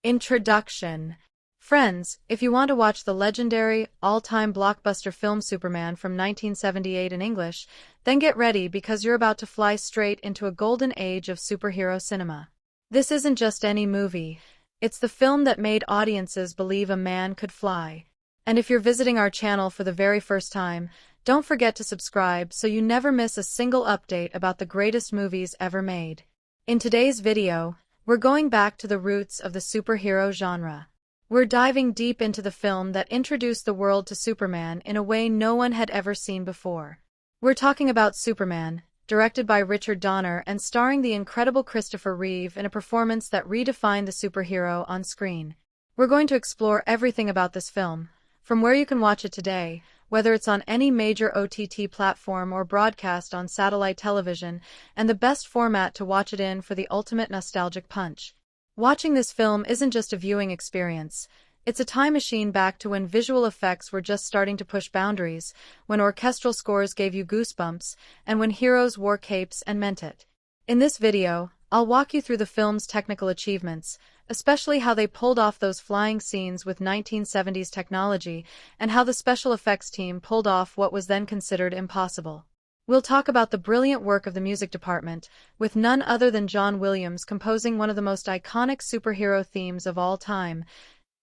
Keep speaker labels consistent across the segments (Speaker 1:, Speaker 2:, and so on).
Speaker 1: Introduction. Friends, if you want to watch the legendary, all-time blockbuster film Superman from 1978 in English, then get ready because you're about to fly straight into a golden age of superhero cinema. This isn't just any movie. It's the film that made audiences believe a man could fly. And if you're visiting our channel for the very first time, don't forget to subscribe so you never miss a single update about the greatest movies ever made. In today's video, we're going back to the roots of the superhero genre. We're diving deep into the film that introduced the world to Superman in a way no one had ever seen before. We're talking about Superman, directed by Richard Donner and starring the incredible Christopher Reeve in a performance that redefined the superhero on screen. We're going to explore everything about this film, from where you can watch it today, whether it's on any major OTT platform or broadcast on satellite television, and the best format to watch it in for the ultimate nostalgic punch. Watching this film isn't just a viewing experience. It's a time machine back to when visual effects were just starting to push boundaries, when orchestral scores gave you goosebumps, and when heroes wore capes and meant it. In this video, I'll walk you through the film's technical achievements, especially how they pulled off those flying scenes with 1970s technology, and how the special effects team pulled off what was then considered impossible. We'll talk about the brilliant work of the music department, with none other than John Williams composing one of the most iconic superhero themes of all time,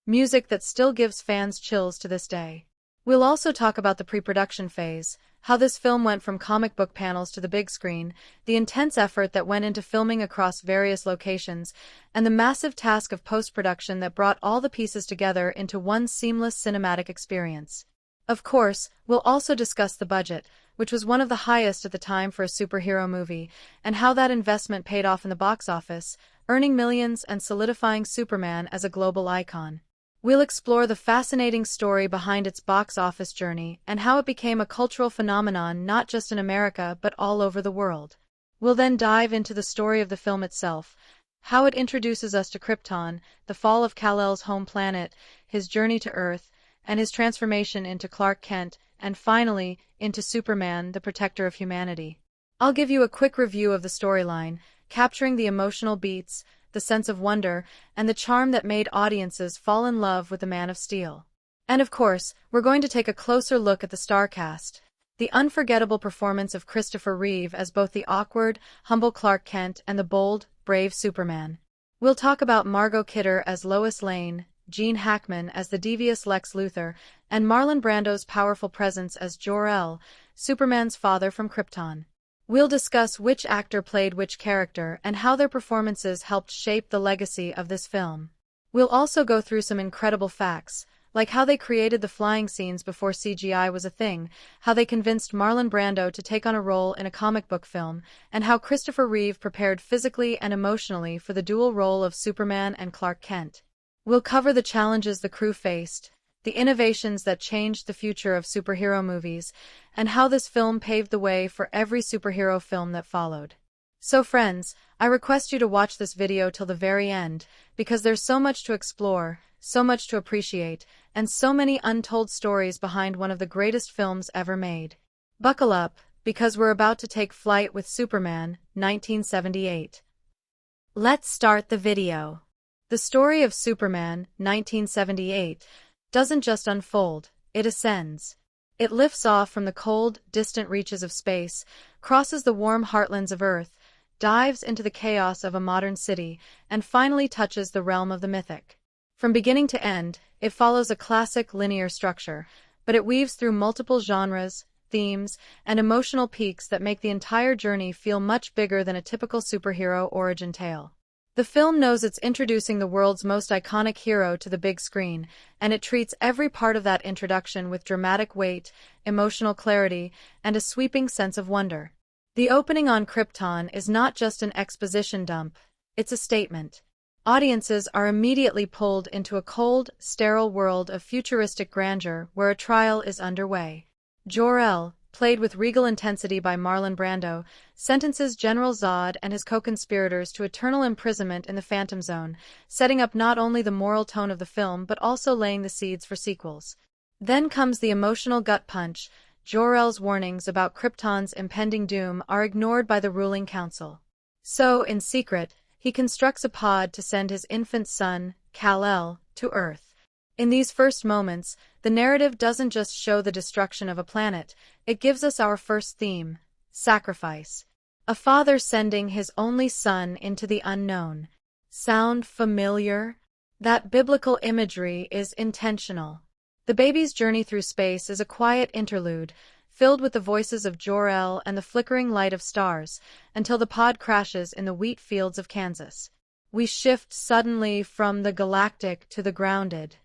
Speaker 1: music that still gives fans chills to this day. We'll also talk about the pre-production phase, how this film went from comic book panels to the big screen, the intense effort that went into filming across various locations, and the massive task of post-production that brought all the pieces together into one seamless cinematic experience. Of course, we'll also discuss the budget, which was one of the highest at the time for a superhero movie, and how that investment paid off in the box office, earning millions and solidifying Superman as a global icon. We'll explore the fascinating story behind its box office journey and how it became a cultural phenomenon not just in America but all over the world. We'll then dive into the story of the film itself, how it introduces us to Krypton, the fall of Kal-El's home planet, his journey to Earth, and his transformation into Clark Kent, and finally, into Superman, the protector of humanity. I'll give you a quick review of the storyline, capturing the emotional beats, the sense of wonder, and the charm that made audiences fall in love with the Man of Steel. And of course, we're going to take a closer look at the star cast. The unforgettable performance of Christopher Reeve as both the awkward, humble Clark Kent and the bold, brave Superman. We'll talk about Margot Kidder as Lois Lane, Gene Hackman as the devious Lex Luthor, and Marlon Brando's powerful presence as Jor-El, Superman's father from Krypton. We'll discuss which actor played which character and how their performances helped shape the legacy of this film. We'll also go through some incredible facts, like how they created the flying scenes before CGI was a thing, how they convinced Marlon Brando to take on a role in a comic book film, and how Christopher Reeve prepared physically and emotionally for the dual role of Superman and Clark Kent. We'll cover the challenges the crew faced, the innovations that changed the future of superhero movies, and how this film paved the way for every superhero film that followed. So friends, I request you to watch this video till the very end, because there's so much to explore, so much to appreciate, and so many untold stories behind one of the greatest films ever made. Buckle up, because we're about to take flight with Superman, 1978. Let's start the video. The story of Superman, 1978, doesn't just unfold, it ascends. It lifts off from the cold, distant reaches of space, crosses the warm heartlands of Earth, dives into the chaos of a modern city, and finally touches the realm of the mythic. From beginning to end, it follows a classic linear structure, but it weaves through multiple genres, themes, and emotional peaks that make the entire journey feel much bigger than a typical superhero origin tale. The film knows it's introducing the world's most iconic hero to the big screen, and it treats every part of that introduction with dramatic weight, emotional clarity, and a sweeping sense of wonder. The opening on Krypton is not just an exposition dump, it's a statement. Audiences are immediately pulled into a cold, sterile world of futuristic grandeur where a trial is underway. Jor-El, played with regal intensity by Marlon Brando, sentences General Zod and his co-conspirators to eternal imprisonment in the Phantom Zone, setting up not only the moral tone of the film but also laying the seeds for sequels. Then comes the emotional gut punch. Jor-El's warnings about Krypton's impending doom are ignored by the ruling council. So, in secret, he constructs a pod to send his infant son, Kal-El, to Earth. In these first moments, the narrative doesn't just show the destruction of a planet, it gives us our first theme: sacrifice. A father sending his only son into the unknown. Sound familiar? That biblical imagery is intentional. The baby's journey through space is a quiet interlude, filled with the voices of Jor-El and the flickering light of stars, until the pod crashes in the wheat fields of Kansas. We shift suddenly from the galactic to the grounded.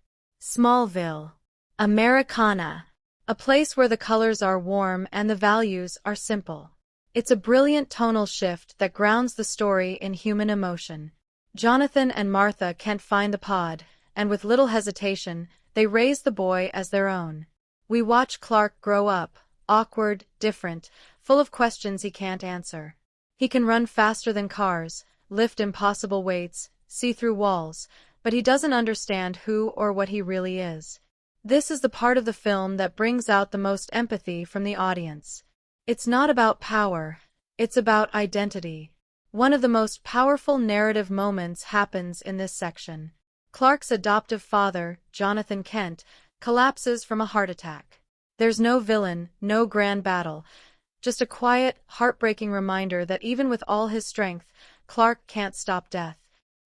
Speaker 1: Smallville. Americana. A place where the colors are warm and the values are simple. It's a brilliant tonal shift that grounds the story in human emotion. Jonathan and Martha can't find the pod, and with little hesitation, they raise the boy as their own. We watch Clark grow up, awkward, different, full of questions he can't answer. He can run faster than cars, lift impossible weights, see through walls, but he doesn't understand who or what he really is. This is the part of the film that brings out the most empathy from the audience. It's not about power, it's about identity. One of the most powerful narrative moments happens in this section. Clark's adoptive father, Jonathan Kent, collapses from a heart attack. There's no villain, no grand battle, just a quiet, heartbreaking reminder that even with all his strength, Clark can't stop death.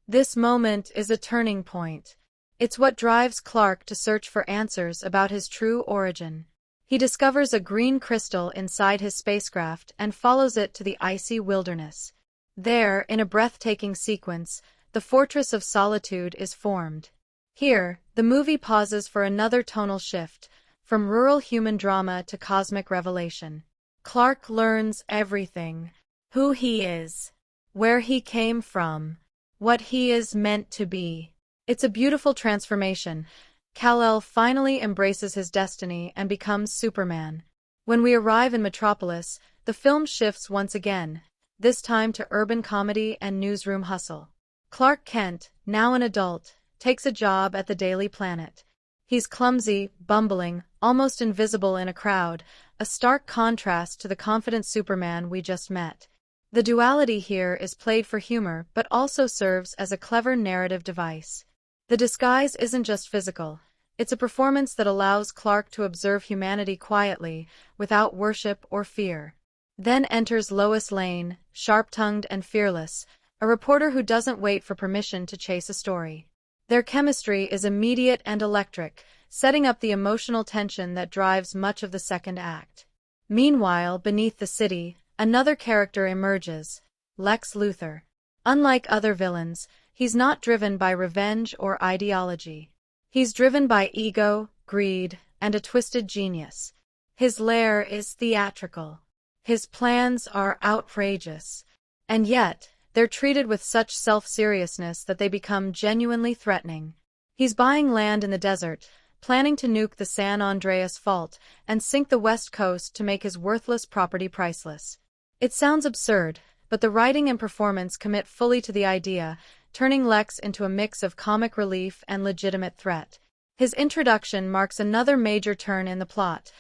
Speaker 1: This moment is a turning point. It's what drives Clark to search for answers about his true origin. He discovers a green crystal inside his spacecraft and follows it to the icy wilderness. There, in a breathtaking sequence, the Fortress of Solitude is formed. Here, the movie pauses for another tonal shift, from rural human drama to cosmic revelation. Clark learns everything: who he is, where he came from, what he is meant to be. It's a beautiful transformation. Kal-El finally embraces his destiny and becomes Superman. When we arrive in Metropolis, the film shifts once again, this time to urban comedy and newsroom hustle. Clark Kent, now an adult, takes a job at the Daily Planet. He's clumsy, bumbling, almost invisible in a crowd, a stark contrast to the confident Superman we just met. The duality here is played for humor but also serves as a clever narrative device. The disguise isn't just physical, it's a performance that allows Clark to observe humanity quietly, without worship or fear. Then enters Lois Lane, sharp-tongued and fearless, a reporter who doesn't wait for permission to chase a story. Their chemistry is immediate and electric, setting up the emotional tension that drives much of the second act. Meanwhile, beneath the city, another character emerges: Lex Luthor. Unlike other villains, he's not driven by revenge or ideology. He's driven by ego, greed, and a twisted genius. His lair is theatrical. His plans are outrageous. And yet, they're treated with such self-seriousness that they become genuinely threatening. He's buying land in the desert, planning to nuke the San Andreas Fault and sink the West Coast to make his worthless property priceless. It sounds absurd, but the writing and performance commit fully to the idea, turning Lex into a mix of comic relief and legitimate threat. His introduction marks another major turn in the plot.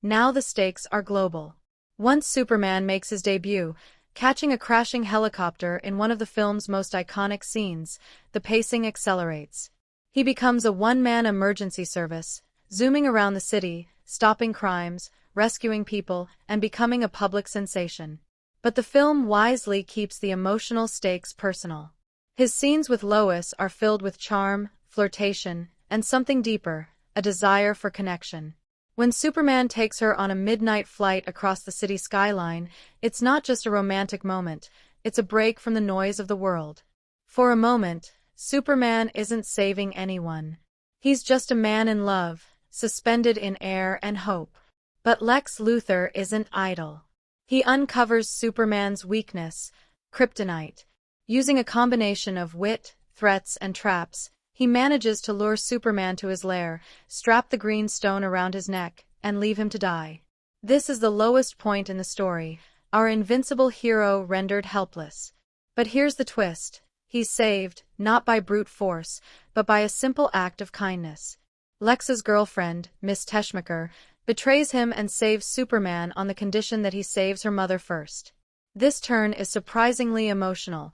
Speaker 1: Now the stakes are global. Once Superman makes his debut, catching a crashing helicopter in one of the film's most iconic scenes, the pacing accelerates. He becomes a one-man emergency service, zooming around the city, stopping crimes, rescuing people, and becoming a public sensation. But the film wisely keeps the emotional stakes personal. His scenes with Lois are filled with charm, flirtation, and something deeper, a desire for connection. When Superman takes her on a midnight flight across the city skyline, it's not just a romantic moment, it's a break from the noise of the world. For a moment, Superman isn't saving anyone. He's just a man in love, suspended in air and hope. But Lex Luthor isn't idle. He uncovers Superman's weakness, kryptonite. Using a combination of wit, threats, and traps, he manages to lure Superman to his lair, strap the green stone around his neck, and leave him to die. This is the lowest point in the story, our invincible hero rendered helpless. But here's the twist: he's saved, not by brute force, but by a simple act of kindness. Lex's girlfriend, Miss Teschmacher, betrays him and saves Superman on the condition that he saves her mother first. This turn is surprisingly emotional.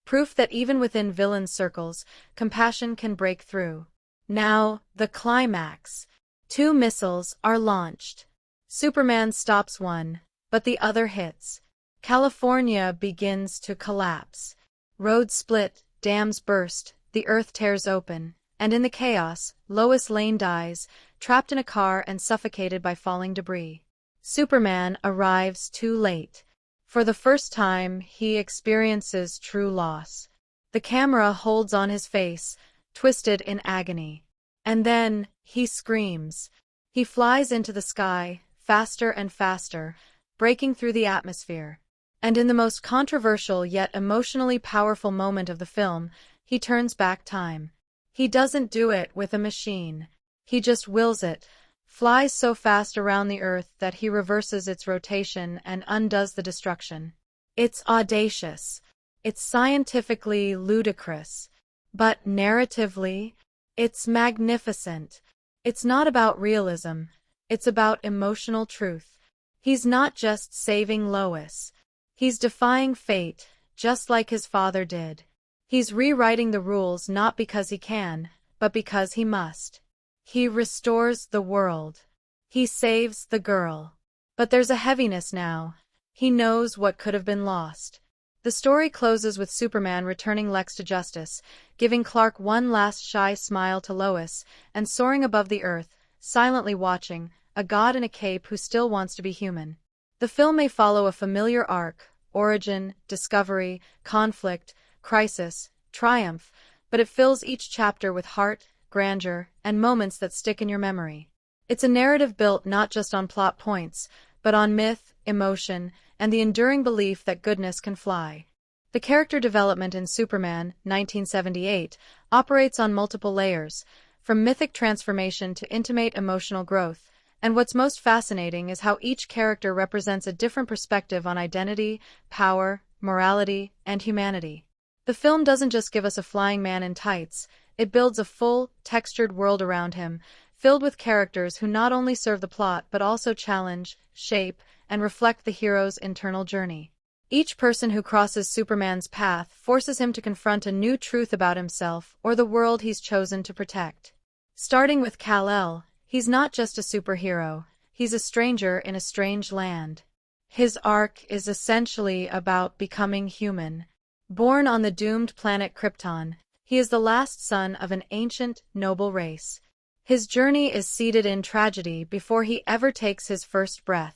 Speaker 1: proof that even within villain circles, compassion can break through. Now, the climax. 2 missiles are launched. Superman stops one, but the other hits. California begins to collapse. Roads split, dams burst, the earth tears open, and in the chaos, Lois Lane dies, trapped in a car and suffocated by falling debris. Superman arrives too late. For the first time, he experiences true loss. The camera holds on his face, twisted in agony. And then, he screams. He flies into the sky, faster and faster, breaking through the atmosphere. And in the most controversial yet emotionally powerful moment of the film, he turns back time. He doesn't do it with a machine. He just wills it, flies so fast around the earth that he reverses its rotation and undoes the destruction. It's audacious. It's scientifically ludicrous. But narratively, it's magnificent. It's not about realism. It's about emotional truth. He's not just saving Lois. He's defying fate, just like his father did. He's rewriting the rules not because he can, but because he must. He restores the world. He saves the girl. But there's a heaviness now. He knows what could have been lost. The story closes with Superman returning Lex to justice, giving Clark one last shy smile to Lois, and soaring above the earth, silently watching, a god in a cape who still wants to be human. The film may follow a familiar arc, origin, discovery, conflict, crisis, triumph, but it fills each chapter with heart, grandeur, and moments that stick in your memory. It's a narrative built not just on plot points, but on myth, emotion, and the enduring belief that goodness can fly. The character development in Superman, 1978, operates on multiple layers, from mythic transformation to intimate emotional growth, and what's most fascinating is how each character represents a different perspective on identity, power, morality, and humanity. The film doesn't just give us a flying man in tights, it builds a full, textured world around him, filled with characters who not only serve the plot but also challenge, shape, and reflect the hero's internal journey. Each person who crosses Superman's path forces him to confront a new truth about himself or the world he's chosen to protect. Starting with Kal-El, he's not just a superhero, he's a stranger in a strange land. His arc is essentially about becoming human. Born on the doomed planet Krypton, he is the last son of an ancient, noble race. His journey is seeded in tragedy before he ever takes his first breath.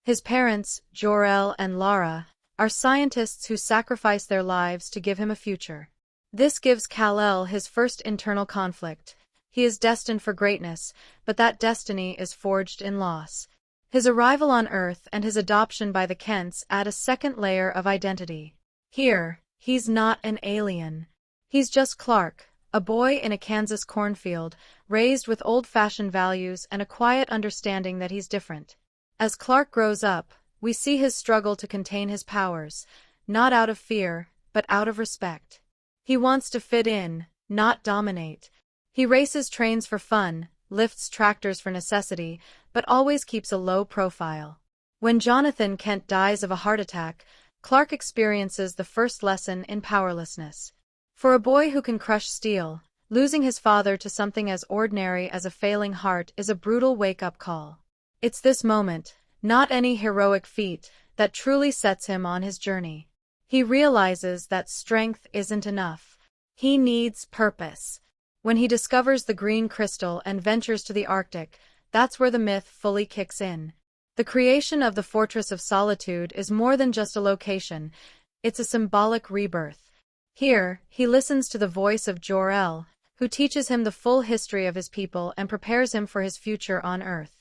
Speaker 1: His parents, Jor-El and Lara, are scientists who sacrifice their lives to give him a future. This gives Kal-El his first internal conflict. He is destined for greatness, but that destiny is forged in loss. His arrival on Earth and his adoption by the Kents add a second layer of identity. Here, he's not an alien. He's just Clark, a boy in a Kansas cornfield, raised with old-fashioned values and a quiet understanding that he's different. As Clark grows up, we see his struggle to contain his powers, not out of fear, but out of respect. He wants to fit in, not dominate. He races trains for fun, lifts tractors for necessity, but always keeps a low profile. When Jonathan Kent dies of a heart attack, Clark experiences the first lesson in powerlessness. For a boy who can crush steel, losing his father to something as ordinary as a failing heart is a brutal wake-up call. It's this moment, not any heroic feat, that truly sets him on his journey. He realizes that strength isn't enough. He needs purpose. When he discovers the green crystal and ventures to the Arctic, that's where the myth fully kicks in. The creation of the Fortress of Solitude is more than just a location, it's a symbolic rebirth. Here, he listens to the voice of Jor-El, who teaches him the full history of his people and prepares him for his future on Earth.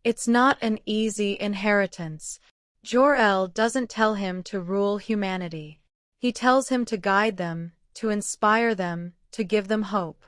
Speaker 1: It's not an easy inheritance. Jor-El doesn't tell him to rule humanity. He tells him to guide them, to inspire them, to give them hope.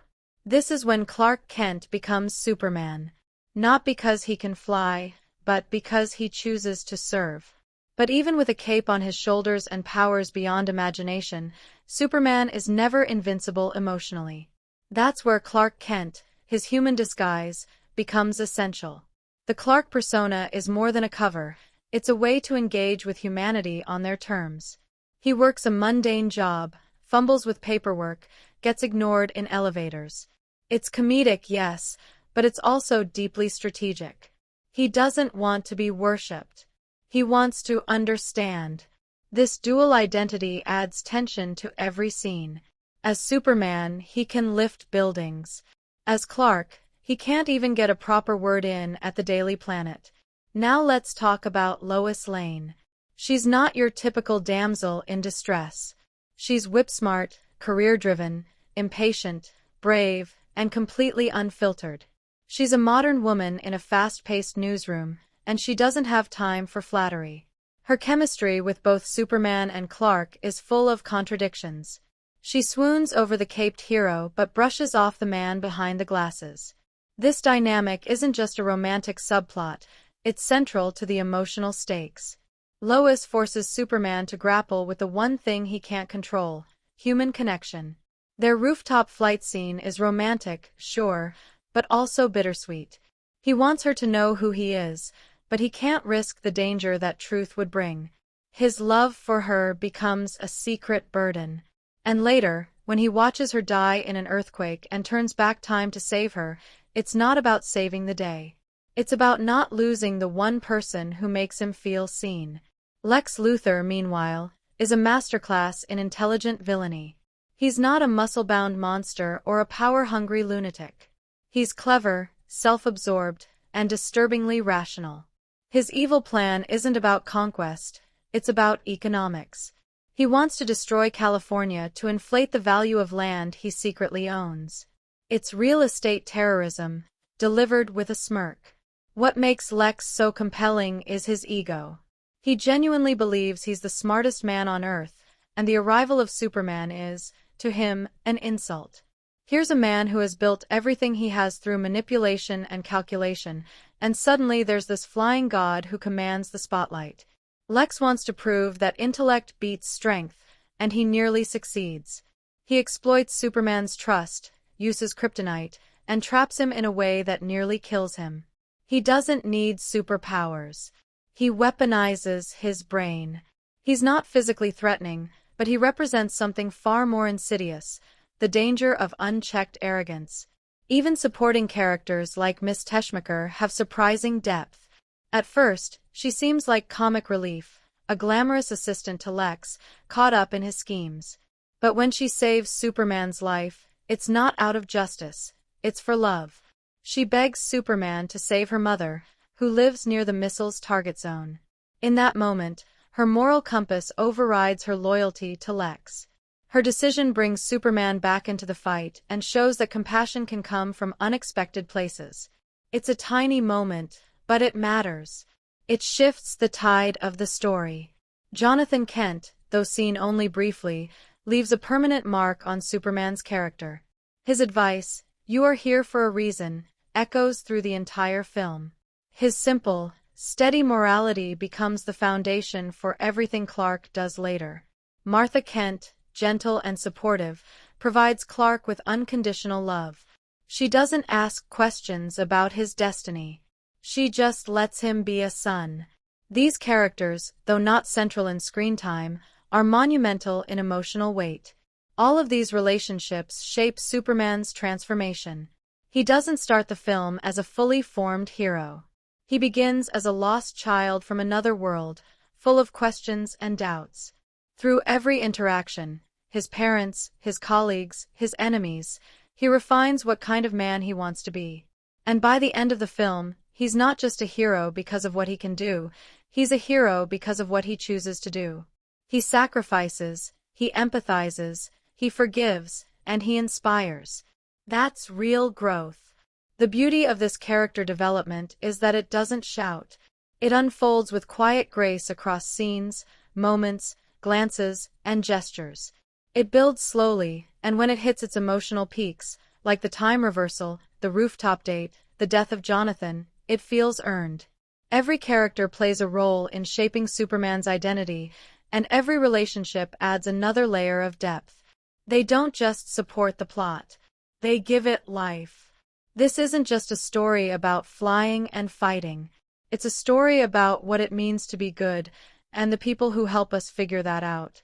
Speaker 1: This is when Clark Kent becomes Superman. Not because he can fly, but because he chooses to serve. But even with a cape on his shoulders and powers beyond imagination, Superman is never invincible emotionally. That's where Clark Kent, his human disguise, becomes essential. The Clark persona is more than a cover, it's a way to engage with humanity on their terms. He works a mundane job, fumbles with paperwork, gets ignored in elevators. It's comedic, yes, but it's also deeply strategic. He doesn't want to be worshipped. He wants to understand. This dual identity adds tension to every scene. As Superman, he can lift buildings. As Clark, he can't even get a proper word in at the Daily Planet. Now let's talk about Lois Lane. She's not your typical damsel in distress. She's whip-smart, career-driven, impatient, brave, and completely unfiltered. She's a modern woman in a fast-paced newsroom, and she doesn't have time for flattery. Her chemistry with both Superman and Clark is full of contradictions. She swoons over the caped hero but brushes off the man behind the glasses. This dynamic isn't just a romantic subplot, it's central to the emotional stakes. Lois forces Superman to grapple with the one thing he can't control: human connection. Their rooftop flight scene is romantic, sure, but also bittersweet. He wants her to know who he is, but he can't risk the danger that truth would bring. His love for her becomes a secret burden. And later, when he watches her die in an earthquake and turns back time to save her, it's not about saving the day. It's about not losing the one person who makes him feel seen. Lex Luthor, meanwhile, is a masterclass in intelligent villainy. He's not a muscle-bound monster or a power-hungry lunatic. He's clever, self-absorbed, and disturbingly rational. His evil plan isn't about conquest, it's about economics. He wants to destroy California to inflate the value of land he secretly owns. It's real estate terrorism, delivered with a smirk. What makes Lex so compelling is his ego. He genuinely believes he's the smartest man on Earth, and the arrival of Superman is, to him, an insult. Here's a man who has built everything he has through manipulation and calculation, and suddenly there's this flying god who commands the spotlight. Lex wants to prove that intellect beats strength, and he nearly succeeds. He exploits Superman's trust, uses kryptonite, and traps him in a way that nearly kills him. He doesn't need superpowers. He weaponizes his brain. He's not physically threatening, but he represents something far more insidious: the danger of unchecked arrogance. Even supporting characters like Miss Teschmacher have surprising depth. At first, she seems like comic relief, a glamorous assistant to Lex, caught up in his schemes. But when she saves Superman's life, it's not out of justice, it's for love. She begs Superman to save her mother, who lives near the missile's target zone. In that moment, her moral compass overrides her loyalty to Lex. Her decision brings Superman back into the fight and shows that compassion can come from unexpected places. It's a tiny moment, but it matters. It shifts the tide of the story. Jonathan Kent, though seen only briefly, leaves a permanent mark on Superman's character. His advice, "You are here for a reason," echoes through the entire film. His simple, steady morality becomes the foundation for everything Clark does later. Martha Kent, gentle and supportive, provides Clark with unconditional love. She doesn't ask questions about his destiny. She just lets him be a son. These characters, though not central in screen time, are monumental in emotional weight. All of these relationships shape Superman's transformation. He doesn't start the film as a fully formed hero. He begins as a lost child from another world, full of questions and doubts. Through every interaction, his parents, his colleagues, his enemies, he refines what kind of man he wants to be. And by the end of the film, he's not just a hero because of what he can do, he's a hero because of what he chooses to do. He sacrifices, he empathizes, he forgives, and he inspires. That's real growth. The beauty of this character development is that it doesn't shout. It unfolds with quiet grace across scenes, moments, glances, and gestures. It builds slowly, and when it hits its emotional peaks, like the time reversal, the rooftop date, the death of Jonathan, it feels earned. Every character plays a role in shaping Superman's identity, and every relationship adds another layer of depth. They don't just support the plot. They give it life. This isn't just a story about flying and fighting. It's a story about what it means to be good, and the people who help us figure that out.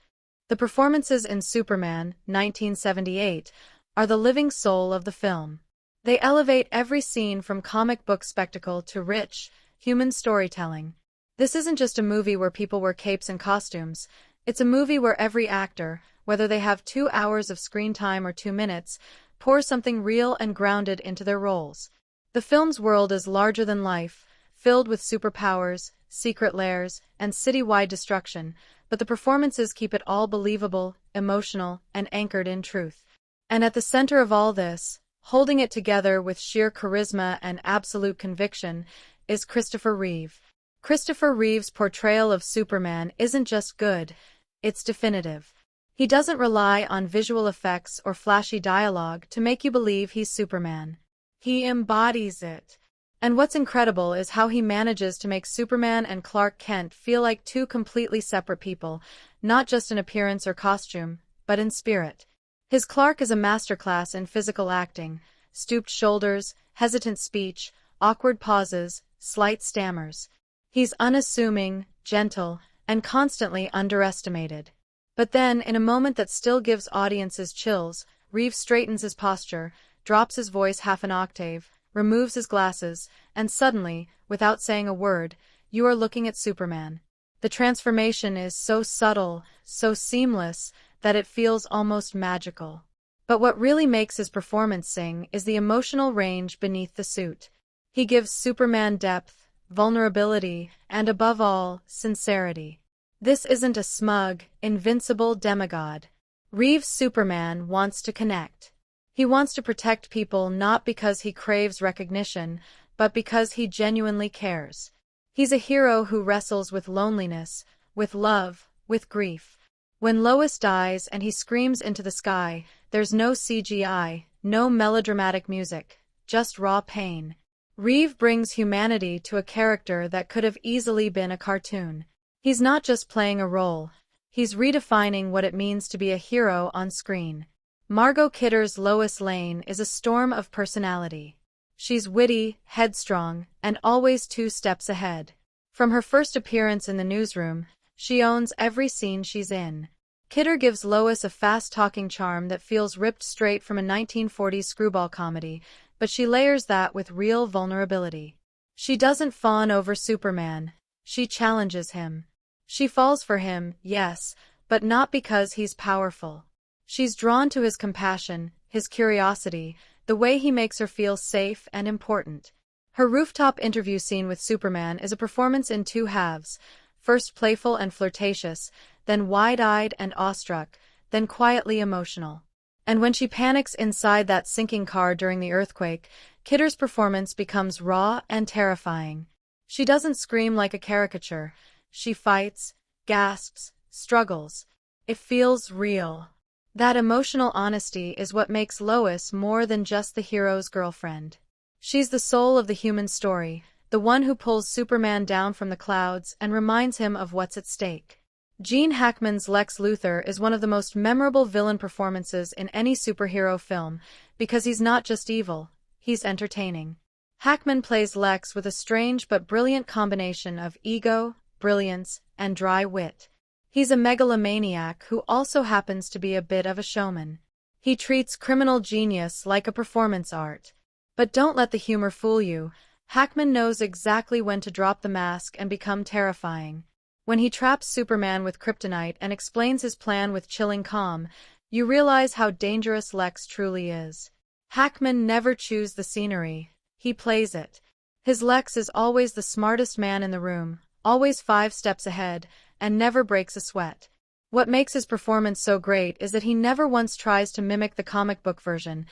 Speaker 1: The performances in Superman, 1978, are the living soul of the film. They elevate every scene from comic book spectacle to rich, human storytelling. This isn't just a movie where people wear capes and costumes. It's a movie where every actor, whether they have 2 hours of screen time or 2 minutes, pours something real and grounded into their roles. The film's world is larger than life, filled with superpowers, secret lairs, and city-wide destruction, but the performances keep it all believable, emotional, and anchored in truth. And at the center of all this, holding it together with sheer charisma and absolute conviction, is Christopher Reeve. Christopher Reeve's portrayal of Superman isn't just good, it's definitive. He doesn't rely on visual effects or flashy dialogue to make you believe he's Superman. He embodies it. And what's incredible is how he manages to make Superman and Clark Kent feel like two completely separate people, not just in appearance or costume, but in spirit. His Clark is a masterclass in physical acting: stooped shoulders, hesitant speech, awkward pauses, slight stammers. He's unassuming, gentle, and constantly underestimated. But then, in a moment that still gives audiences chills, Reeve straightens his posture, drops his voice half an octave, removes his glasses, and suddenly, without saying a word, you are looking at Superman. The transformation is so subtle, so seamless, that it feels almost magical. But what really makes his performance sing is the emotional range beneath the suit. He gives Superman depth, vulnerability, and above all, sincerity. This isn't a smug, invincible demigod. Reeve's Superman wants to connect. He wants to protect people not because he craves recognition, but because he genuinely cares. He's a hero who wrestles with loneliness, with love, with grief. When Lois dies and he screams into the sky, there's no CGI, no melodramatic music, just raw pain. Reeve brings humanity to a character that could have easily been a cartoon. He's not just playing a role, he's redefining what it means to be a hero on screen. Margot Kidder's Lois Lane is a storm of personality. She's witty, headstrong, and always 2 steps ahead. From her first appearance in the newsroom, she owns every scene she's in. Kidder gives Lois a fast-talking charm that feels ripped straight from a 1940s screwball comedy, but she layers that with real vulnerability. She doesn't fawn over Superman. She challenges him. She falls for him, yes, but not because he's powerful. She's drawn to his compassion, his curiosity, the way he makes her feel safe and important. Her rooftop interview scene with Superman is a performance in 2 halves, first playful and flirtatious, then wide-eyed and awestruck, then quietly emotional. And when she panics inside that sinking car during the earthquake, Kidder's performance becomes raw and terrifying. She doesn't scream like a caricature. She fights, gasps, struggles. It feels real. That emotional honesty is what makes Lois more than just the hero's girlfriend. She's the soul of the human story, the one who pulls Superman down from the clouds and reminds him of what's at stake. Gene Hackman's Lex Luthor is one of the most memorable villain performances in any superhero film, because he's not just evil, he's entertaining. Hackman plays Lex with a strange but brilliant combination of ego, brilliance, and dry wit. He's a megalomaniac who also happens to be a bit of a showman. He treats criminal genius like a performance art. But don't let the humor fool you. Hackman knows exactly when to drop the mask and become terrifying. When he traps Superman with kryptonite and explains his plan with chilling calm, you realize how dangerous Lex truly is. Hackman never chews the scenery. He plays it. His Lex is always the smartest man in the room, always 5 steps ahead, and never breaks a sweat. What makes his performance so great is that he never once tries to mimic the comic book version.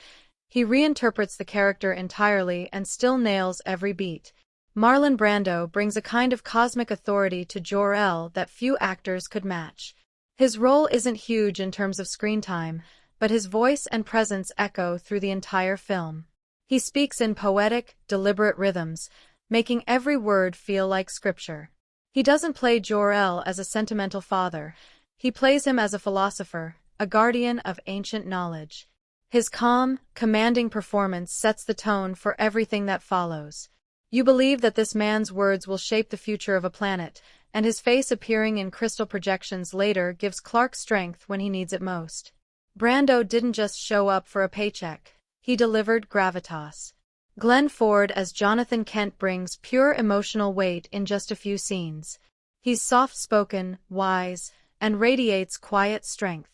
Speaker 1: He reinterprets the character entirely and still nails every beat. Marlon Brando brings a kind of cosmic authority to Jor-El that few actors could match. His role isn't huge in terms of screen time, but his voice and presence echo through the entire film. He speaks in poetic, deliberate rhythms, making every word feel like scripture. He doesn't play Jor-El as a sentimental father. He plays him as a philosopher, a guardian of ancient knowledge. His calm, commanding performance sets the tone for everything that follows. You believe that this man's words will shape the future of a planet, and his face appearing in crystal projections later gives Clark strength when he needs it most. Brando didn't just show up for a paycheck. He delivered gravitas. Glenn Ford as Jonathan Kent brings pure emotional weight in just a few scenes. He's soft-spoken, wise, and radiates quiet strength.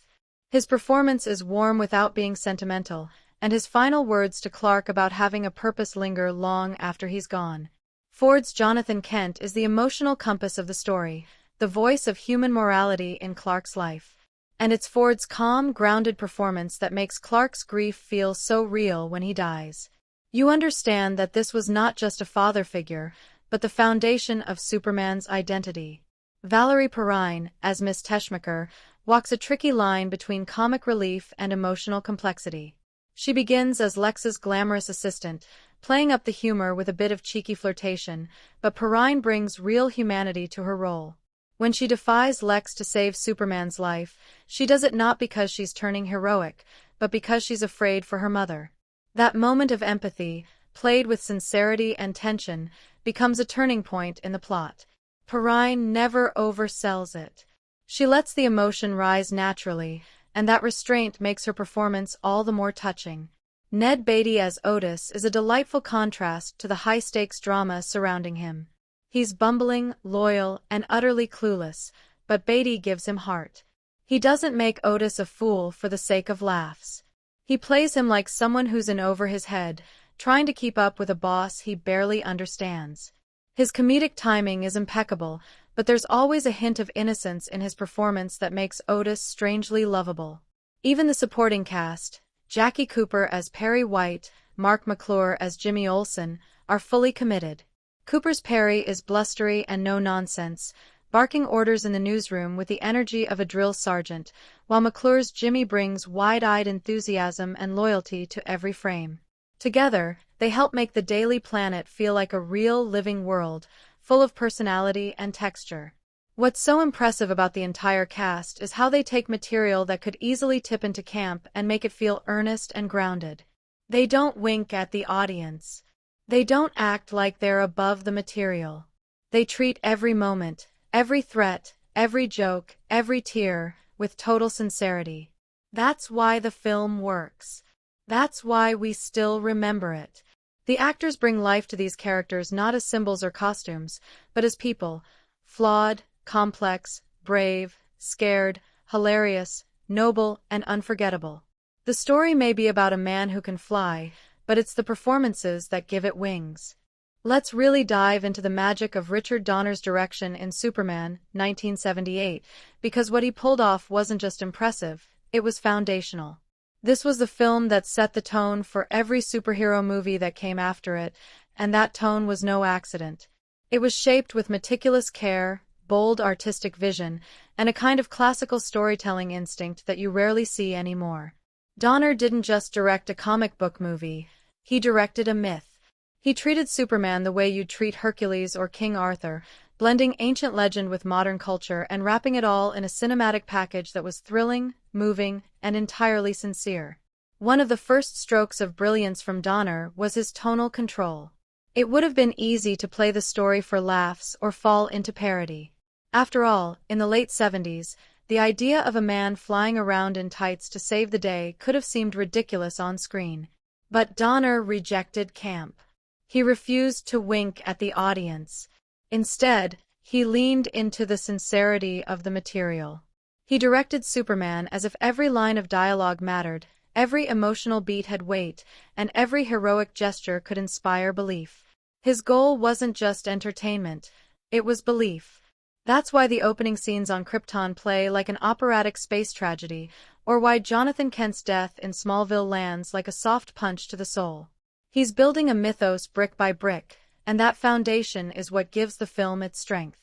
Speaker 1: His performance is warm without being sentimental, and his final words to Clark about having a purpose linger long after he's gone. Ford's Jonathan Kent is the emotional compass of the story, the voice of human morality in Clark's life. And it's Ford's calm, grounded performance that makes Clark's grief feel so real when he dies. You understand that this was not just a father figure, but the foundation of Superman's identity. Valerie Perrine, as Miss Teschmacher, walks a tricky line between comic relief and emotional complexity. She begins as Lex's glamorous assistant, playing up the humor with a bit of cheeky flirtation, but Perrine brings real humanity to her role. When she defies Lex to save Superman's life, she does it not because she's turning heroic, but because she's afraid for her mother. That moment of empathy, played with sincerity and tension, becomes a turning point in the plot. Perrine never oversells it. She lets the emotion rise naturally, and that restraint makes her performance all the more touching. Ned Beatty as Otis is a delightful contrast to the high-stakes drama surrounding him. He's bumbling, loyal, and utterly clueless, but Beatty gives him heart. He doesn't make Otis a fool for the sake of laughs. He plays him like someone who's in over his head, trying to keep up with a boss he barely understands. His comedic timing is impeccable, but there's always a hint of innocence in his performance that makes Otis strangely lovable. Even the supporting cast, Jackie Cooper as Perry White, Mark McClure as Jimmy Olsen, are fully committed. Cooper's Perry is blustery and no-nonsense, barking orders in the newsroom with the energy of a drill sergeant, while McClure's Jimmy brings wide-eyed enthusiasm and loyalty to every frame. Together, they help make the Daily Planet feel like a real, living world, full of personality and texture. What's so impressive about the entire cast is how they take material that could easily tip into camp and make it feel earnest and grounded. They don't wink at the audience. They don't act like they're above the material. They treat every moment, every threat, every joke, every tear, with total sincerity. That's why the film works. That's why we still remember it. The actors bring life to these characters not as symbols or costumes, but as people, flawed, complex, brave, scared, hilarious, noble, and unforgettable. The story may be about a man who can fly, but it's the performances that give it wings. Let's really dive into the magic of Richard Donner's direction in Superman, 1978, because what he pulled off wasn't just impressive, it was foundational. This was the film that set the tone for every superhero movie that came after it, and that tone was no accident. It was shaped with meticulous care, bold artistic vision, and a kind of classical storytelling instinct that you rarely see anymore. Donner didn't just direct a comic book movie, he directed a myth. He treated Superman the way you'd treat Hercules or King Arthur, blending ancient legend with modern culture and wrapping it all in a cinematic package that was thrilling, moving, and entirely sincere. One of the first strokes of brilliance from Donner was his tonal control. It would have been easy to play the story for laughs or fall into parody. After all, in the late 70s, the idea of a man flying around in tights to save the day could have seemed ridiculous on screen. But Donner rejected camp. He refused to wink at the audience. Instead, he leaned into the sincerity of the material. He directed Superman as if every line of dialogue mattered, every emotional beat had weight, and every heroic gesture could inspire belief. His goal wasn't just entertainment, it was belief. That's why the opening scenes on Krypton play like an operatic space tragedy, or why Jonathan Kent's death in Smallville lands like a soft punch to the soul. He's building a mythos brick by brick, and that foundation is what gives the film its strength.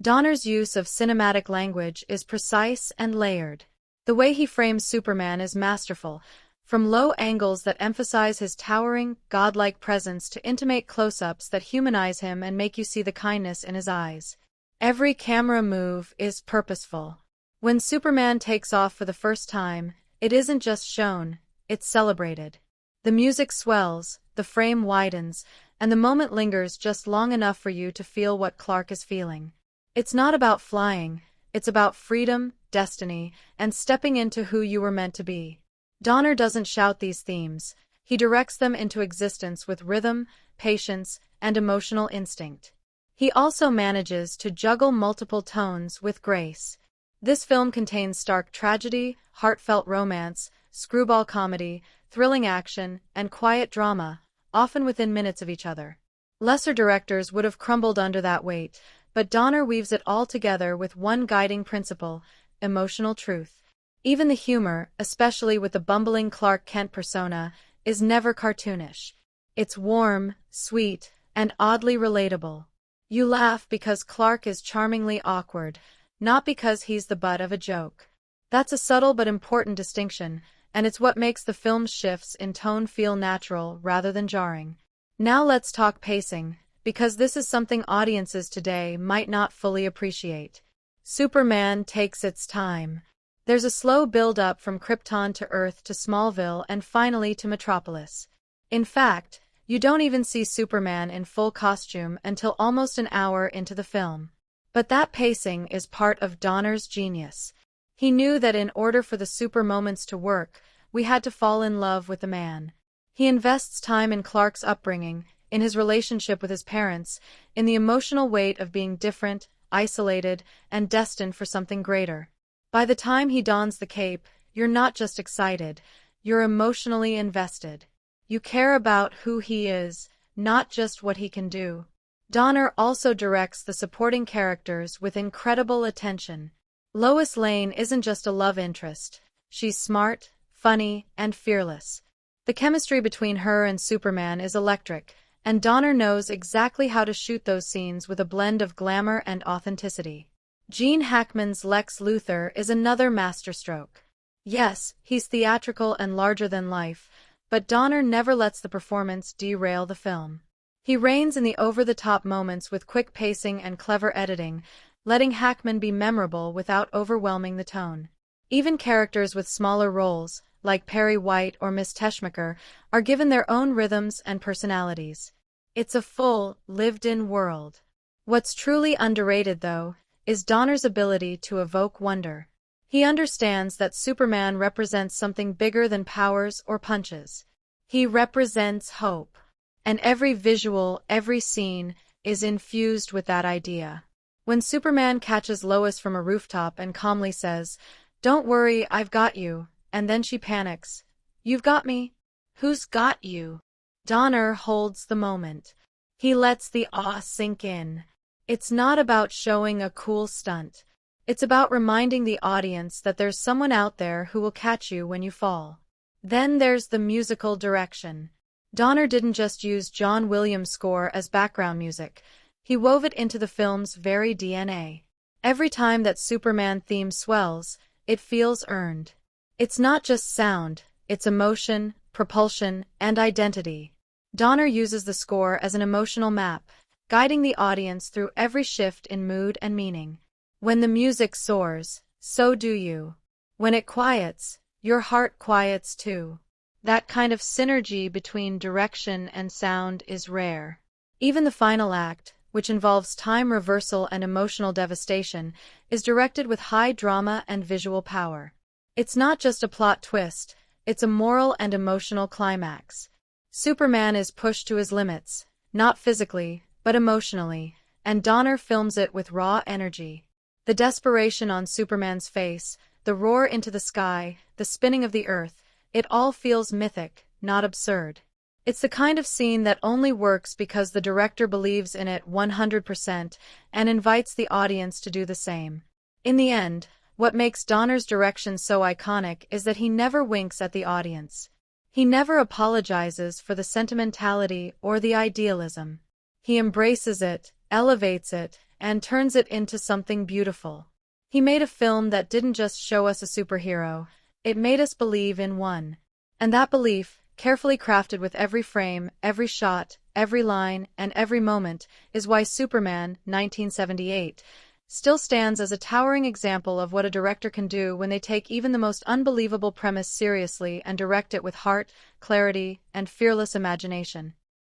Speaker 1: Donner's use of cinematic language is precise and layered. The way he frames Superman is masterful, from low angles that emphasize his towering, godlike presence to intimate close-ups that humanize him and make you see the kindness in his eyes. Every camera move is purposeful. When Superman takes off for the first time, it isn't just shown, it's celebrated. The music swells, the frame widens, and the moment lingers just long enough for you to feel what Clark is feeling. It's not about flying, it's about freedom, destiny, and stepping into who you were meant to be. Donner doesn't shout these themes, he directs them into existence with rhythm, patience, and emotional instinct. He also manages to juggle multiple tones with grace. This film contains stark tragedy, heartfelt romance, screwball comedy, thrilling action, and quiet drama, often within minutes of each other. Lesser directors would have crumbled under that weight, but Donner weaves it all together with one guiding principle: emotional truth. Even the humor, especially with the bumbling Clark Kent persona, is never cartoonish. It's warm, sweet, and oddly relatable. You laugh because Clark is charmingly awkward, not because he's the butt of a joke. That's a subtle but important distinction, and it's what makes the film's shifts in tone feel natural rather than jarring. Now let's talk pacing, because this is something audiences today might not fully appreciate. Superman takes its time. There's a slow build-up from Krypton to Earth to Smallville and finally to Metropolis. In fact, you don't even see Superman in full costume until almost an hour into the film. But that pacing is part of Donner's genius. He knew that in order for the super moments to work, we had to fall in love with the man. He invests time in Clark's upbringing, in his relationship with his parents, in the emotional weight of being different, isolated, and destined for something greater. By the time he dons the cape, you're not just excited, you're emotionally invested. You care about who he is, not just what he can do. Donner also directs the supporting characters with incredible attention. Lois Lane isn't just a love interest. She's smart, funny, and fearless. The chemistry between her and Superman is electric, and Donner knows exactly how to shoot those scenes with a blend of glamour and authenticity. Gene Hackman's Lex Luthor is another masterstroke. Yes, he's theatrical and larger than life, but Donner never lets the performance derail the film. He reigns in the over-the-top moments with quick pacing and clever editing, letting Hackman be memorable without overwhelming the tone. Even characters with smaller roles, like Perry White or Miss Teschmacher, are given their own rhythms and personalities. It's a full, lived-in world. What's truly underrated, though, is Donner's ability to evoke wonder. He understands that Superman represents something bigger than powers or punches. He represents hope. And every visual, every scene, is infused with that idea. When Superman catches Lois from a rooftop and calmly says, "Don't worry, I've got you," and then she panics, "You've got me? Who's got you?" Donner holds the moment. He lets the awe sink in. It's not about showing a cool stunt. It's about reminding the audience that there's someone out there who will catch you when you fall. Then there's the musical direction. Donner didn't just use John Williams' score as background music. He wove it into the film's very DNA. Every time that Superman theme swells, it feels earned. It's not just sound, it's emotion, propulsion, and identity. Donner uses the score as an emotional map, guiding the audience through every shift in mood and meaning. When the music soars, so do you. When it quiets, your heart quiets too. That kind of synergy between direction and sound is rare. Even the final act, which involves time reversal and emotional devastation, is directed with high drama and visual power. It's not just a plot twist, it's a moral and emotional climax. Superman is pushed to his limits, not physically, but emotionally, and Donner films it with raw energy. The desperation on Superman's face, the roar into the sky, the spinning of the earth, it all feels mythic, not absurd. It's the kind of scene that only works because the director believes in it 100% and invites the audience to do the same. In the end, what makes Donner's direction so iconic is that he never winks at the audience. He never apologizes for the sentimentality or the idealism. He embraces it, elevates it, and turns it into something beautiful. He made a film that didn't just show us a superhero, it made us believe in one. And that belief, carefully crafted with every frame, every shot, every line, and every moment, is why Superman, 1978, still stands as a towering example of what a director can do when they take even the most unbelievable premise seriously and direct it with heart, clarity, and fearless imagination.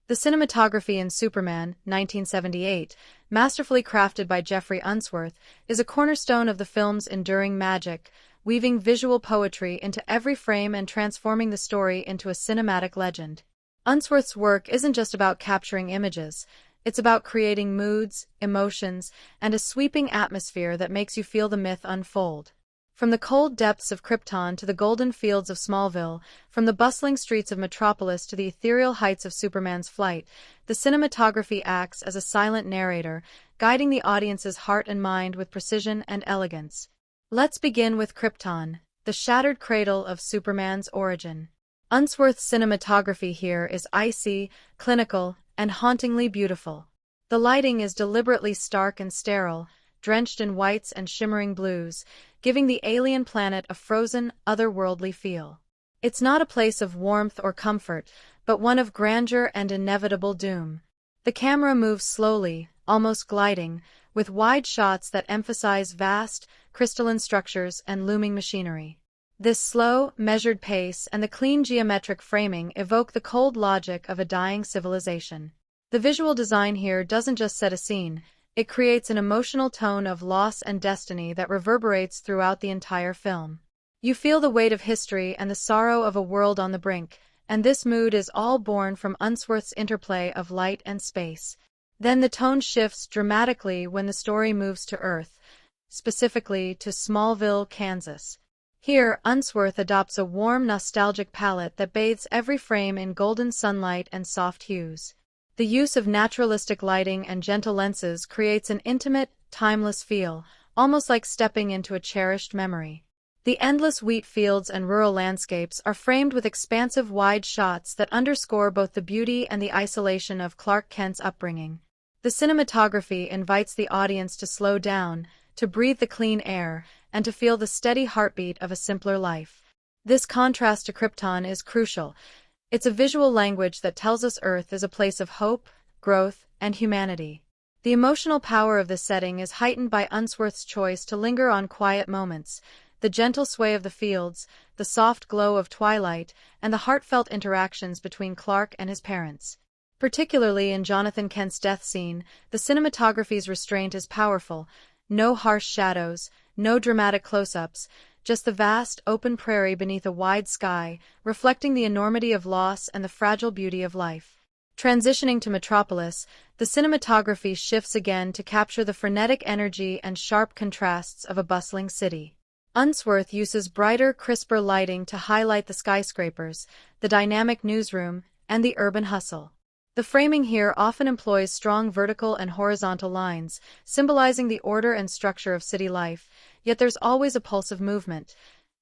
Speaker 1: The cinematography in Superman, 1978, masterfully crafted by Jeffrey Unsworth, is a cornerstone of the film's enduring magic, weaving visual poetry into every frame and transforming the story into a cinematic legend. Unsworth's work isn't just about capturing images, it's about creating moods, emotions, and a sweeping atmosphere that makes you feel the myth unfold. From the cold depths of Krypton to the golden fields of Smallville, from the bustling streets of Metropolis to the ethereal heights of Superman's flight, the cinematography acts as a silent narrator, guiding the audience's heart and mind with precision and elegance. Let's begin with Krypton, the shattered cradle of Superman's origin. Unsworth's cinematography here is icy, clinical, and hauntingly beautiful. The lighting is deliberately stark and sterile, drenched in whites and shimmering blues, giving the alien planet a frozen, otherworldly feel. It's not a place of warmth or comfort, but one of grandeur and inevitable doom. The camera moves slowly, almost gliding, with wide shots that emphasize vast, crystalline structures and looming machinery. This slow, measured pace and the clean geometric framing evoke the cold logic of a dying civilization. The visual design here doesn't just set a scene, it creates an emotional tone of loss and destiny that reverberates throughout the entire film. You feel the weight of history and the sorrow of a world on the brink, and this mood is all born from Unsworth's interplay of light and space. Then the tone shifts dramatically when the story moves to Earth, specifically to Smallville, Kansas. Here, Unsworth adopts a warm, nostalgic palette that bathes every frame in golden sunlight and soft hues. The use of naturalistic lighting and gentle lenses creates an intimate, timeless feel, almost like stepping into a cherished memory. The endless wheat fields and rural landscapes are framed with expansive wide shots that underscore both the beauty and the isolation of Clark Kent's upbringing. The cinematography invites the audience to slow down, to breathe the clean air, and to feel the steady heartbeat of a simpler life. This contrast to Krypton is crucial. It's a visual language that tells us Earth is a place of hope, growth, and humanity. The emotional power of this setting is heightened by Unsworth's choice to linger on quiet moments, the gentle sway of the fields, the soft glow of twilight, and the heartfelt interactions between Clark and his parents. Particularly in Jonathan Kent's death scene, the cinematography's restraint is powerful. No harsh shadows, no dramatic close-ups, just the vast, open prairie beneath a wide sky, reflecting the enormity of loss and the fragile beauty of life. Transitioning to Metropolis, the cinematography shifts again to capture the frenetic energy and sharp contrasts of a bustling city. Unsworth uses brighter, crisper lighting to highlight the skyscrapers, the dynamic newsroom, and the urban hustle. The framing here often employs strong vertical and horizontal lines, symbolizing the order and structure of city life, yet there's always a pulse of movement.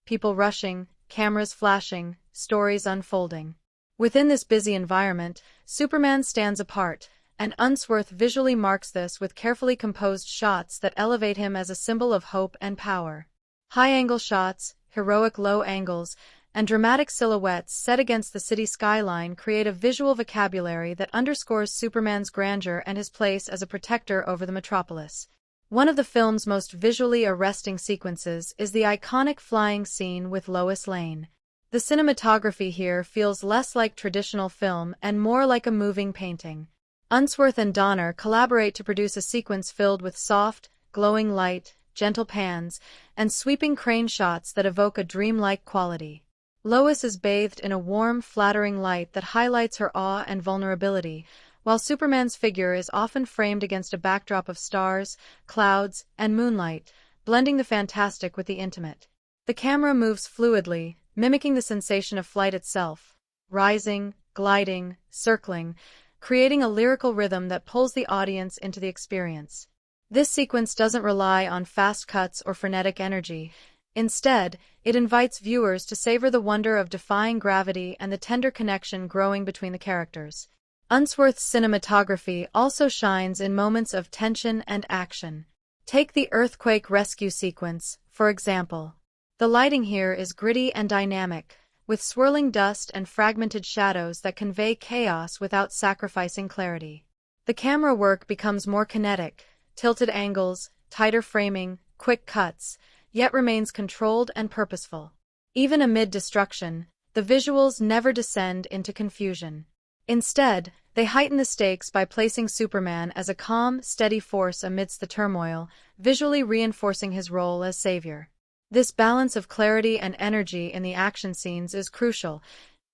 Speaker 1: People rushing, cameras flashing, stories unfolding. Within this busy environment, Superman stands apart, and Unsworth visually marks this with carefully composed shots that elevate him as a symbol of hope and power. High-angle shots, heroic low angles, and dramatic silhouettes set against the city skyline create a visual vocabulary that underscores Superman's grandeur and his place as a protector over the metropolis. One of the film's most visually arresting sequences is the iconic flying scene with Lois Lane. The cinematography here feels less like traditional film and more like a moving painting. Unsworth and Donner collaborate to produce a sequence filled with soft, glowing light, gentle pans, and sweeping crane shots that evoke a dreamlike quality. Lois is bathed in a warm, flattering light that highlights her awe and vulnerability, while Superman's figure is often framed against a backdrop of stars, clouds, and moonlight, blending the fantastic with the intimate. The camera moves fluidly, mimicking the sensation of flight itself, rising, gliding, circling, creating a lyrical rhythm that pulls the audience into the experience. This sequence doesn't rely on fast cuts or frenetic energy. Instead, it invites viewers to savor the wonder of defying gravity and the tender connection growing between the characters. Unsworth's cinematography also shines in moments of tension and action. Take the earthquake rescue sequence, for example. The lighting here is gritty and dynamic, with swirling dust and fragmented shadows that convey chaos without sacrificing clarity. The camera work becomes more kinetic, tilted angles, tighter framing, quick cuts, yet remains controlled and purposeful. Even amid destruction, the visuals never descend into confusion. Instead, they heighten the stakes by placing Superman as a calm, steady force amidst the turmoil, visually reinforcing his role as savior. This balance of clarity and energy in the action scenes is crucial.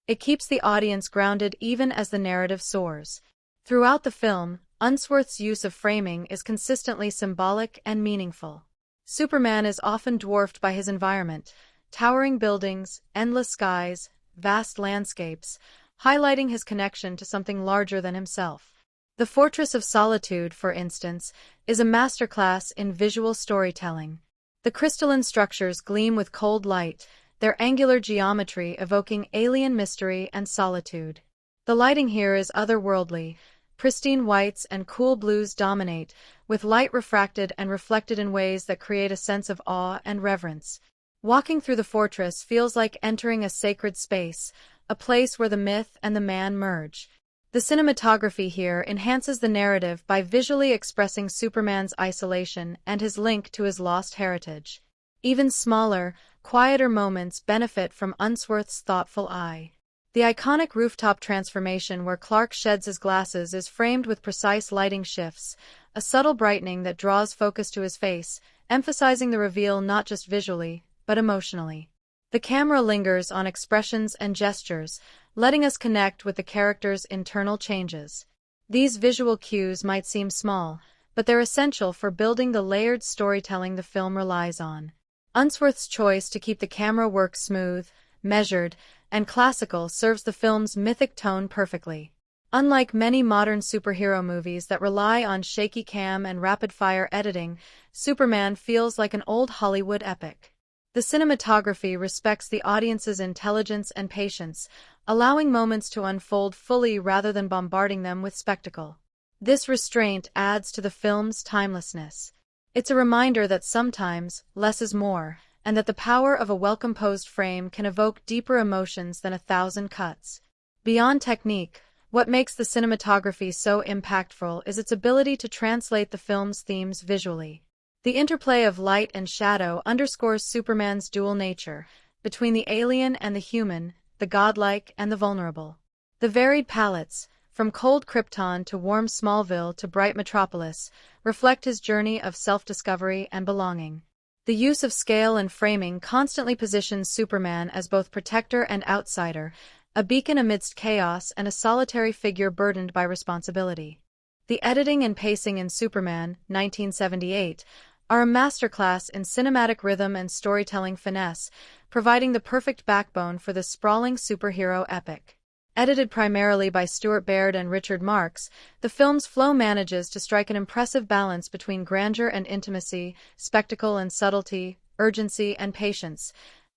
Speaker 1: It keeps the audience grounded even as the narrative soars. Throughout the film, Unsworth's use of framing is consistently symbolic and meaningful. Superman is often dwarfed by his environment, towering buildings, endless skies, vast landscapes, highlighting his connection to something larger than himself. The Fortress of Solitude, for instance, is a masterclass in visual storytelling. The crystalline structures gleam with cold light, their angular geometry evoking alien mystery and solitude. The lighting here is otherworldly. Pristine whites and cool blues dominate, with light refracted and reflected in ways that create a sense of awe and reverence. Walking through the fortress feels like entering a sacred space, a place where the myth and the man merge. The cinematography here enhances the narrative by visually expressing Superman's isolation and his link to his lost heritage. Even smaller, quieter moments benefit from Unsworth's thoughtful eye. The iconic rooftop transformation where Clark sheds his glasses is framed with precise lighting shifts, a subtle brightening that draws focus to his face, emphasizing the reveal not just visually, but emotionally. The camera lingers on expressions and gestures, letting us connect with the character's internal changes. These visual cues might seem small, but they're essential for building the layered storytelling the film relies on. Unsworth's choice to keep the camera work smooth, measured, and classical serves the film's mythic tone perfectly. Unlike many modern superhero movies that rely on shaky cam and rapid-fire editing, Superman feels like an old Hollywood epic. The cinematography respects the audience's intelligence and patience, allowing moments to unfold fully rather than bombarding them with spectacle. This restraint adds to the film's timelessness. It's a reminder that sometimes less is more, and that the power of a well-composed frame can evoke deeper emotions than 1,000 cuts. Beyond technique, what makes the cinematography so impactful is its ability to translate the film's themes visually. The interplay of light and shadow underscores Superman's dual nature, between the alien and the human, the godlike and the vulnerable. The varied palettes, from cold Krypton to warm Smallville to bright Metropolis, reflect his journey of self-discovery and belonging. The use of scale and framing constantly positions Superman as both protector and outsider, a beacon amidst chaos and a solitary figure burdened by responsibility. The editing and pacing in Superman, 1978, are a masterclass in cinematic rhythm and storytelling finesse, providing the perfect backbone for this sprawling superhero epic. Edited primarily by Stuart Baird and Richard Marx, the film's flow manages to strike an impressive balance between grandeur and intimacy, spectacle and subtlety, urgency and patience,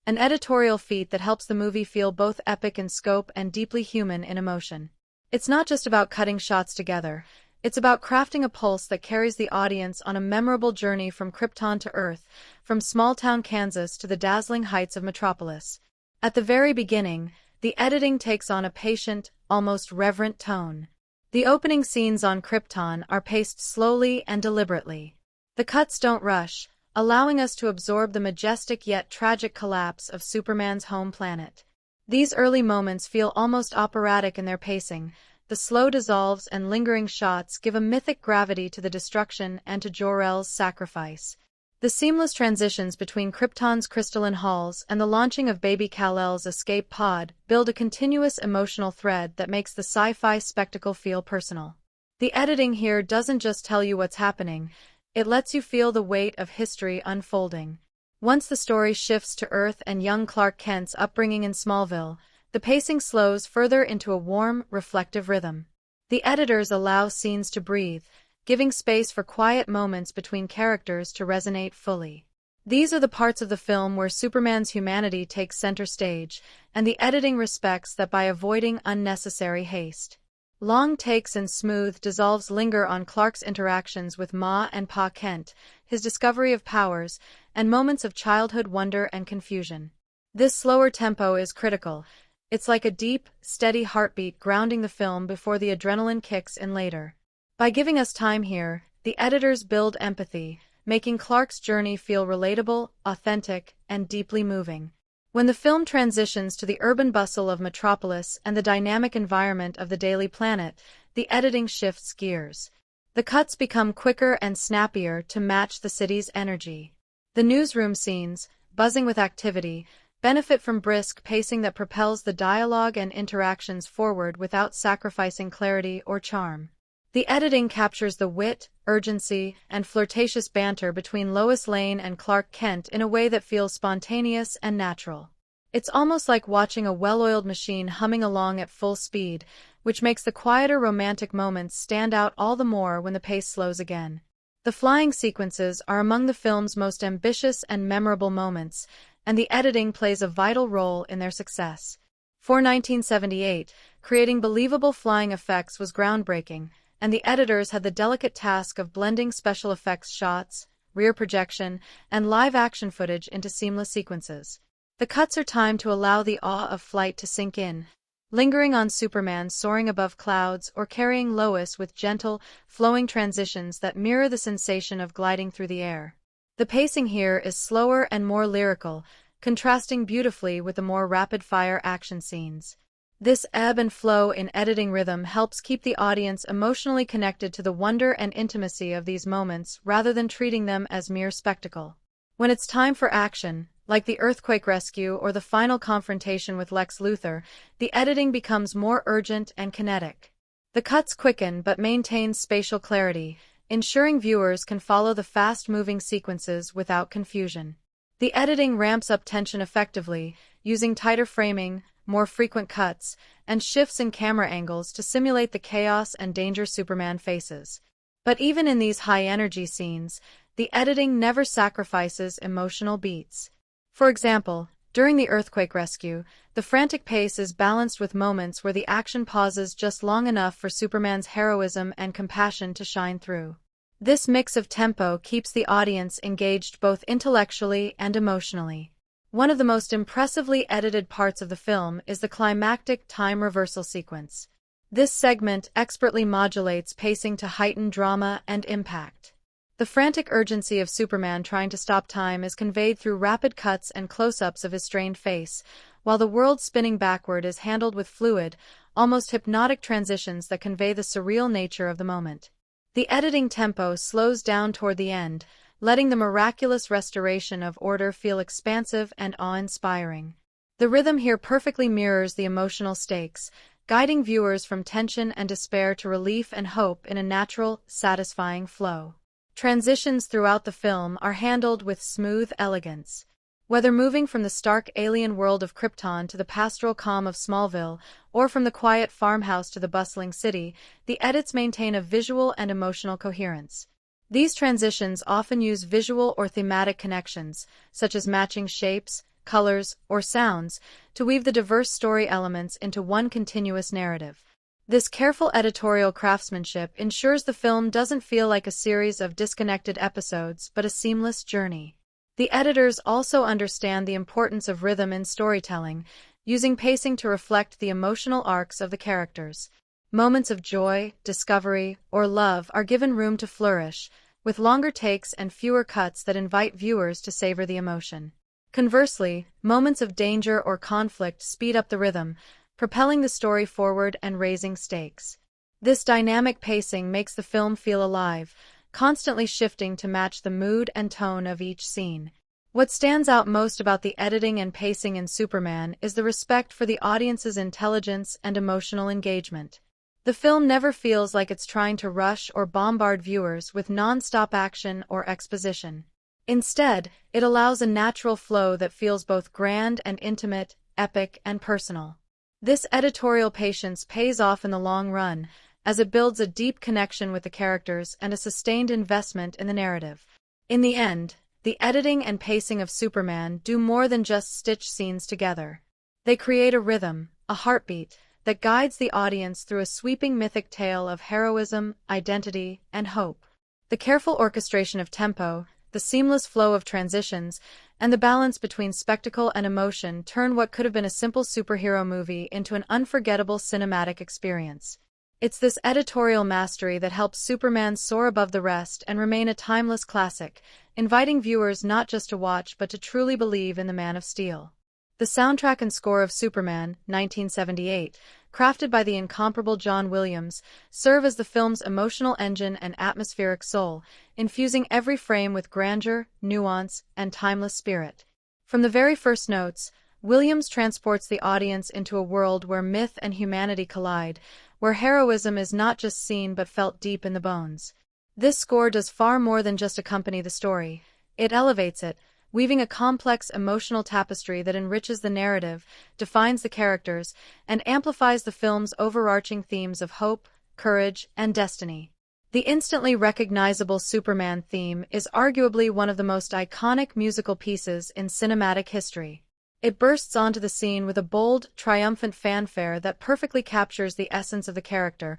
Speaker 1: an editorial feat that helps the movie feel both epic in scope and deeply human in emotion. It's not just about cutting shots together, it's about crafting a pulse that carries the audience on a memorable journey from Krypton to Earth, from small-town Kansas to the dazzling heights of Metropolis. At the very beginning, the editing takes on a patient, almost reverent tone. The opening scenes on Krypton are paced slowly and deliberately. The cuts don't rush, allowing us to absorb the majestic yet tragic collapse of Superman's home planet. These early moments feel almost operatic in their pacing. The slow dissolves and lingering shots give a mythic gravity to the destruction and to Jor-El's sacrifice. The seamless transitions between Krypton's crystalline halls and the launching of Baby Kal-El's escape pod build a continuous emotional thread that makes the sci-fi spectacle feel personal. The editing here doesn't just tell you what's happening, it lets you feel the weight of history unfolding. Once the story shifts to Earth and young Clark Kent's upbringing in Smallville, the pacing slows further into a warm, reflective rhythm. The editors allow scenes to breathe, giving space for quiet moments between characters to resonate fully. These are the parts of the film where Superman's humanity takes center stage, and the editing respects that by avoiding unnecessary haste. Long takes and smooth dissolves linger on Clark's interactions with Ma and Pa Kent, his discovery of powers, and moments of childhood wonder and confusion. This slower tempo is critical. It's like a deep, steady heartbeat grounding the film before the adrenaline kicks in later. By giving us time here, the editors build empathy, making Clark's journey feel relatable, authentic, and deeply moving. When the film transitions to the urban bustle of Metropolis and the dynamic environment of the Daily Planet, the editing shifts gears. The cuts become quicker and snappier to match the city's energy. The newsroom scenes, buzzing with activity, benefit from brisk pacing that propels the dialogue and interactions forward without sacrificing clarity or charm. The editing captures the wit, urgency, and flirtatious banter between Lois Lane and Clark Kent in a way that feels spontaneous and natural. It's almost like watching a well-oiled machine humming along at full speed, which makes the quieter romantic moments stand out all the more when the pace slows again. The flying sequences are among the film's most ambitious and memorable moments, and the editing plays a vital role in their success. For 1978, creating believable flying effects was groundbreaking, and the editors had the delicate task of blending special effects shots, rear projection, and live-action footage into seamless sequences. The cuts are timed to allow the awe of flight to sink in, lingering on Superman soaring above clouds or carrying Lois with gentle, flowing transitions that mirror the sensation of gliding through the air. The pacing here is slower and more lyrical, contrasting beautifully with the more rapid-fire action scenes. This ebb and flow in editing rhythm helps keep the audience emotionally connected to the wonder and intimacy of these moments rather than treating them as mere spectacle. When it's time for action, like the earthquake rescue or the final confrontation with Lex Luthor, the editing becomes more urgent and kinetic. The cuts quicken but maintain spatial clarity, ensuring viewers can follow the fast-moving sequences without confusion. The editing ramps up tension effectively, using tighter framing, more frequent cuts, and shifts in camera angles to simulate the chaos and danger Superman faces. But even in these high-energy scenes, the editing never sacrifices emotional beats. For example, during the earthquake rescue, the frantic pace is balanced with moments where the action pauses just long enough for Superman's heroism and compassion to shine through. This mix of tempo keeps the audience engaged both intellectually and emotionally. One of the most impressively edited parts of the film is the climactic time reversal sequence. This segment expertly modulates pacing to heighten drama and impact. The frantic urgency of Superman trying to stop time is conveyed through rapid cuts and close-ups of his strained face, while the world spinning backward is handled with fluid, almost hypnotic transitions that convey the surreal nature of the moment. The editing tempo slows down toward the end, letting the miraculous restoration of order feel expansive and awe-inspiring. The rhythm here perfectly mirrors the emotional stakes, guiding viewers from tension and despair to relief and hope in a natural, satisfying flow. Transitions throughout the film are handled with smooth elegance. Whether moving from the stark alien world of Krypton to the pastoral calm of Smallville, or from the quiet farmhouse to the bustling city, the edits maintain a visual and emotional coherence. These transitions often use visual or thematic connections, such as matching shapes, colors, or sounds, to weave the diverse story elements into one continuous narrative. This careful editorial craftsmanship ensures the film doesn't feel like a series of disconnected episodes but a seamless journey. The editors also understand the importance of rhythm in storytelling, using pacing to reflect the emotional arcs of the characters. Moments of joy, discovery, or love are given room to flourish, with longer takes and fewer cuts that invite viewers to savor the emotion. Conversely, moments of danger or conflict speed up the rhythm, propelling the story forward and raising stakes. This dynamic pacing makes the film feel alive, constantly shifting to match the mood and tone of each scene. What stands out most about the editing and pacing in Superman is the respect for the audience's intelligence and emotional engagement. The film never feels like it's trying to rush or bombard viewers with non-stop action or exposition. Instead, it allows a natural flow that feels both grand and intimate, epic and personal. This editorial patience pays off in the long run, as it builds a deep connection with the characters and a sustained investment in the narrative. In the end, the editing and pacing of Superman do more than just stitch scenes together. They create a rhythm, a heartbeat, that guides the audience through a sweeping mythic tale of heroism, identity, and hope. The careful orchestration of tempo, the seamless flow of transitions, and the balance between spectacle and emotion turn what could have been a simple superhero movie into an unforgettable cinematic experience. It's this editorial mastery that helps Superman soar above the rest and remain a timeless classic, inviting viewers not just to watch but to truly believe in the Man of Steel. The soundtrack and score of Superman, 1978, crafted by the incomparable John Williams, serve as the film's emotional engine and atmospheric soul, infusing every frame with grandeur, nuance, and timeless spirit. From the very first notes, Williams transports the audience into a world where myth and humanity collide, where heroism is not just seen but felt deep in the bones. This score does far more than just accompany the story. It elevates it, weaving a complex emotional tapestry that enriches the narrative, defines the characters, and amplifies the film's overarching themes of hope, courage, and destiny. The instantly recognizable Superman theme is arguably one of the most iconic musical pieces in cinematic history. It bursts onto the scene with a bold, triumphant fanfare that perfectly captures the essence of the character,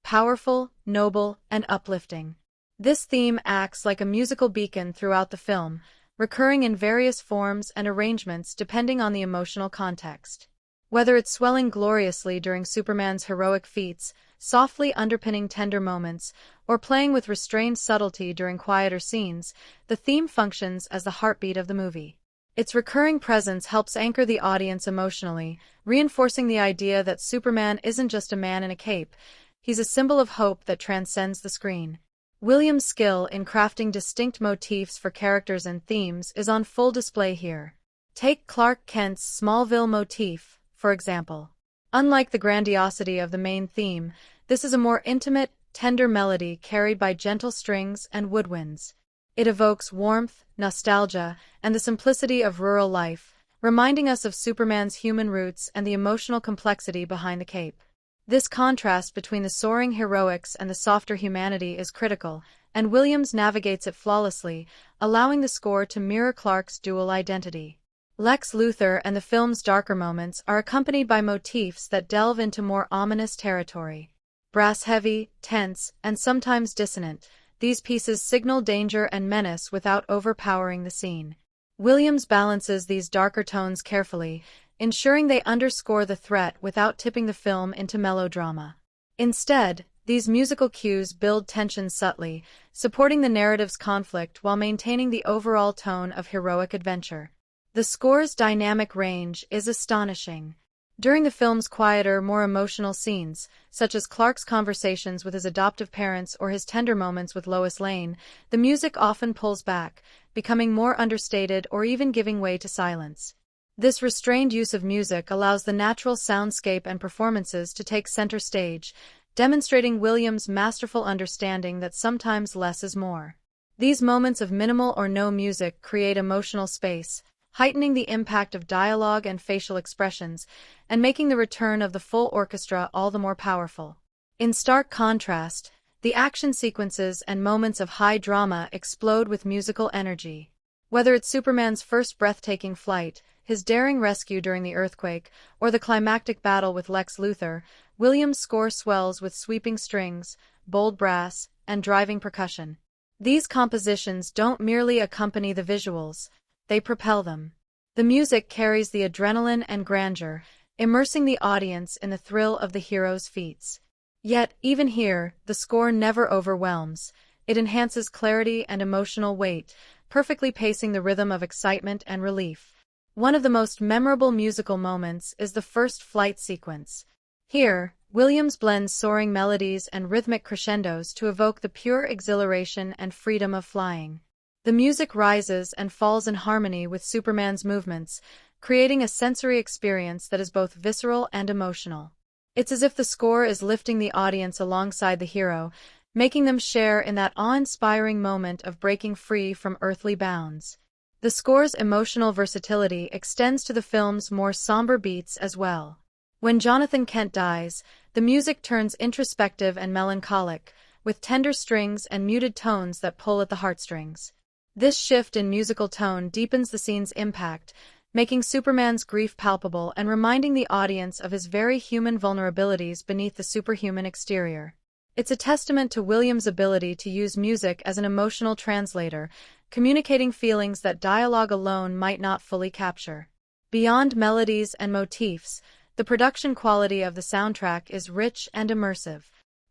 Speaker 1: powerful, noble, and uplifting. This theme acts like a musical beacon throughout the film, recurring in various forms and arrangements depending on the emotional context. Whether it's swelling gloriously during Superman's heroic feats, softly underpinning tender moments, or playing with restrained subtlety during quieter scenes, the theme functions as the heartbeat of the movie. Its recurring presence helps anchor the audience emotionally, reinforcing the idea that Superman isn't just a man in a cape, he's a symbol of hope that transcends the screen. Williams' skill in crafting distinct motifs for characters and themes is on full display here. Take Clark Kent's Smallville motif, for example. Unlike the grandiosity of the main theme, this is a more intimate, tender melody carried by gentle strings and woodwinds. It evokes warmth, nostalgia, and the simplicity of rural life, reminding us of Superman's human roots and the emotional complexity behind the cape. This contrast between the soaring heroics and the softer humanity is critical, and Williams navigates it flawlessly, allowing the score to mirror Clark's dual identity. Lex Luthor and the film's darker moments are accompanied by motifs that delve into more ominous territory. Brass-heavy, tense, and sometimes dissonant, these pieces signal danger and menace without overpowering the scene. Williams balances these darker tones carefully, ensuring they underscore the threat without tipping the film into melodrama. Instead, these musical cues build tension subtly, supporting the narrative's conflict while maintaining the overall tone of heroic adventure. The score's dynamic range is astonishing. During the film's quieter, more emotional scenes, such as Clark's conversations with his adoptive parents or his tender moments with Lois Lane, the music often pulls back, becoming more understated or even giving way to silence. This restrained use of music allows the natural soundscape and performances to take center stage, demonstrating Williams' masterful understanding that sometimes less is more. These moments of minimal or no music create emotional space, heightening the impact of dialogue and facial expressions, and making the return of the full orchestra all the more powerful. In stark contrast, the action sequences and moments of high drama explode with musical energy. Whether it's Superman's first breathtaking flight, his daring rescue during the earthquake, or the climactic battle with Lex Luthor, Williams' score swells with sweeping strings, bold brass, and driving percussion. These compositions don't merely accompany the visuals, they propel them. The music carries the adrenaline and grandeur, immersing the audience in the thrill of the hero's feats. Yet, even here, the score never overwhelms. It enhances clarity and emotional weight, perfectly pacing the rhythm of excitement and relief. One of the most memorable musical moments is the first flight sequence. Here, Williams blends soaring melodies and rhythmic crescendos to evoke the pure exhilaration and freedom of flying. The music rises and falls in harmony with Superman's movements, creating a sensory experience that is both visceral and emotional. It's as if the score is lifting the audience alongside the hero, making them share in that awe-inspiring moment of breaking free from earthly bounds. The score's emotional versatility extends to the film's more somber beats as well. When Jonathan Kent dies, the music turns introspective and melancholic, with tender strings and muted tones that pull at the heartstrings. This shift in musical tone deepens the scene's impact, making Superman's grief palpable and reminding the audience of his very human vulnerabilities beneath the superhuman exterior. It's a testament to Williams' ability to use music as an emotional translator, communicating feelings that dialogue alone might not fully capture. Beyond melodies and motifs, the production quality of the soundtrack is rich and immersive.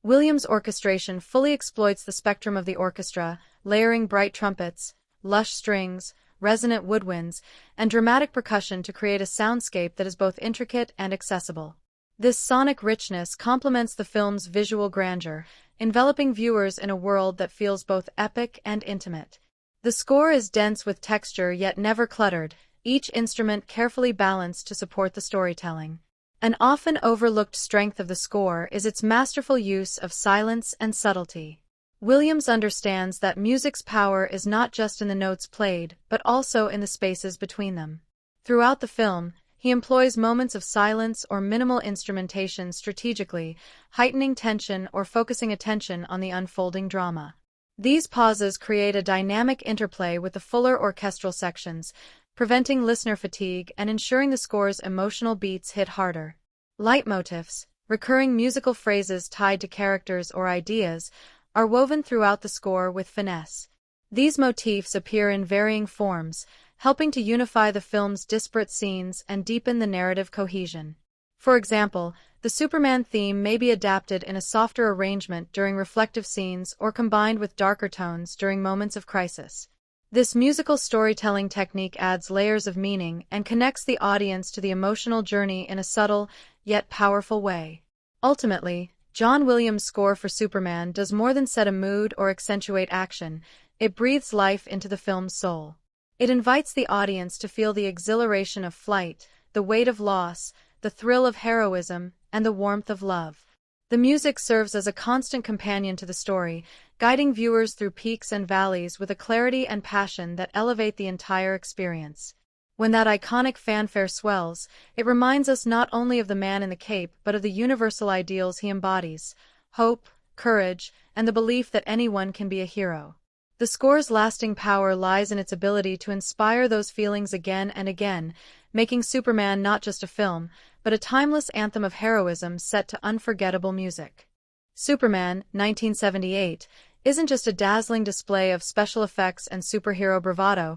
Speaker 1: Williams' orchestration fully exploits the spectrum of the orchestra, layering bright trumpets, lush strings, resonant woodwinds, and dramatic percussion to create a soundscape that is both intricate and accessible. This sonic richness complements the film's visual grandeur, enveloping viewers in a world that feels both epic and intimate. The score is dense with texture yet never cluttered, each instrument carefully balanced to support the storytelling. An often overlooked strength of the score is its masterful use of silence and subtlety. Williams understands that music's power is not just in the notes played, but also in the spaces between them. Throughout the film, he employs moments of silence or minimal instrumentation strategically, heightening tension or focusing attention on the unfolding drama. These pauses create a dynamic interplay with the fuller orchestral sections, preventing listener fatigue and ensuring the score's emotional beats hit harder. Leitmotifs, recurring musical phrases tied to characters or ideas, are woven throughout the score with finesse. These motifs appear in varying forms, helping to unify the film's disparate scenes and deepen the narrative cohesion. For example, the Superman theme may be adapted in a softer arrangement during reflective scenes or combined with darker tones during moments of crisis. This musical storytelling technique adds layers of meaning and connects the audience to the emotional journey in a subtle, yet powerful way. Ultimately, John Williams' score for Superman does more than set a mood or accentuate action, it breathes life into the film's soul. It invites the audience to feel the exhilaration of flight, the weight of loss, the thrill of heroism, and the warmth of love. The music serves as a constant companion to the story, guiding viewers through peaks and valleys with a clarity and passion that elevate the entire experience. When that iconic fanfare swells, it reminds us not only of the man in the cape but of the universal ideals he embodies: hope, courage, and the belief that anyone can be a hero. The score's lasting power lies in its ability to inspire those feelings again and again, making Superman not just a film, but a timeless anthem of heroism set to unforgettable music. Superman, 1978, isn't just a dazzling display of special effects and superhero bravado,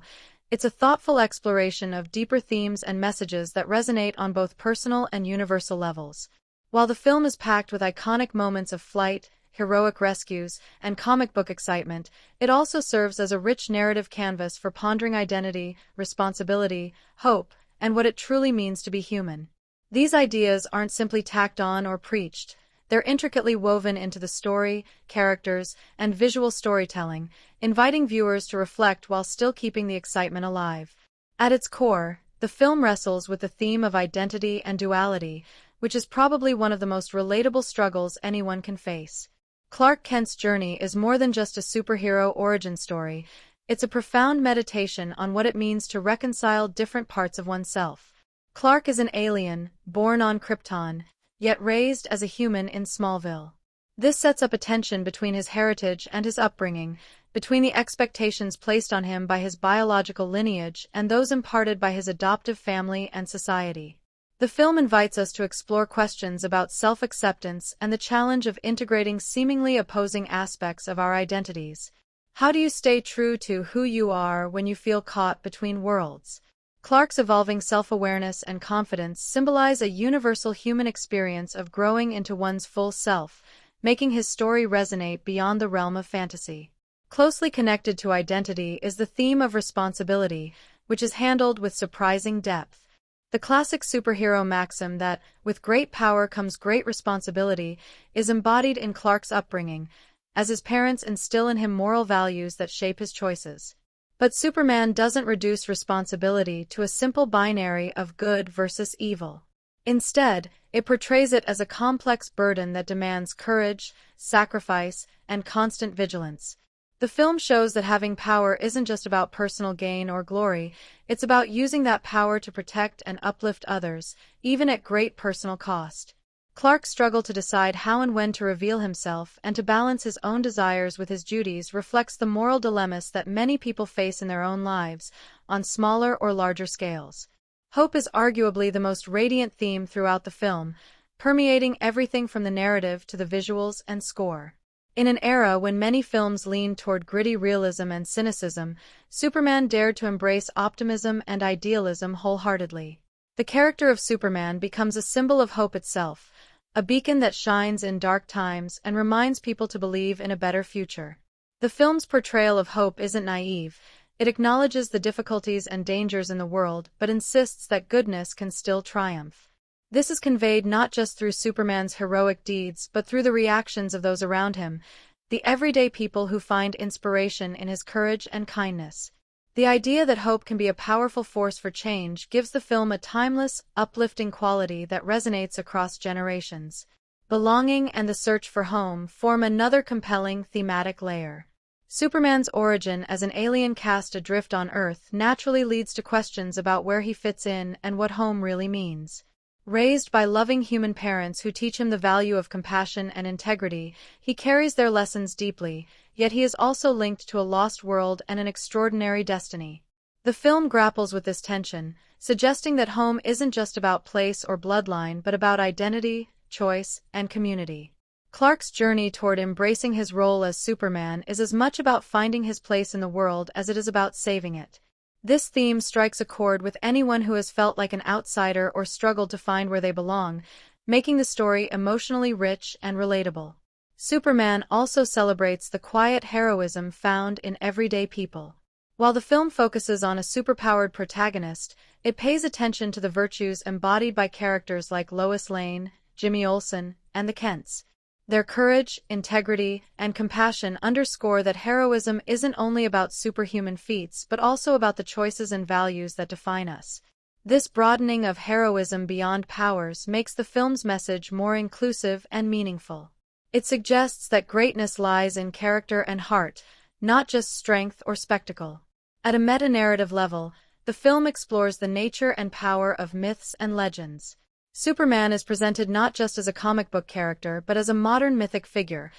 Speaker 1: it's a thoughtful exploration of deeper themes and messages that resonate on both personal and universal levels. While the film is packed with iconic moments of flight, heroic rescues, and comic book excitement, it also serves as a rich narrative canvas for pondering identity, responsibility, hope, and what it truly means to be human. These ideas aren't simply tacked on or preached. They're intricately woven into the story, characters, and visual storytelling, inviting viewers to reflect while still keeping the excitement alive. At its core, the film wrestles with the theme of identity and duality, which is probably one of the most relatable struggles anyone can face. Clark Kent's journey is more than just a superhero origin story, it's a profound meditation on what it means to reconcile different parts of oneself. Clark is an alien, born on Krypton, yet raised as a human in Smallville. This sets up a tension between his heritage and his upbringing, between the expectations placed on him by his biological lineage and those imparted by his adoptive family and society. The film invites us to explore questions about self-acceptance and the challenge of integrating seemingly opposing aspects of our identities. How do you stay true to who you are when you feel caught between worlds? Clark's evolving self-awareness and confidence symbolize a universal human experience of growing into one's full self, making his story resonate beyond the realm of fantasy. Closely connected to identity is the theme of responsibility, which is handled with surprising depth. The classic superhero maxim that, with great power comes great responsibility, is embodied in Clark's upbringing, as his parents instill in him moral values that shape his choices. But Superman doesn't reduce responsibility to a simple binary of good versus evil. Instead, it portrays it as a complex burden that demands courage, sacrifice, and constant vigilance. The film shows that having power isn't just about personal gain or glory, it's about using that power to protect and uplift others, even at great personal cost. Clark's struggle to decide how and when to reveal himself and to balance his own desires with his duties reflects the moral dilemmas that many people face in their own lives, on smaller or larger scales. Hope is arguably the most radiant theme throughout the film, permeating everything from the narrative to the visuals and score. In an era when many films leaned toward gritty realism and cynicism, Superman dared to embrace optimism and idealism wholeheartedly. The character of Superman becomes a symbol of hope itself, a beacon that shines in dark times and reminds people to believe in a better future. The film's portrayal of hope isn't naive, It acknowledges the difficulties and dangers in the world but insists that goodness can still triumph. This is conveyed not just through Superman's heroic deeds but through the reactions of those around him, the everyday people who find inspiration in his courage and kindness. The idea that hope can be a powerful force for change gives the film a timeless, uplifting quality that resonates across generations. Belonging and the search for home form another compelling thematic layer. Superman's origin as an alien cast adrift on Earth naturally leads to questions about where he fits in and what home really means. Raised by loving human parents who teach him the value of compassion and integrity, he carries their lessons deeply, yet he is also linked to a lost world and an extraordinary destiny. The film grapples with this tension, suggesting that home isn't just about place or bloodline but about identity, choice, and community. Clark's journey toward embracing his role as Superman is as much about finding his place in the world as it is about saving it. This theme strikes a chord with anyone who has felt like an outsider or struggled to find where they belong, making the story emotionally rich and relatable. Superman also celebrates the quiet heroism found in everyday people. While the film focuses on a superpowered protagonist, it pays attention to the virtues embodied by characters like Lois Lane, Jimmy Olsen, and the Kents. Their courage, integrity, and compassion underscore that heroism isn't only about superhuman feats but also about the choices and values that define us. This broadening of heroism beyond powers makes the film's message more inclusive and meaningful. It suggests that greatness lies in character and heart, not just strength or spectacle. At a meta-narrative level, the film explores the nature and power of myths and legends. Superman is presented not just as a comic book character but as a modern mythic figure,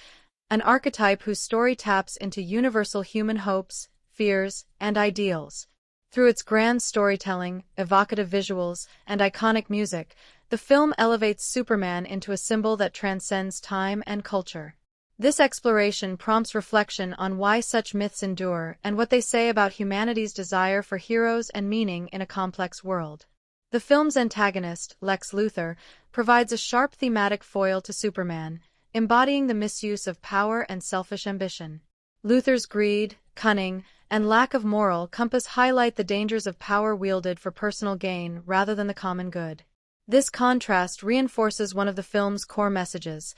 Speaker 1: an archetype whose story taps into universal human hopes, fears, and ideals. Through its grand storytelling, evocative visuals, and iconic music, the film elevates Superman into a symbol that transcends time and culture. This exploration prompts reflection on why such myths endure and what they say about humanity's desire for heroes and meaning in a complex world. The film's antagonist, Lex Luthor, provides a sharp thematic foil to Superman, embodying the misuse of power and selfish ambition. Luthor's greed, cunning, and lack of moral compass highlight the dangers of power wielded for personal gain rather than the common good. This contrast reinforces one of the film's core messages: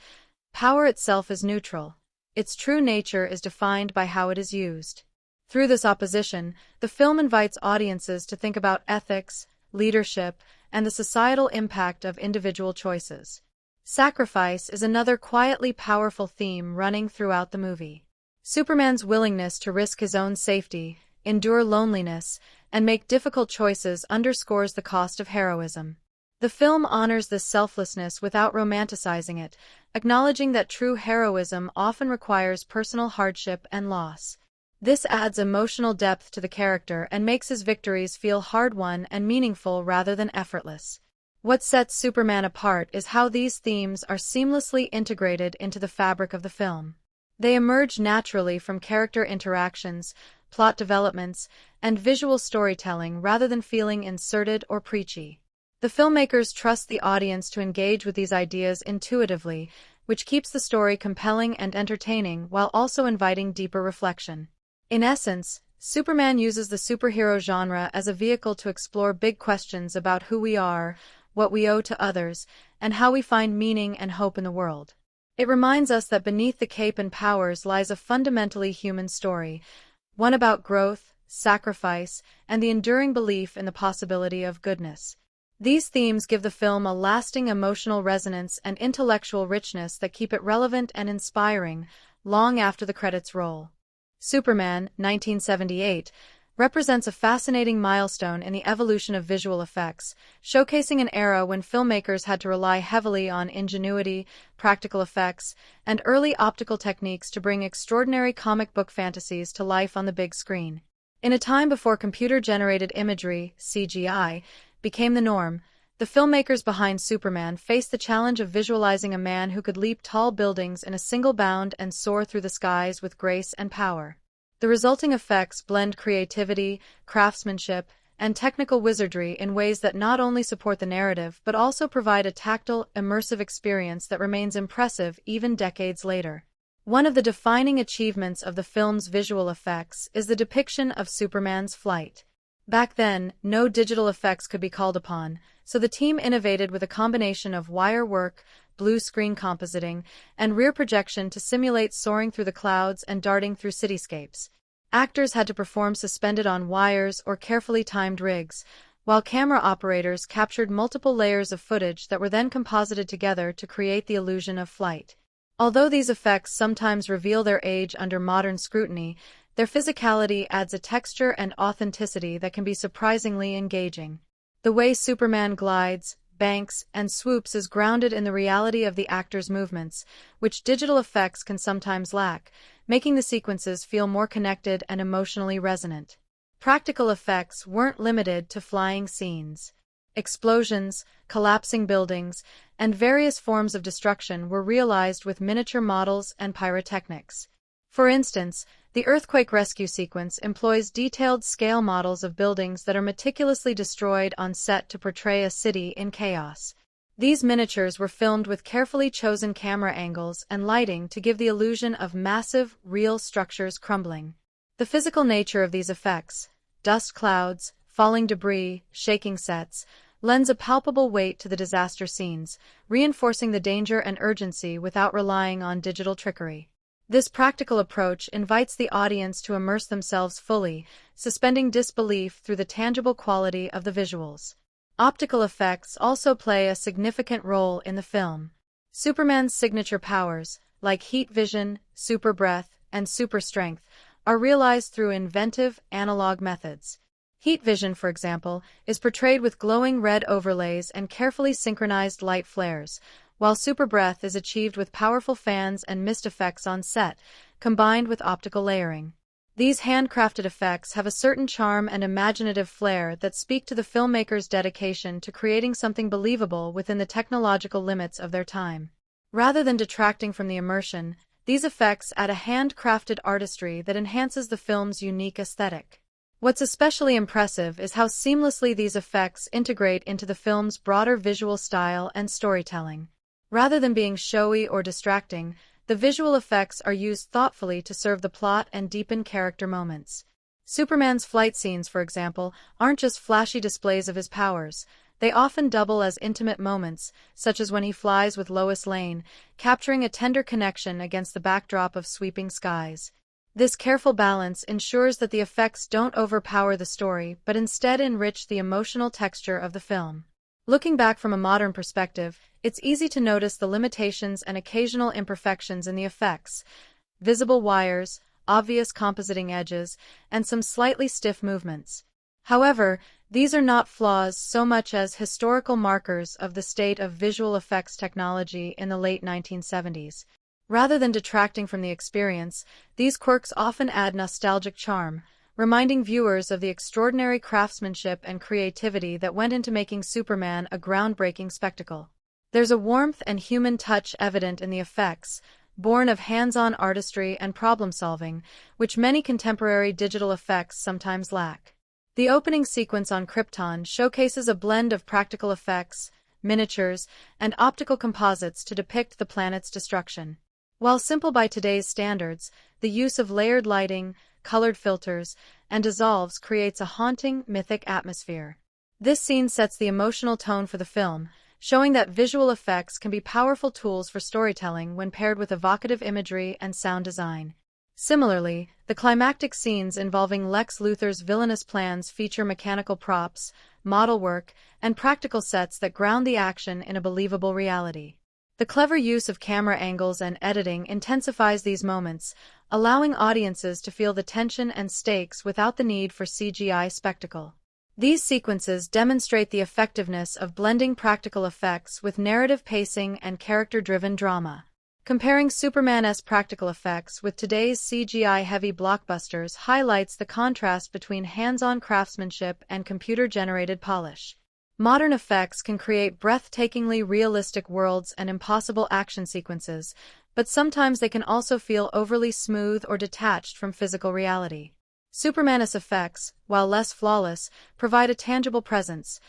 Speaker 1: power itself is neutral. Its true nature is defined by how it is used. Through this opposition, the film invites audiences to think about ethics, leadership, and the societal impact of individual choices. Sacrifice is another quietly powerful theme running throughout the movie. Superman's willingness to risk his own safety, endure loneliness, and make difficult choices underscores the cost of heroism. The film honors this selflessness without romanticizing it, acknowledging that true heroism often requires personal hardship and loss. This adds emotional depth to the character and makes his victories feel hard-won and meaningful rather than effortless. What sets Superman apart is how these themes are seamlessly integrated into the fabric of the film. They emerge naturally from character interactions, plot developments, and visual storytelling rather than feeling inserted or preachy. The filmmakers trust the audience to engage with these ideas intuitively, which keeps the story compelling and entertaining while also inviting deeper reflection. In essence, Superman uses the superhero genre as a vehicle to explore big questions about who we are, what we owe to others, and how we find meaning and hope in the world. It reminds us that beneath the cape and powers lies a fundamentally human story, one about growth, sacrifice, and the enduring belief in the possibility of goodness. These themes give the film a lasting emotional resonance and intellectual richness that keep it relevant and inspiring long after the credits roll. Superman, 1978, represents a fascinating milestone in the evolution of visual effects, showcasing an era when filmmakers had to rely heavily on ingenuity, practical effects, and early optical techniques to bring extraordinary comic book fantasies to life on the big screen. In a time before computer-generated imagery, CGI, became the norm, the filmmakers behind Superman faced the challenge of visualizing a man who could leap tall buildings in a single bound and soar through the skies with grace and power. The resulting effects blend creativity, craftsmanship, and technical wizardry in ways that not only support the narrative but also provide a tactile, immersive experience that remains impressive even decades later. One of the defining achievements of the film's visual effects is the depiction of Superman's flight. Back then, no digital effects could be called upon, so the team innovated with a combination of wire work, blue screen compositing, and rear projection to simulate soaring through the clouds and darting through cityscapes. Actors had to perform suspended on wires or carefully timed rigs, while camera operators captured multiple layers of footage that were then composited together to create the illusion of flight. Although these effects sometimes reveal their age under modern scrutiny, their physicality adds a texture and authenticity that can be surprisingly engaging. The way Superman glides, banks, and swoops is grounded in the reality of the actor's movements, which digital effects can sometimes lack, making the sequences feel more connected and emotionally resonant. Practical effects weren't limited to flying scenes. Explosions, collapsing buildings, and various forms of destruction were realized with miniature models and pyrotechnics. For instance, the earthquake rescue sequence employs detailed scale models of buildings that are meticulously destroyed on set to portray a city in chaos. These miniatures were filmed with carefully chosen camera angles and lighting to give the illusion of massive, real structures crumbling. The physical nature of these effects, dust clouds, falling debris, shaking sets, lends a palpable weight to the disaster scenes, reinforcing the danger and urgency without relying on digital trickery. This practical approach invites the audience to immerse themselves fully, suspending disbelief through the tangible quality of the visuals. Optical effects also play a significant role in the film. Superman's signature powers, like heat vision, super breath, and super strength, are realized through inventive, analog methods. Heat vision, for example, is portrayed with glowing red overlays and carefully synchronized light flares, while super breath is achieved with powerful fans and mist effects on set, combined with optical layering. These handcrafted effects have a certain charm and imaginative flair that speak to the filmmaker's dedication to creating something believable within the technological limits of their time. Rather than detracting from the immersion, these effects add a handcrafted artistry that enhances the film's unique aesthetic. What's especially impressive is how seamlessly these effects integrate into the film's broader visual style and storytelling. Rather than being showy or distracting, the visual effects are used thoughtfully to serve the plot and deepen character moments. Superman's flight scenes, for example, aren't just flashy displays of his powers. They often double as intimate moments, such as when he flies with Lois Lane, capturing a tender connection against the backdrop of sweeping skies. This careful balance ensures that the effects don't overpower the story but instead enrich the emotional texture of the film. Looking back from a modern perspective, it's easy to notice the limitations and occasional imperfections in the effects: visible wires, obvious compositing edges, and some slightly stiff movements. However, these are not flaws so much as historical markers of the state of visual effects technology in the late 1970s. Rather than detracting from the experience, these quirks often add nostalgic charm, reminding viewers of the extraordinary craftsmanship and creativity that went into making Superman a groundbreaking spectacle. There's a warmth and human touch evident in the effects, born of hands-on artistry and problem-solving, which many contemporary digital effects sometimes lack. The opening sequence on Krypton showcases a blend of practical effects, miniatures, and optical composites to depict the planet's destruction. While simple by today's standards, the use of layered lighting, colored filters, and dissolves creates a haunting, mythic atmosphere. This scene sets the emotional tone for the film, showing that visual effects can be powerful tools for storytelling when paired with evocative imagery and sound design. Similarly, the climactic scenes involving Lex Luthor's villainous plans feature mechanical props, model work, and practical sets that ground the action in a believable reality. The clever use of camera angles and editing intensifies these moments, allowing audiences to feel the tension and stakes without the need for CGI spectacle. These sequences demonstrate the effectiveness of blending practical effects with narrative pacing and character-driven drama. Comparing Superman's practical effects with today's CGI-heavy blockbusters highlights the contrast between hands-on craftsmanship and computer-generated polish. Modern effects can create breathtakingly realistic worlds and impossible action sequences, but sometimes they can also feel overly smooth or detached from physical reality. Superman's effects, while less flawless, provide a tangible presence: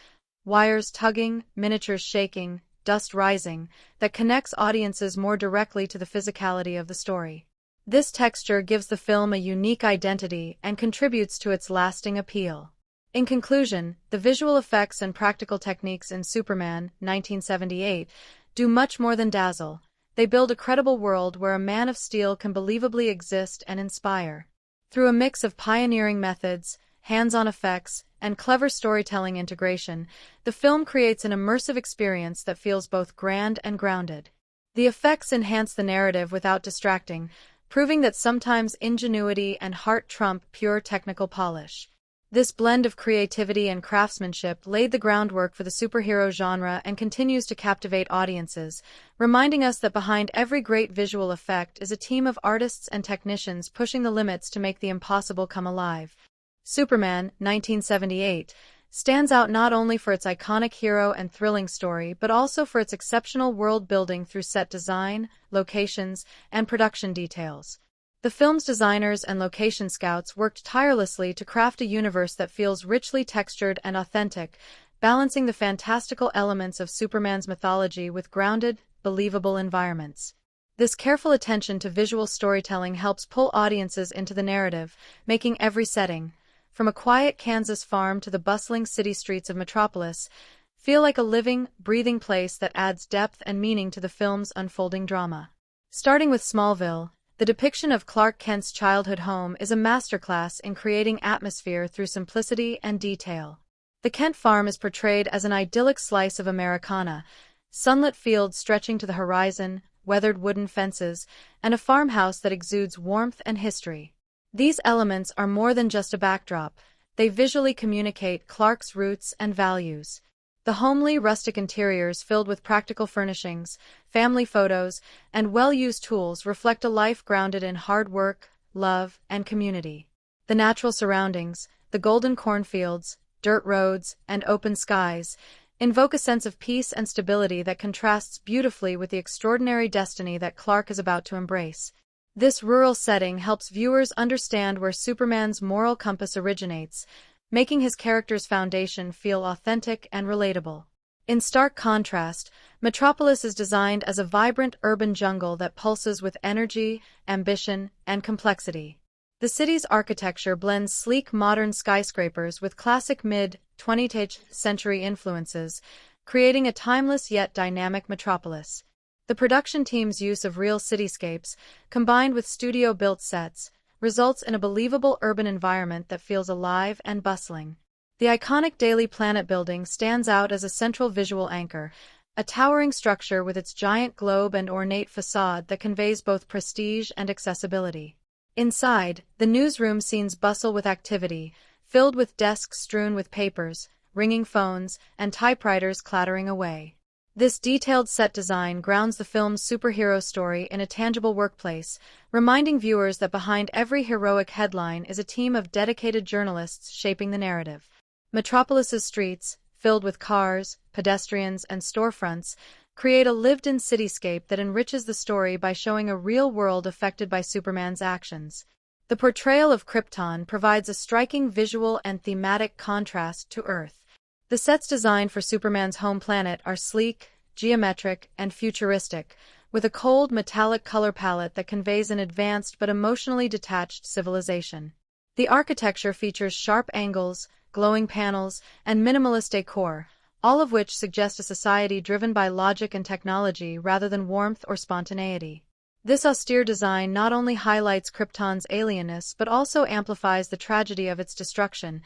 Speaker 1: wires tugging, miniatures shaking, Dust Rising, that connects audiences more directly to the physicality of the story. This texture gives the film a unique identity and contributes to its lasting appeal. In conclusion, the visual effects and practical techniques in Superman, 1978, do much more than dazzle. They build a credible world where a Man of Steel can believably exist and inspire. Through a mix of pioneering methods, hands-on effects, and clever storytelling integration, the film creates an immersive experience that feels both grand and grounded. The effects enhance the narrative without distracting, proving that sometimes ingenuity and heart trump pure technical polish. This blend of creativity and craftsmanship laid the groundwork for the superhero genre and continues to captivate audiences, reminding us that behind every great visual effect is a team of artists and technicians pushing the limits to make the impossible come alive. Superman, 1978, stands out not only for its iconic hero and thrilling story but also for its exceptional world-building through set design, locations, and production details. The film's designers and location scouts worked tirelessly to craft a universe that feels richly textured and authentic, balancing the fantastical elements of Superman's mythology with grounded, believable environments. This careful attention to visual storytelling helps pull audiences into the narrative, making every setting, from a quiet Kansas farm to the bustling city streets of Metropolis, feel like a living, breathing place that adds depth and meaning to the film's unfolding drama. Starting with Smallville, the depiction of Clark Kent's childhood home is a masterclass in creating atmosphere through simplicity and detail. The Kent farm is portrayed as an idyllic slice of Americana, sunlit fields stretching to the horizon, weathered wooden fences, and a farmhouse that exudes warmth and history. These elements are more than just a backdrop, they visually communicate Clark's roots and values. The homely, rustic interiors filled with practical furnishings, family photos, and well-used tools reflect a life grounded in hard work, love, and community. The natural surroundings, the golden cornfields, dirt roads, and open skies, invoke a sense of peace and stability that contrasts beautifully with the extraordinary destiny that Clark is about to embrace. This rural setting helps viewers understand where Superman's moral compass originates, making his character's foundation feel authentic and relatable. In stark contrast, Metropolis is designed as a vibrant urban jungle that pulses with energy, ambition, and complexity. The city's architecture blends sleek modern skyscrapers with classic mid-20th century influences, creating a timeless yet dynamic metropolis. The production team's use of real cityscapes, combined with studio-built sets, results in a believable urban environment that feels alive and bustling. The iconic Daily Planet building stands out as a central visual anchor, a towering structure with its giant globe and ornate facade that conveys both prestige and accessibility. Inside, the newsroom scenes bustle with activity, filled with desks strewn with papers, ringing phones, and typewriters clattering away. This detailed set design grounds the film's superhero story in a tangible workplace, reminding viewers that behind every heroic headline is a team of dedicated journalists shaping the narrative. Metropolis's streets, filled with cars, pedestrians, and storefronts, create a lived-in cityscape that enriches the story by showing a real world affected by Superman's actions. The portrayal of Krypton provides a striking visual and thematic contrast to Earth. The sets designed for Superman's home planet are sleek, geometric, and futuristic, with a cold, metallic color palette that conveys an advanced but emotionally detached civilization. The architecture features sharp angles, glowing panels, and minimalist decor, all of which suggest a society driven by logic and technology rather than warmth or spontaneity. This austere design not only highlights Krypton's alienness but also amplifies the tragedy of its destruction,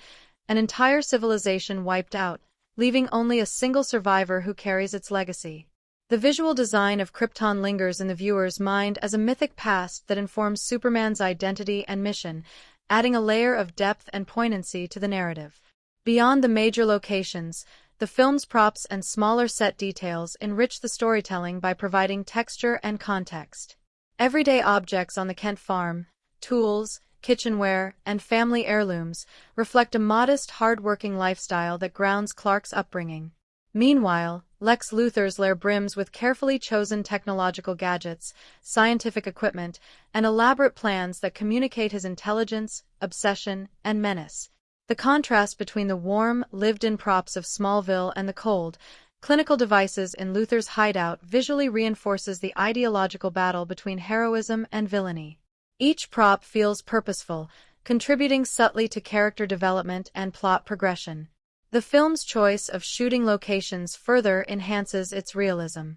Speaker 1: an entire civilization wiped out, leaving only a single survivor who carries its legacy. The visual design of Krypton lingers in the viewer's mind as a mythic past that informs Superman's identity and mission, adding a layer of depth and poignancy to the narrative. Beyond the major locations, the film's props and smaller set details enrich the storytelling by providing texture and context. Everyday objects on the Kent farm, tools, kitchenware, and family heirlooms reflect a modest, hard-working lifestyle that grounds Clark's upbringing. Meanwhile, Lex Luthor's lair brims with carefully chosen technological gadgets, scientific equipment, and elaborate plans that communicate his intelligence, obsession, and menace. The contrast between the warm, lived-in props of Smallville and the cold, Clinical devices in Luther's hideout visually reinforces the ideological battle between heroism and villainy. Each prop feels purposeful, contributing subtly to character development and plot progression. The film's choice of shooting locations further enhances its realism.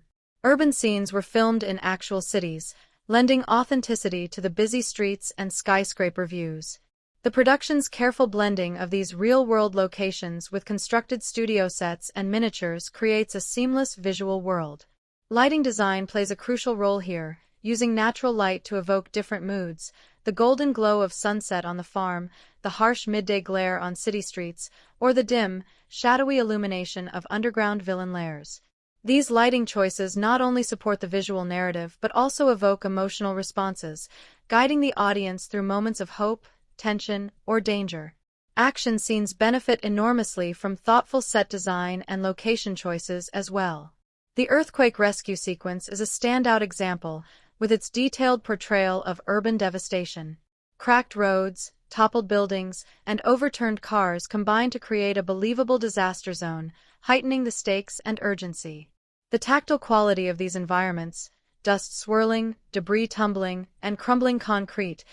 Speaker 1: Urban scenes were filmed in actual cities, lending authenticity to the busy streets and skyscraper views. The production's careful blending of these real-world locations with constructed studio sets and miniatures creates a seamless visual world. Lighting design plays a crucial role here, using natural light to evoke different moods: the golden glow of sunset on the farm, the harsh midday glare on city streets, or the dim, shadowy illumination of underground villain lairs. These lighting choices not only support the visual narrative but also evoke emotional responses, guiding the audience through moments of hope, tension, or danger. Action scenes benefit enormously from thoughtful set design and location choices as well. The earthquake rescue sequence is a standout example, with its detailed portrayal of urban devastation. Cracked roads, toppled buildings, and overturned cars combine to create a believable disaster zone, heightening the stakes and urgency. The tactile quality of these environments, dust swirling, debris tumbling, and crumbling concrete,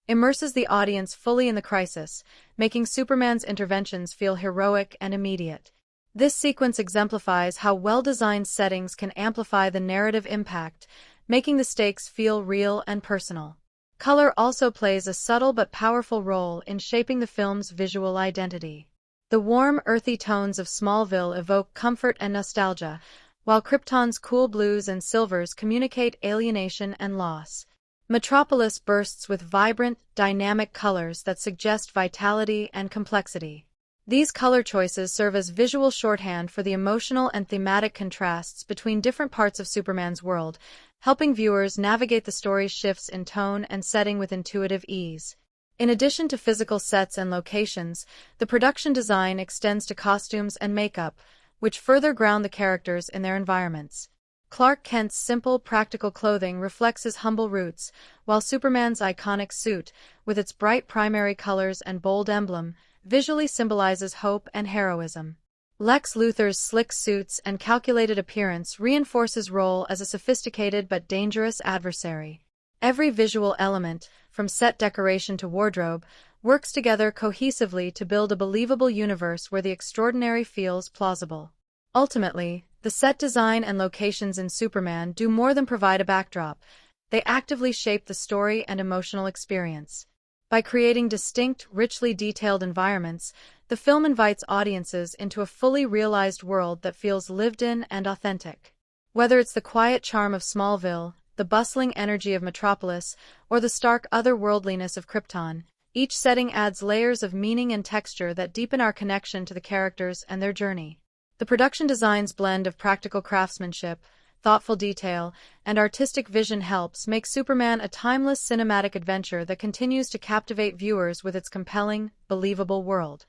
Speaker 1: immerses the audience fully in the crisis, making Superman's interventions feel heroic and immediate. This sequence exemplifies how well-designed settings can amplify the narrative impact, making the stakes feel real and personal. Color also plays a subtle but powerful role in shaping the film's visual identity. The warm, earthy tones of Smallville evoke comfort and nostalgia, while Krypton's cool blues and silvers communicate alienation and loss. Metropolis bursts with vibrant, dynamic colors that suggest vitality and complexity. These color choices serve as visual shorthand for the emotional and thematic contrasts between different parts of Superman's world, helping viewers navigate the story's shifts in tone and setting with intuitive ease. In addition to physical sets and locations, the production design extends to costumes and makeup, which further ground the characters in their environments. Clark Kent's simple, practical clothing reflects his humble roots, while Superman's iconic suit, with its bright primary colors and bold emblem, visually symbolizes hope and heroism. Lex Luthor's slick suits and calculated appearance reinforce his role as a sophisticated but dangerous adversary. Every visual element, from set decoration to wardrobe, works together cohesively to build a believable universe where the extraordinary feels plausible. Ultimately, the set design and locations in Superman do more than provide a backdrop. They actively shape the story and emotional experience. By creating distinct, richly detailed environments, the film invites audiences into a fully realized world that feels lived in and authentic. Whether it's the quiet charm of Smallville, the bustling energy of Metropolis, or the stark otherworldliness of Krypton, each setting adds layers of meaning and texture that deepen our connection to the characters and their journey. The production design's blend of practical craftsmanship, thoughtful detail, and artistic vision helps make Superman a timeless cinematic adventure that continues to captivate viewers with its compelling, believable world.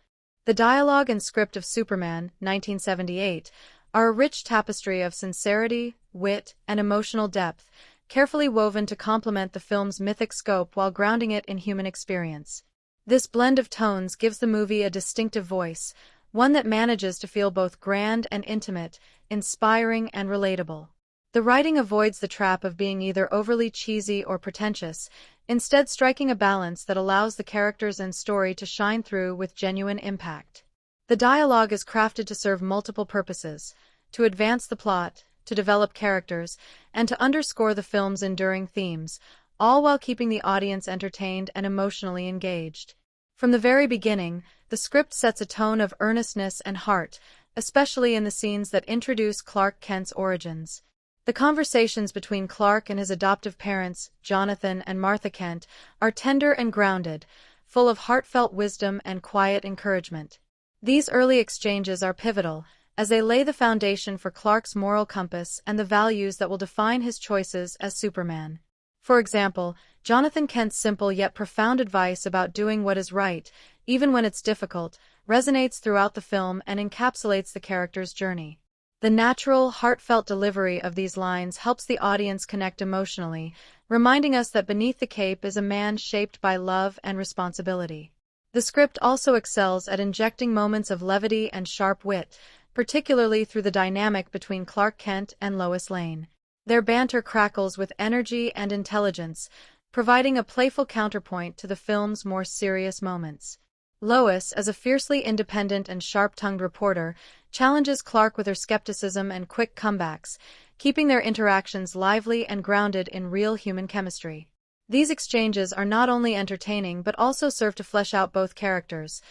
Speaker 1: The dialogue and script of Superman, 1978, are a rich tapestry of sincerity, wit, and emotional depth, carefully woven to complement the film's mythic scope while grounding it in human experience. This blend of tones gives the movie a distinctive voice, one that manages to feel both grand and intimate, inspiring and relatable. The writing avoids the trap of being either overly cheesy or pretentious, instead striking a balance that allows the characters and story to shine through with genuine impact. The dialogue is crafted to serve multiple purposes: to advance the plot, to develop characters, and to underscore the film's enduring themes, all while keeping the audience entertained and emotionally engaged. From the very beginning, the script sets a tone of earnestness and heart, especially in the scenes that introduce Clark Kent's origins. The conversations between Clark and his adoptive parents, Jonathan and Martha Kent, are tender and grounded, full of heartfelt wisdom and quiet encouragement. These early exchanges are pivotal, as they lay the foundation for Clark's moral compass and the values that will define his choices as Superman. For example, Jonathan Kent's simple yet profound advice about doing what is right, even when it's difficult, resonates throughout the film and encapsulates the character's journey. The natural, heartfelt delivery of these lines helps the audience connect emotionally, reminding us that beneath the cape is a man shaped by love and responsibility. The script also excels at injecting moments of levity and sharp wit, particularly through the dynamic between Clark Kent and Lois Lane. Their banter crackles with energy and intelligence, providing a playful counterpoint to the film's more serious moments. Lois, as a fiercely independent and sharp-tongued reporter, challenges Clark with her skepticism and quick comebacks, keeping their interactions lively and grounded in real human chemistry. These exchanges are not only entertaining but also serve to flesh out both characters.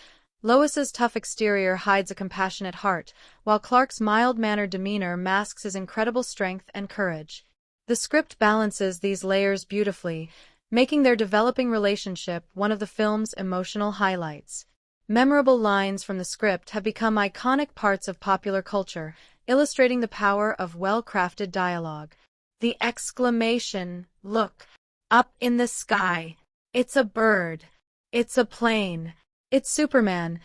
Speaker 1: Lois's tough exterior hides a compassionate heart, while Clark's mild-mannered demeanor masks his incredible strength and courage. The script balances these layers beautifully, making their developing relationship one of the film's emotional highlights. Memorable lines from the script have become iconic parts of popular culture, illustrating the power of well-crafted dialogue. The exclamation, "Look! Up in the sky! It's a bird! It's a plane! It's Superman!"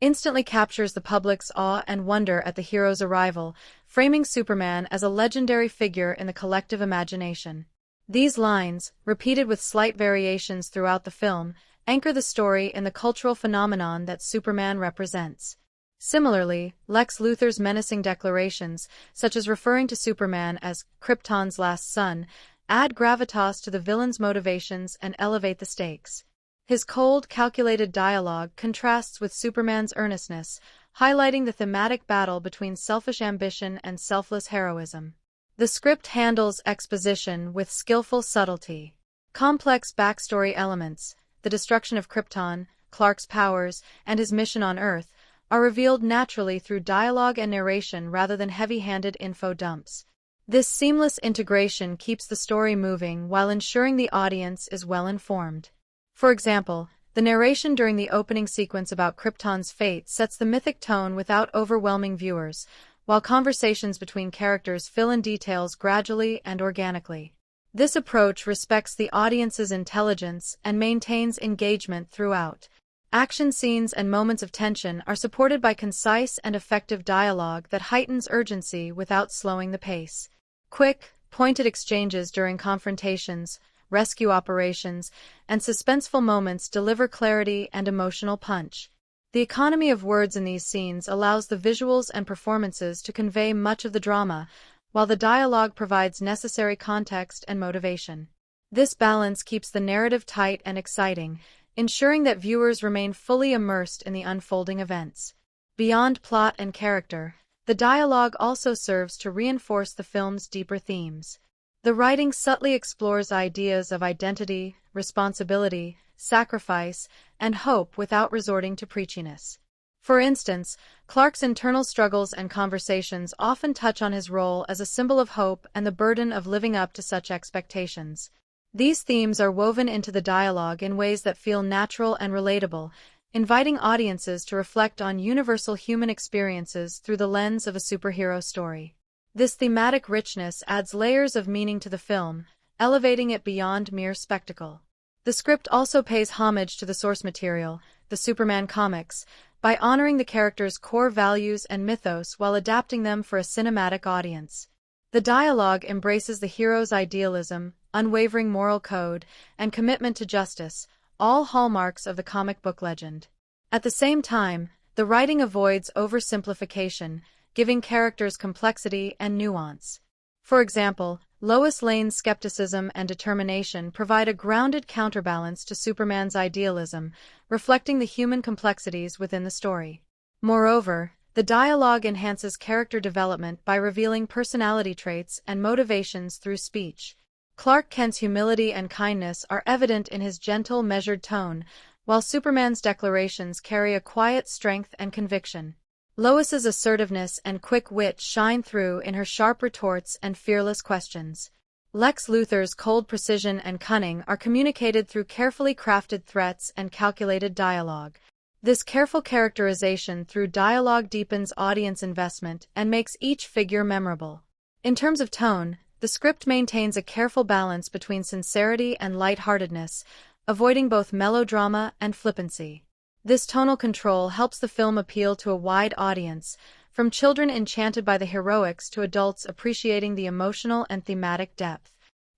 Speaker 1: instantly captures the public's awe and wonder at the hero's arrival, framing Superman as a legendary figure in the collective imagination. These lines, repeated with slight variations throughout the film, anchor the story in the cultural phenomenon that Superman represents. Similarly, Lex Luthor's menacing declarations, such as referring to Superman as Krypton's last son, add gravitas to the villain's motivations and elevate the stakes. His cold, calculated dialogue contrasts with Superman's earnestness, highlighting the thematic battle between selfish ambition and selfless heroism. The script handles exposition with skillful subtlety. Complex backstory elements, the destruction of Krypton, Clark's powers, and his mission on Earth, are revealed naturally through dialogue and narration rather than heavy-handed info dumps. This seamless integration keeps the story moving while ensuring the audience is well-informed. For example, the narration during the opening sequence about Krypton's fate sets the mythic tone without overwhelming viewers, while conversations between characters fill in details gradually and organically. This approach respects the audience's intelligence and maintains engagement throughout. Action scenes and moments of tension are supported by concise and effective dialogue that heightens urgency without slowing the pace. Quick, pointed exchanges during confrontations, rescue operations, and suspenseful moments deliver clarity and emotional punch. The economy of words in these scenes allows the visuals and performances to convey much of the drama, while the dialogue provides necessary context and motivation. This balance keeps the narrative tight and exciting, ensuring that viewers remain fully immersed in the unfolding events. Beyond plot and character, the dialogue also serves to reinforce the film's deeper themes. The writing subtly explores ideas of identity, responsibility, sacrifice, and hope without resorting to preachiness. For instance, Clark's internal struggles and conversations often touch on his role as a symbol of hope and the burden of living up to such expectations. These themes are woven into the dialogue in ways that feel natural and relatable, inviting audiences to reflect on universal human experiences through the lens of a superhero story. This thematic richness adds layers of meaning to the film, elevating it beyond mere spectacle. The script also pays homage to the source material, the Superman comics, by honoring the character's core values and mythos while adapting them for a cinematic audience. The dialogue embraces the hero's idealism, unwavering moral code, and commitment to justice, all hallmarks of the comic book legend. At the same time, the writing avoids oversimplification, giving characters complexity and nuance. For example, Lois Lane's skepticism and determination provide a grounded counterbalance to Superman's idealism, reflecting the human complexities within the story. Moreover, the dialogue enhances character development by revealing personality traits and motivations through speech. Clark Kent's humility and kindness are evident in his gentle, measured tone, while Superman's declarations carry a quiet strength and conviction. Lois's assertiveness and quick wit shine through in her sharp retorts and fearless questions. Lex Luthor's cold precision and cunning are communicated through carefully crafted threats and calculated dialogue. This careful characterization through dialogue deepens audience investment and makes each figure memorable. In terms of tone, the script maintains a careful balance between sincerity and lightheartedness, avoiding both melodrama and flippancy. This tonal control helps the film appeal to a wide audience, from children enchanted by the heroics to adults appreciating the emotional and thematic depth.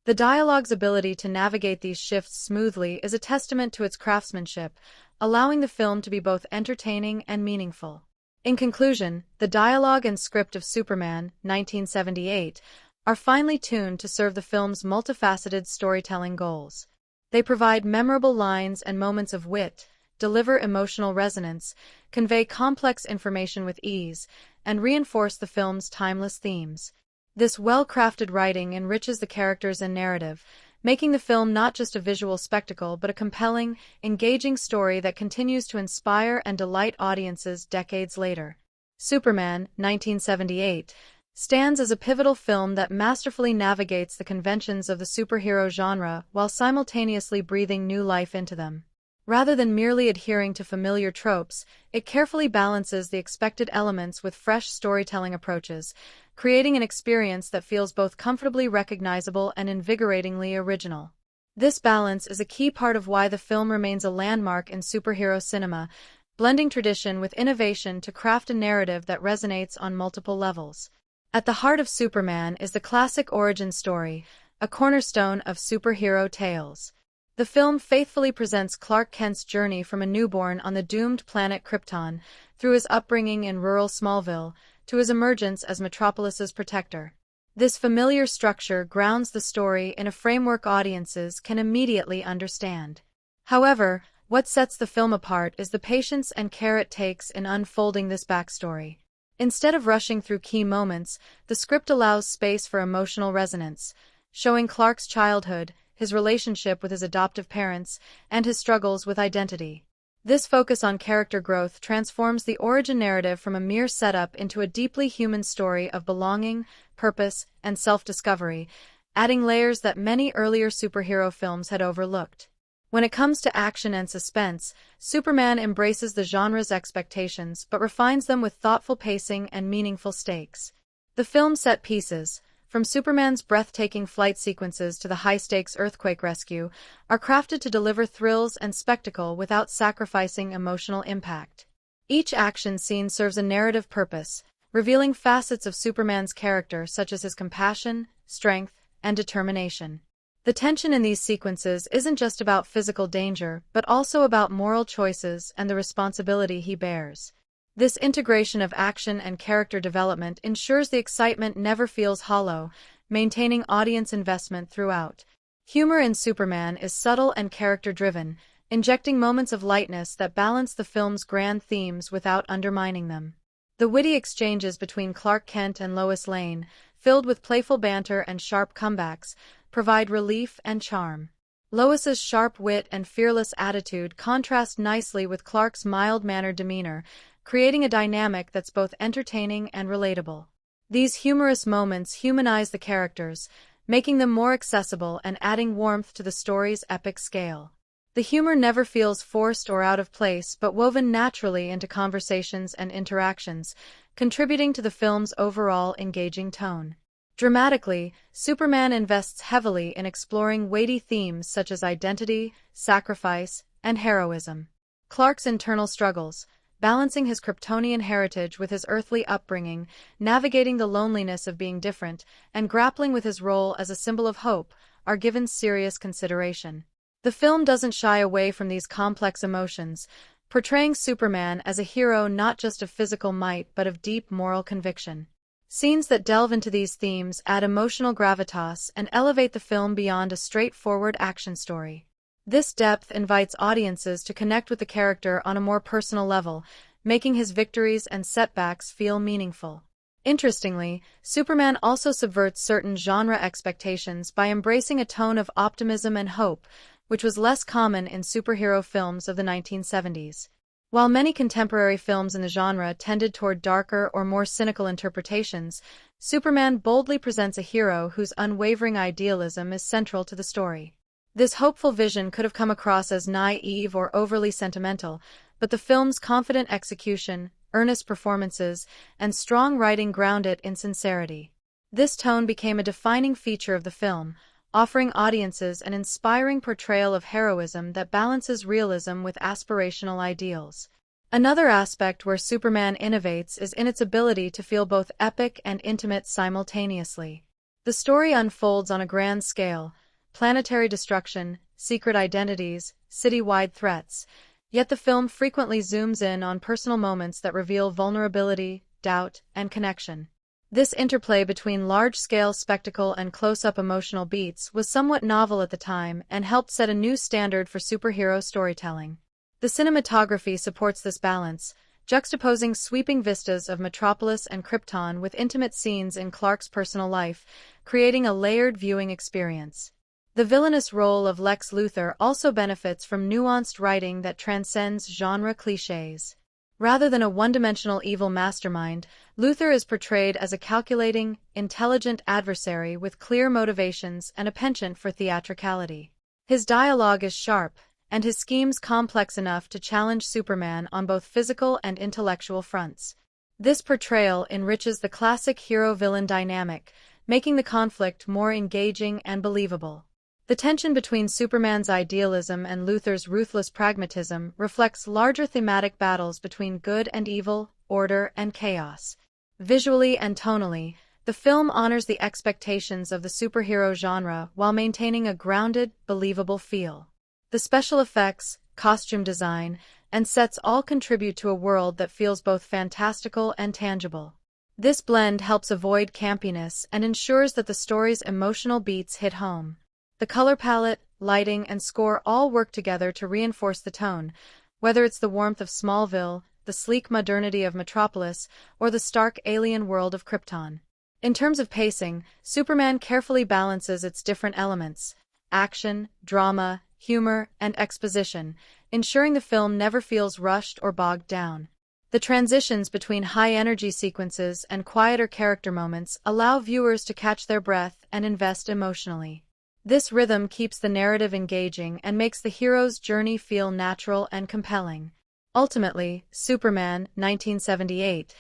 Speaker 1: The dialogue's ability to navigate these shifts smoothly is a testament to its craftsmanship, allowing the film to be both entertaining and meaningful. In conclusion, the dialogue and script of Superman, 1978, are finely tuned to serve the film's multifaceted storytelling goals. They provide memorable lines and moments of wit, deliver emotional resonance, convey complex information with ease, and reinforce the film's timeless themes. This well-crafted writing enriches the characters and narrative, making the film not just a visual spectacle but a compelling, engaging story that continues to inspire and delight audiences decades later. Superman, 1978, stands as a pivotal film that masterfully navigates the conventions of the superhero genre while simultaneously breathing new life into them. Rather than merely adhering to familiar tropes, it carefully balances the expected elements with fresh storytelling approaches, creating an experience that feels both comfortably recognizable and invigoratingly original. This balance is a key part of why the film remains a landmark in superhero cinema, blending tradition with innovation to craft a narrative that resonates on multiple levels. At the heart of Superman is the classic origin story, a cornerstone of superhero tales. The film faithfully presents Clark Kent's journey from a newborn on the doomed planet Krypton, through his upbringing in rural Smallville, to his emergence as Metropolis's protector. This familiar structure grounds the story in a framework audiences can immediately understand. However, what sets the film apart is the patience and care it takes in unfolding this backstory. Instead of rushing through key moments, the script allows space for emotional resonance, showing Clark's childhood, his relationship with his adoptive parents, and his struggles with identity. This focus on character growth transforms the origin narrative from a mere setup into a deeply human story of belonging, purpose, and self-discovery, adding layers that many earlier superhero films had overlooked. When it comes to action and suspense, Superman embraces the genre's expectations but refines them with thoughtful pacing and meaningful stakes. The film's set pieces, from Superman's breathtaking flight sequences to the high-stakes earthquake rescue, are crafted to deliver thrills and spectacle without sacrificing emotional impact. Each action scene serves a narrative purpose, revealing facets of Superman's character such as his compassion, strength, and determination. The tension in these sequences isn't just about physical danger, but also about moral choices and the responsibility he bears. This integration of action and character development ensures the excitement never feels hollow, maintaining audience investment throughout. Humor in Superman is subtle and character-driven, injecting moments of lightness that balance the film's grand themes without undermining them. The witty exchanges between Clark Kent and Lois Lane, filled with playful banter and sharp comebacks, provide relief and charm. Lois's sharp wit and fearless attitude contrast nicely with Clark's mild-mannered demeanor, creating a dynamic that's both entertaining and relatable. These humorous moments humanize the characters, making them more accessible and adding warmth to the story's epic scale. The humor never feels forced or out of place but woven naturally into conversations and interactions, contributing to the film's overall engaging tone. Dramatically, Superman invests heavily in exploring weighty themes such as identity, sacrifice, and heroism. Clark's internal struggles, balancing his Kryptonian heritage with his earthly upbringing, navigating the loneliness of being different, and grappling with his role as a symbol of hope, are given serious consideration. The film doesn't shy away from these complex emotions, portraying Superman as a hero not just of physical might but of deep moral conviction. Scenes that delve into these themes add emotional gravitas and elevate the film beyond a straightforward action story. This depth invites audiences to connect with the character on a more personal level, making his victories and setbacks feel meaningful. Interestingly, Superman also subverts certain genre expectations by embracing a tone of optimism and hope, which was less common in superhero films of the 1970s. While many contemporary films in the genre tended toward darker or more cynical interpretations, Superman boldly presents a hero whose unwavering idealism is central to the story. This hopeful vision could have come across as naive or overly sentimental, but the film's confident execution, earnest performances, and strong writing ground it in sincerity. This tone became a defining feature of the film, offering audiences an inspiring portrayal of heroism that balances realism with aspirational ideals. Another aspect where Superman innovates is in its ability to feel both epic and intimate simultaneously. The story unfolds on a grand scale: planetary destruction, secret identities, city-wide threats. Yet the film frequently zooms in on personal moments that reveal vulnerability, doubt, and connection. This interplay between large-scale spectacle and close-up emotional beats was somewhat novel at the time and helped set a new standard for superhero storytelling. The cinematography supports this balance, juxtaposing sweeping vistas of Metropolis and Krypton with intimate scenes in Clark's personal life, creating a layered viewing experience. The villainous role of Lex Luthor also benefits from nuanced writing that transcends genre clichés. Rather than a one-dimensional evil mastermind, Luthor is portrayed as a calculating, intelligent adversary with clear motivations and a penchant for theatricality. His dialogue is sharp, and his schemes complex enough to challenge Superman on both physical and intellectual fronts. This portrayal enriches the classic hero-villain dynamic, making the conflict more engaging and believable. The tension between Superman's idealism and Luthor's ruthless pragmatism reflects larger thematic battles between good and evil, order and chaos. Visually and tonally, the film honors the expectations of the superhero genre while maintaining a grounded, believable feel. The special effects, costume design, and sets all contribute to a world that feels both fantastical and tangible. This blend helps avoid campiness and ensures that the story's emotional beats hit home. The color palette, lighting, and score all work together to reinforce the tone, whether it's the warmth of Smallville, the sleek modernity of Metropolis, or the stark alien world of Krypton. In terms of pacing, Superman carefully balances its different elements: action, drama, humor, and exposition, ensuring the film never feels rushed or bogged down. The transitions between high-energy sequences and quieter character moments allow viewers to catch their breath and invest emotionally. This rhythm keeps the narrative engaging and makes the hero's journey feel natural and compelling. Ultimately, Superman, 1978,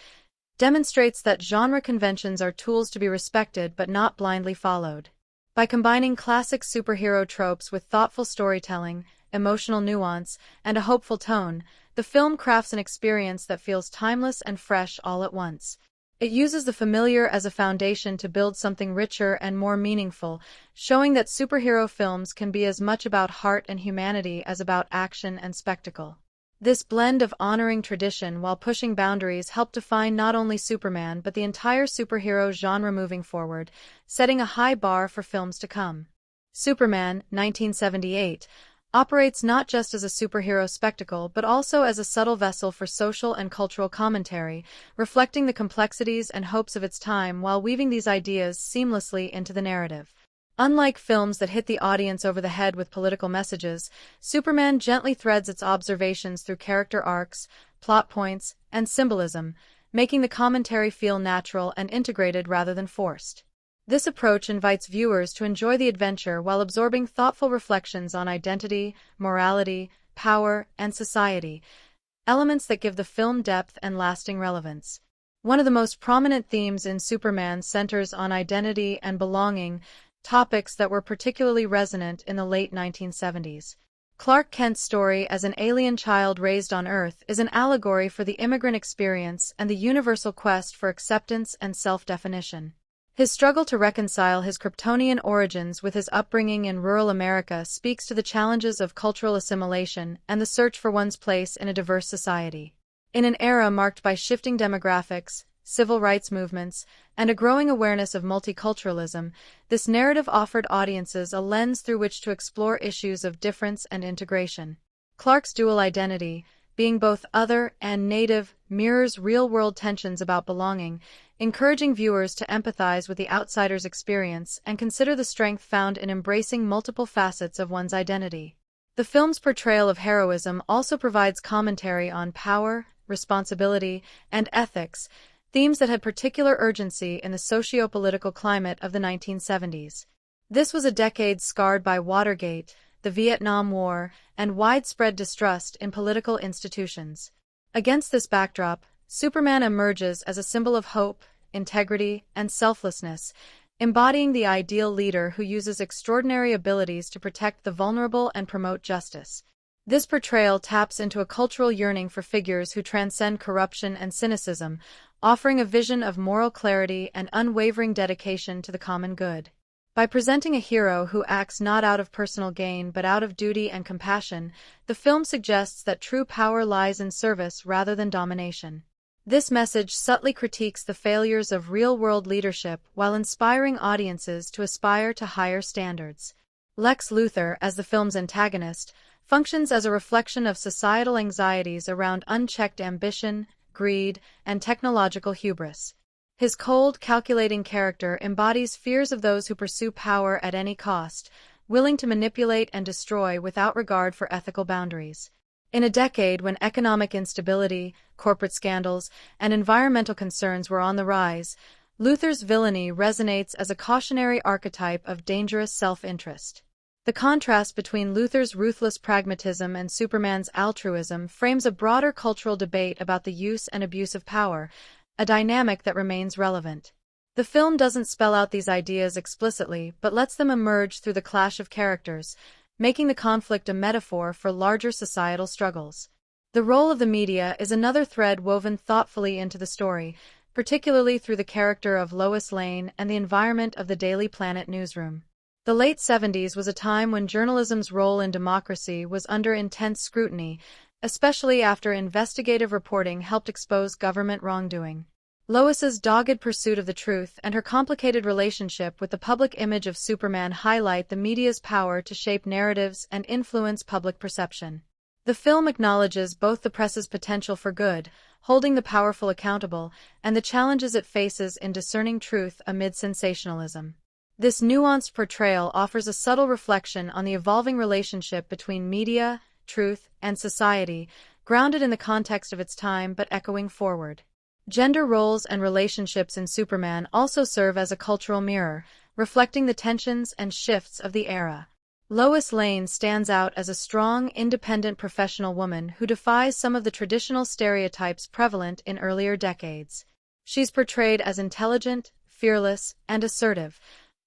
Speaker 1: demonstrates that genre conventions are tools to be respected but not blindly followed. By combining classic superhero tropes with thoughtful storytelling, emotional nuance, and a hopeful tone, the film crafts an experience that feels timeless and fresh all at once. It uses the familiar as a foundation to build something richer and more meaningful, showing that superhero films can be as much about heart and humanity as about action and spectacle. This blend of honoring tradition while pushing boundaries helped define not only Superman but the entire superhero genre moving forward, setting a high bar for films to come. Superman, 1978, operates not just as a superhero spectacle but also as a subtle vessel for social and cultural commentary, reflecting the complexities and hopes of its time while weaving these ideas seamlessly into the narrative. Unlike films that hit the audience over the head with political messages, Superman gently threads its observations through character arcs, plot points, and symbolism, making the commentary feel natural and integrated rather than forced. This approach invites viewers to enjoy the adventure while absorbing thoughtful reflections on identity, morality, power, and society, elements that give the film depth and lasting relevance. One of the most prominent themes in Superman centers on identity and belonging, topics that were particularly resonant in the late 1970s. Clark Kent's story as an alien child raised on Earth is an allegory for the immigrant experience and the universal quest for acceptance and self-definition. His struggle to reconcile his Kryptonian origins with his upbringing in rural America speaks to the challenges of cultural assimilation and the search for one's place in a diverse society. In an era marked by shifting demographics, civil rights movements, and a growing awareness of multiculturalism, this narrative offered audiences a lens through which to explore issues of difference and integration. Clark's dual identity, being both other and native, mirrors real-world tensions about belonging, encouraging viewers to empathize with the outsider's experience and consider the strength found in embracing multiple facets of one's identity. The film's portrayal of heroism also provides commentary on power, responsibility, and ethics, themes that had particular urgency in the socio-political climate of the 1970s. This was a decade scarred by Watergate, the Vietnam War, and widespread distrust in political institutions. Against this backdrop, Superman emerges as a symbol of hope, integrity, and selflessness, embodying the ideal leader who uses extraordinary abilities to protect the vulnerable and promote justice. This portrayal taps into a cultural yearning for figures who transcend corruption and cynicism, offering a vision of moral clarity and unwavering dedication to the common good. By presenting a hero who acts not out of personal gain but out of duty and compassion, the film suggests that true power lies in service rather than domination. This message subtly critiques the failures of real-world leadership while inspiring audiences to aspire to higher standards. Lex Luthor, as the film's antagonist, functions as a reflection of societal anxieties around unchecked ambition, greed, and technological hubris. His cold, calculating character embodies fears of those who pursue power at any cost, willing to manipulate and destroy without regard for ethical boundaries. In a decade when economic instability, corporate scandals, and environmental concerns were on the rise, Luthor's villainy resonates as a cautionary archetype of dangerous self-interest. The contrast between Luthor's ruthless pragmatism and Superman's altruism frames a broader cultural debate about the use and abuse of power, a dynamic that remains relevant. The film doesn't spell out these ideas explicitly but lets them emerge through the clash of characters, making the conflict a metaphor for larger societal struggles. The role of the media is another thread woven thoughtfully into the story, particularly through the character of Lois Lane and the environment of the Daily Planet newsroom. The late 70s was a time when journalism's role in democracy was under intense scrutiny, especially after investigative reporting helped expose government wrongdoing. Lois's dogged pursuit of the truth and her complicated relationship with the public image of Superman highlight the media's power to shape narratives and influence public perception. The film acknowledges both the press's potential for good, holding the powerful accountable, and the challenges it faces in discerning truth amid sensationalism. This nuanced portrayal offers a subtle reflection on the evolving relationship between media, truth, and society, grounded in the context of its time but echoing forward. Gender roles and relationships in Superman also serve as a cultural mirror, reflecting the tensions and shifts of the era. Lois Lane stands out as a strong, independent professional woman who defies some of the traditional stereotypes prevalent in earlier decades. She's portrayed as intelligent, fearless, and assertive,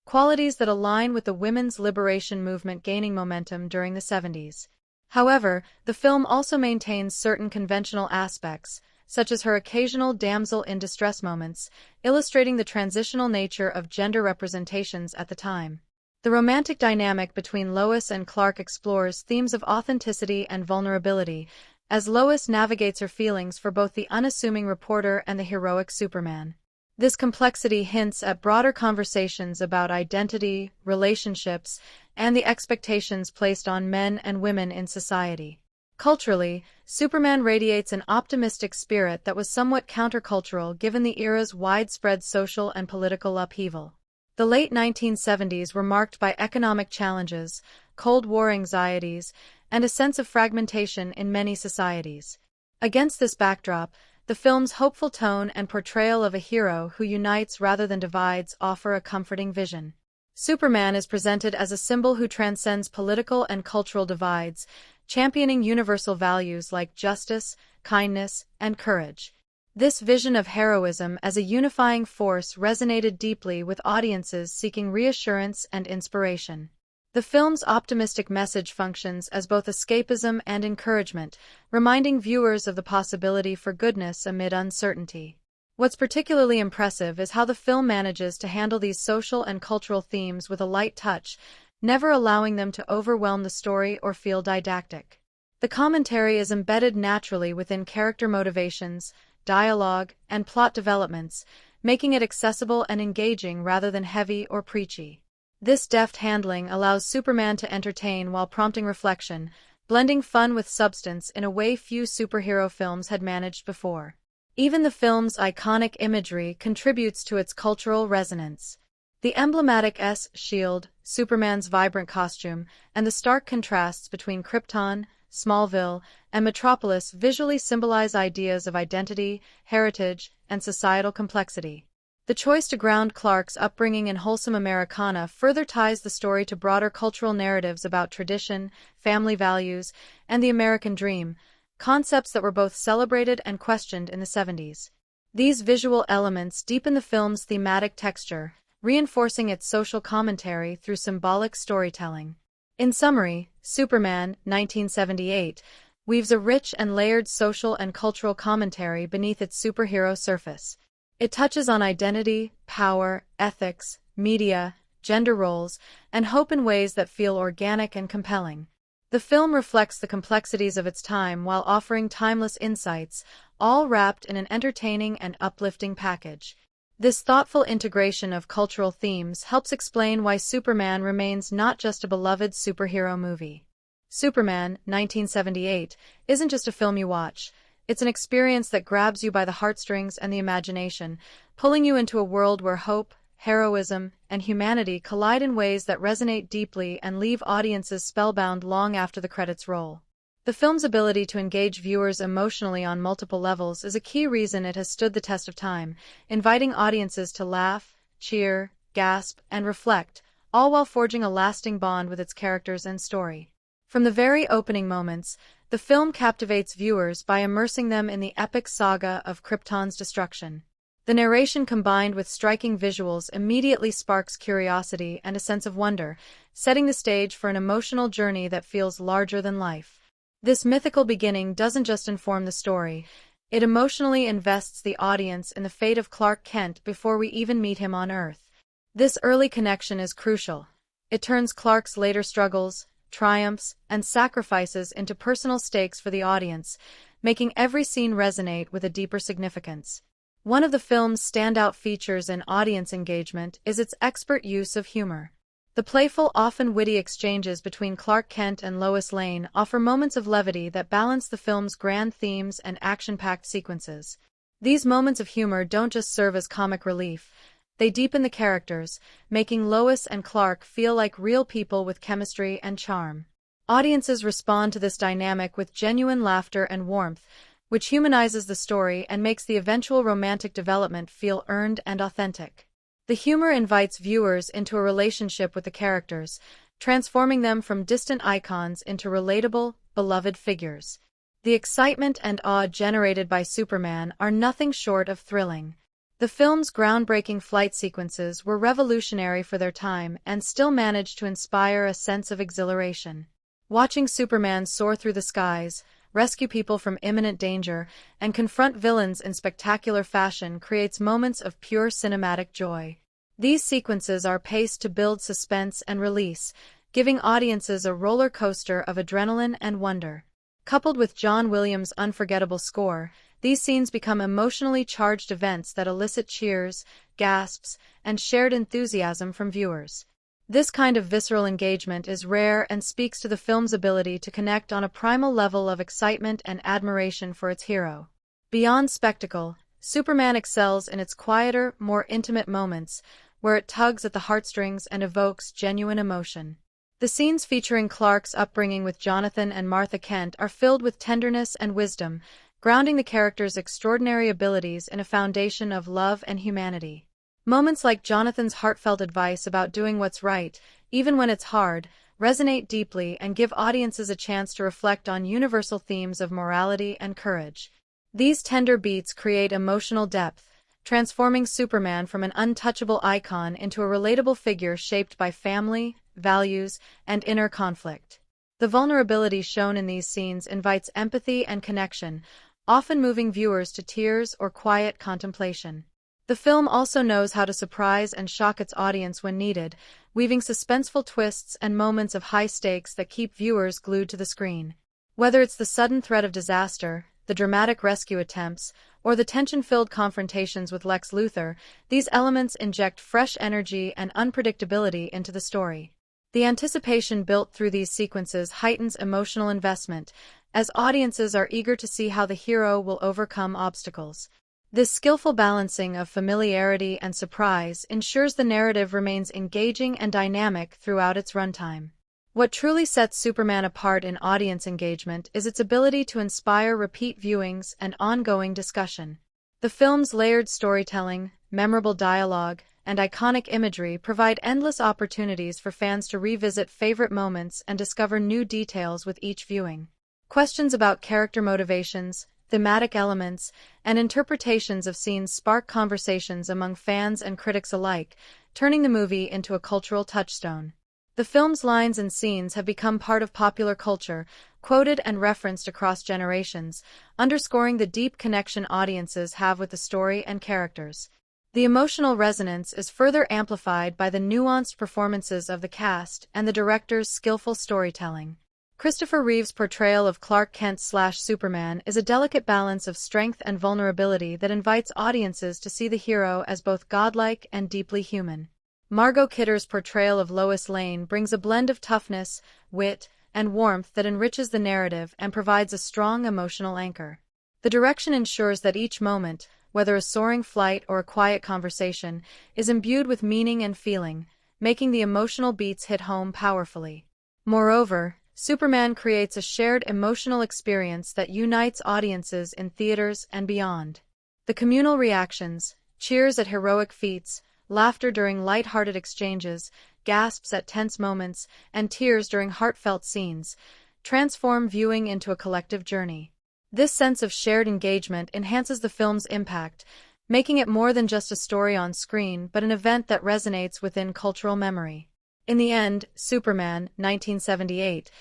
Speaker 1: qualities that align with the women's liberation movement gaining momentum during the 70s. However, the film also maintains certain conventional aspects, such as her occasional damsel-in-distress moments, illustrating the transitional nature of gender representations at the time. The romantic dynamic between Lois and Clark explores themes of authenticity and vulnerability, as Lois navigates her feelings for both the unassuming reporter and the heroic Superman. This complexity hints at broader conversations about identity, relationships, and the expectations placed on men and women in society. Culturally, Superman radiates an optimistic spirit that was somewhat countercultural given the era's widespread social and political upheaval. The late 1970s were marked by economic challenges, Cold War anxieties, and a sense of fragmentation in many societies. Against this backdrop, the film's hopeful tone and portrayal of a hero who unites rather than divides offer a comforting vision. Superman is presented as a symbol who transcends political and cultural divides, championing universal values like justice, kindness, and courage. This vision of heroism as a unifying force resonated deeply with audiences seeking reassurance and inspiration. The film's optimistic message functions as both escapism and encouragement, reminding viewers of the possibility for goodness amid uncertainty. What's particularly impressive is how the film manages to handle these social and cultural themes with a light touch, never allowing them to overwhelm the story or feel didactic. The commentary is embedded naturally within character motivations, dialogue, and plot developments, making it accessible and engaging rather than heavy or preachy. This deft handling allows Superman to entertain while prompting reflection, blending fun with substance in a way few superhero films had managed before. Even the film's iconic imagery contributes to its cultural resonance. The emblematic S-shield, Superman's vibrant costume, and the stark contrasts between Krypton, Smallville, and Metropolis visually symbolize ideas of identity, heritage, and societal complexity. The choice to ground Clark's upbringing in wholesome Americana further ties the story to broader cultural narratives about tradition, family values, and the American dream, concepts that were both celebrated and questioned in the 70s. These visual elements deepen the film's thematic texture, reinforcing its social commentary through symbolic storytelling. In summary, Superman, 1978, weaves a rich and layered social and cultural commentary beneath its superhero surface. It touches on identity, power, ethics, media, gender roles, and hope in ways that feel organic and compelling. The film reflects the complexities of its time while offering timeless insights, all wrapped in an entertaining and uplifting package. This thoughtful integration of cultural themes helps explain why Superman remains not just a beloved superhero movie. Superman, 1978, isn't just a film you watch. It's an experience that grabs you by the heartstrings and the imagination, pulling you into a world where hope, heroism, and humanity collide in ways that resonate deeply and leave audiences spellbound long after the credits roll. The film's ability to engage viewers emotionally on multiple levels is a key reason it has stood the test of time, inviting audiences to laugh, cheer, gasp, and reflect, all while forging a lasting bond with its characters and story. From the very opening moments, the film captivates viewers by immersing them in the epic saga of Krypton's destruction. The narration combined with striking visuals immediately sparks curiosity and a sense of wonder, setting the stage for an emotional journey that feels larger than life. This mythical beginning doesn't just inform the story, it emotionally invests the audience in the fate of Clark Kent before we even meet him on Earth. This early connection is crucial. It turns Clark's later struggles, triumphs, and sacrifices into personal stakes for the audience, making every scene resonate with a deeper significance. One of the film's standout features in audience engagement is its expert use of humor. The playful, often witty exchanges between Clark Kent and Lois Lane offer moments of levity that balance the film's grand themes and action-packed sequences. These moments of humor don't just serve as comic relief, they deepen the characters, making Lois and Clark feel like real people with chemistry and charm. Audiences respond to this dynamic with genuine laughter and warmth, which humanizes the story and makes the eventual romantic development feel earned and authentic. The humor invites viewers into a relationship with the characters, transforming them from distant icons into relatable, beloved figures. The excitement and awe generated by Superman are nothing short of thrilling. The film's groundbreaking flight sequences were revolutionary for their time and still managed to inspire a sense of exhilaration. Watching Superman soar through the skies, rescue people from imminent danger, and confront villains in spectacular fashion creates moments of pure cinematic joy. These sequences are paced to build suspense and release, giving audiences a roller coaster of adrenaline and wonder. Coupled with John Williams' unforgettable score, these scenes become emotionally charged events that elicit cheers, gasps, and shared enthusiasm from viewers. This kind of visceral engagement is rare and speaks to the film's ability to connect on a primal level of excitement and admiration for its hero. Beyond spectacle, Superman excels in its quieter, more intimate moments, where it tugs at the heartstrings and evokes genuine emotion. The scenes featuring Clark's upbringing with Jonathan and Martha Kent are filled with tenderness and wisdom, grounding the character's extraordinary abilities in a foundation of love and humanity. Moments like Jonathan's heartfelt advice about doing what's right, even when it's hard, resonate deeply and give audiences a chance to reflect on universal themes of morality and courage. These tender beats create emotional depth, transforming Superman from an untouchable icon into a relatable figure shaped by family, values, and inner conflict. The vulnerability shown in these scenes invites empathy and connection, often moving viewers to tears or quiet contemplation. The film also knows how to surprise and shock its audience when needed, weaving suspenseful twists and moments of high stakes that keep viewers glued to the screen. Whether it's the sudden threat of disaster, the dramatic rescue attempts, or the tension-filled confrontations with Lex Luthor, these elements inject fresh energy and unpredictability into the story. The anticipation built through these sequences heightens emotional investment, as audiences are eager to see how the hero will overcome obstacles. This skillful balancing of familiarity and surprise ensures the narrative remains engaging and dynamic throughout its runtime. What truly sets Superman apart in audience engagement is its ability to inspire repeat viewings and ongoing discussion. The film's layered storytelling, memorable dialogue, and iconic imagery provide endless opportunities for fans to revisit favorite moments and discover new details with each viewing. Questions about character motivations, thematic elements, and interpretations of scenes spark conversations among fans and critics alike, turning the movie into a cultural touchstone. The film's lines and scenes have become part of popular culture, quoted and referenced across generations, underscoring the deep connection audiences have with the story and characters. The emotional resonance is further amplified by the nuanced performances of the cast and the director's skillful storytelling. Christopher Reeve's portrayal of Clark Kent/Superman is a delicate balance of strength and vulnerability that invites audiences to see the hero as both godlike and deeply human. Margot Kidder's portrayal of Lois Lane brings a blend of toughness, wit, and warmth that enriches the narrative and provides a strong emotional anchor. The direction ensures that each moment, whether a soaring flight or a quiet conversation, is imbued with meaning and feeling, making the emotional beats hit home powerfully. Moreover, Superman creates a shared emotional experience that unites audiences in theaters and beyond. The communal reactions, cheers at heroic feats, laughter during light-hearted exchanges, gasps at tense moments, and tears during heartfelt scenes, transform viewing into a collective journey. This sense of shared engagement enhances the film's impact, making it more than just a story on screen but an event that resonates within cultural memory. In the end, Superman, 1978,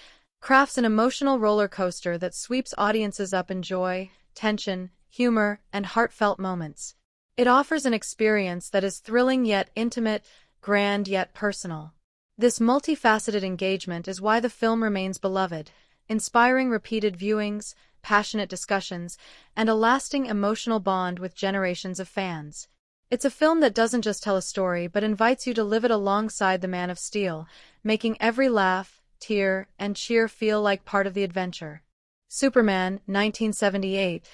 Speaker 1: crafts an emotional roller coaster that sweeps audiences up in joy, tension, humor, and heartfelt moments. It offers an experience that is thrilling yet intimate, grand yet personal. This multifaceted engagement is why the film remains beloved, inspiring repeated viewings, passionate discussions, and a lasting emotional bond with generations of fans. It's a film that doesn't just tell a story but invites you to live it alongside the Man of Steel, making every laugh, tear, and cheer feel like part of the adventure. Superman, 1978,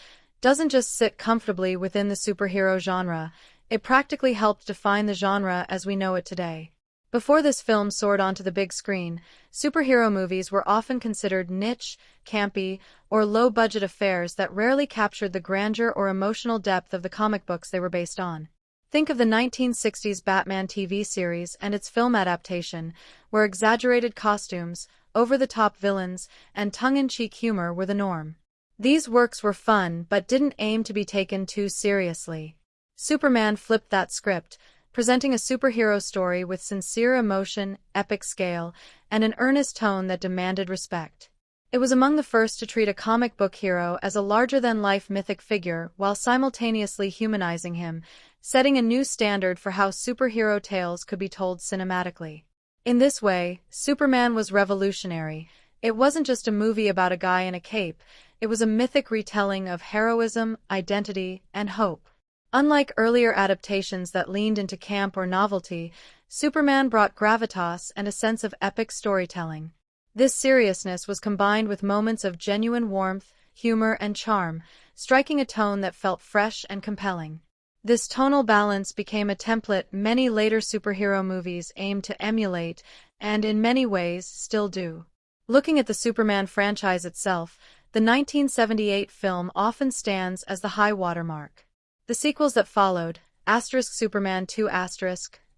Speaker 1: doesn't just sit comfortably within the superhero genre, it practically helped define the genre as we know it today. Before this film soared onto the big screen, superhero movies were often considered niche, campy, or low-budget affairs that rarely captured the grandeur or emotional depth of the comic books they were based on. Think of the 1960s Batman TV series and its film adaptation, where exaggerated costumes, over-the-top villains, and tongue-in-cheek humor were the norm. These works were fun but didn't aim to be taken too seriously. Superman flipped that script, presenting a superhero story with sincere emotion, epic scale, and an earnest tone that demanded respect. It was among the first to treat a comic book hero as a larger-than-life mythic figure while simultaneously humanizing him, setting a new standard for how superhero tales could be told cinematically. In this way, Superman was revolutionary. It wasn't just a movie about a guy in a cape, it was a mythic retelling of heroism, identity, and hope. Unlike earlier adaptations that leaned into camp or novelty, Superman brought gravitas and a sense of epic storytelling. This seriousness was combined with moments of genuine warmth, humor, and charm, striking a tone that felt fresh and compelling. This tonal balance became a template many later superhero movies aimed to emulate, and in many ways still do. Looking at the Superman franchise itself, the 1978 film often stands as the high watermark. The sequels that followed, Superman 2,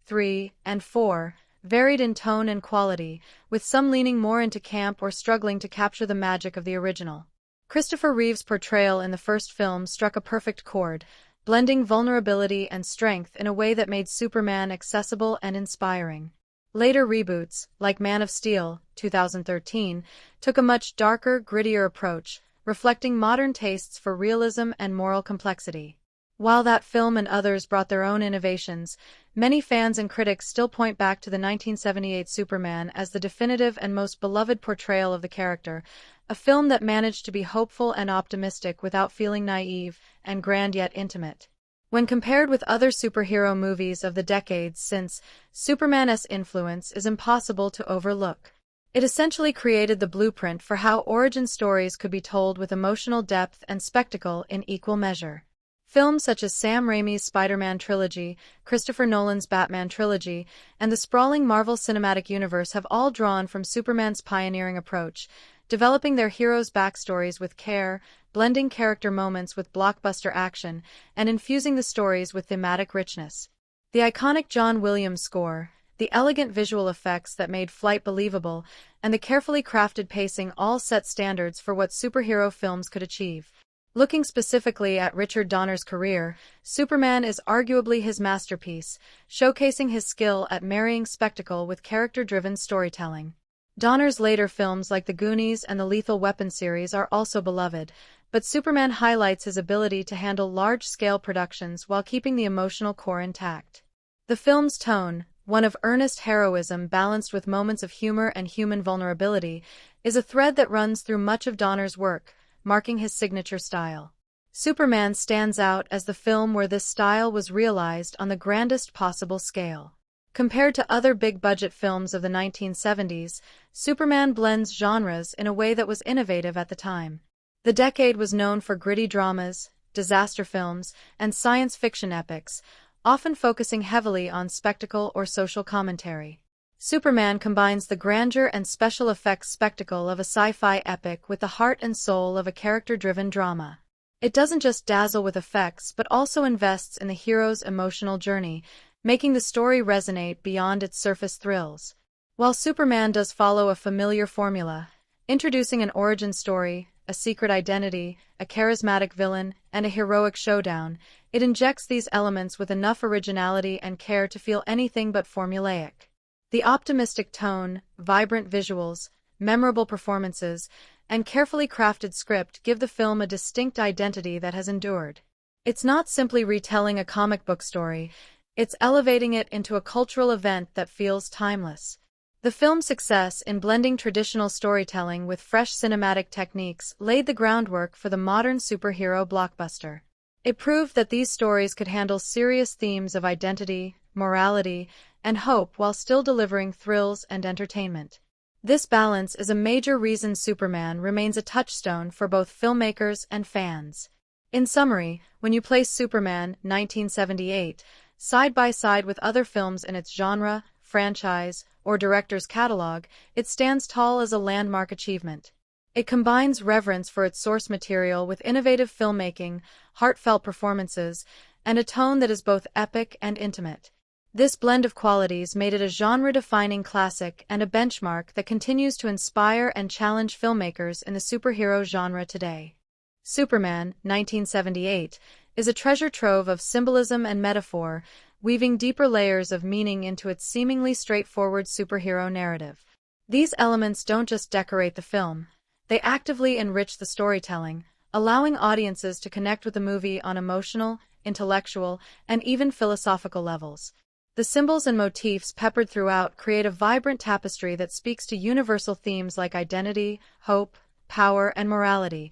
Speaker 1: 3, and 4, varied in tone and quality, with some leaning more into camp or struggling to capture the magic of the original. Christopher Reeve's portrayal in the first film struck a perfect chord, blending vulnerability and strength in a way that made Superman accessible and inspiring. Later reboots, like Man of Steel, 2013, took a much darker, grittier approach, reflecting modern tastes for realism and moral complexity. While that film and others brought their own innovations, many fans and critics still point back to the 1978 Superman as the definitive and most beloved portrayal of the character, a film that managed to be hopeful and optimistic without feeling naive, and grand yet intimate. When compared with other superhero movies of the decades since, Superman's influence is impossible to overlook. It essentially created the blueprint for how origin stories could be told with emotional depth and spectacle in equal measure. Films such as Sam Raimi's Spider-Man trilogy, Christopher Nolan's Batman trilogy, and the sprawling Marvel Cinematic Universe have all drawn from Superman's pioneering approach, developing their heroes' backstories with care, blending character moments with blockbuster action, and infusing the stories with thematic richness. The iconic John Williams score, the elegant visual effects that made flight believable, and the carefully crafted pacing all set standards for what superhero films could achieve. Looking specifically at Richard Donner's career, Superman is arguably his masterpiece, showcasing his skill at marrying spectacle with character-driven storytelling. Donner's later films like The Goonies and the Lethal Weapon series are also beloved, but Superman highlights his ability to handle large-scale productions while keeping the emotional core intact. The film's tone, one of earnest heroism balanced with moments of humor and human vulnerability, is a thread that runs through much of Donner's work, marking his signature style. Superman stands out as the film where this style was realized on the grandest possible scale. Compared to other big-budget films of the 1970s, Superman blends genres in a way that was innovative at the time. The decade was known for gritty dramas, disaster films, and science fiction epics, often focusing heavily on spectacle or social commentary. Superman combines the grandeur and special effects spectacle of a sci-fi epic with the heart and soul of a character-driven drama. It doesn't just dazzle with effects but also invests in the hero's emotional journey, making the story resonate beyond its surface thrills. While Superman does follow a familiar formula, introducing an origin story, a secret identity, a charismatic villain, and a heroic showdown, it injects these elements with enough originality and care to feel anything but formulaic. The optimistic tone, vibrant visuals, memorable performances, and carefully crafted script give the film a distinct identity that has endured. It's not simply retelling a comic book story, it's elevating it into a cultural event that feels timeless. The film's success in blending traditional storytelling with fresh cinematic techniques laid the groundwork for the modern superhero blockbuster. It proved that these stories could handle serious themes of identity, morality, and hope while still delivering thrills and entertainment. This balance is a major reason Superman remains a touchstone for both filmmakers and fans. In summary, when you place Superman 1978 side by side with other films in its genre, franchise, or director's catalog, it stands tall as a landmark achievement. It combines reverence for its source material with innovative filmmaking, heartfelt performances, and a tone that is both epic and intimate. This blend of qualities made it a genre-defining classic and a benchmark that continues to inspire and challenge filmmakers in the superhero genre today. Superman 1978 is a treasure trove of symbolism and metaphor, weaving deeper layers of meaning into its seemingly straightforward superhero narrative. These elements don't just decorate the film, they actively enrich the storytelling, allowing audiences to connect with the movie on emotional, intellectual, and even philosophical levels. The symbols and motifs peppered throughout create a vibrant tapestry that speaks to universal themes like identity, hope, power, and morality,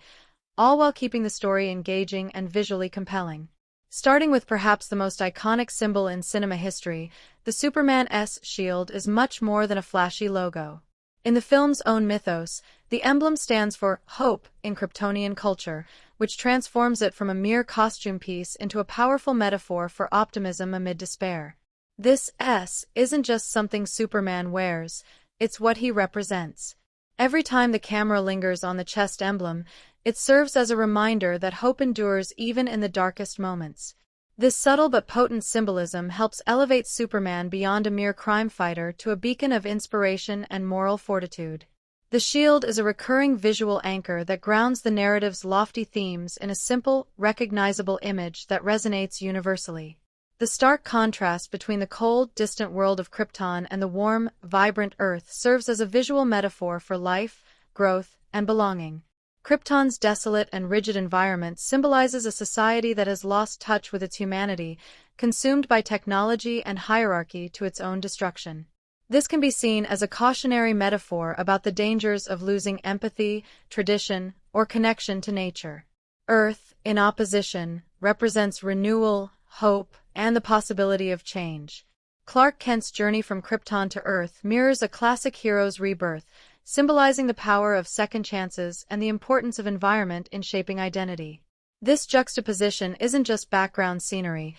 Speaker 1: all while keeping the story engaging and visually compelling. Starting with perhaps the most iconic symbol in cinema history, the Superman's shield is much more than a flashy logo. In the film's own mythos, the emblem stands for hope in Kryptonian culture, which transforms it from a mere costume piece into a powerful metaphor for optimism amid despair. This S isn't just something Superman wears, it's what he represents. Every time the camera lingers on the chest emblem, it serves as a reminder that hope endures even in the darkest moments. This subtle but potent symbolism helps elevate Superman beyond a mere crime fighter to a beacon of inspiration and moral fortitude. The shield is a recurring visual anchor that grounds the narrative's lofty themes in a simple, recognizable image that resonates universally. The stark contrast between the cold, distant world of Krypton and the warm, vibrant Earth serves as a visual metaphor for life, growth, and belonging. Krypton's desolate and rigid environment symbolizes a society that has lost touch with its humanity, consumed by technology and hierarchy to its own destruction. This can be seen as a cautionary metaphor about the dangers of losing empathy, tradition, or connection to nature. Earth, in opposition, represents renewal, hope, and the possibility of change. Clark Kent's journey from Krypton to Earth mirrors a classic hero's rebirth, symbolizing the power of second chances and the importance of environment in shaping identity. This juxtaposition isn't just background scenery,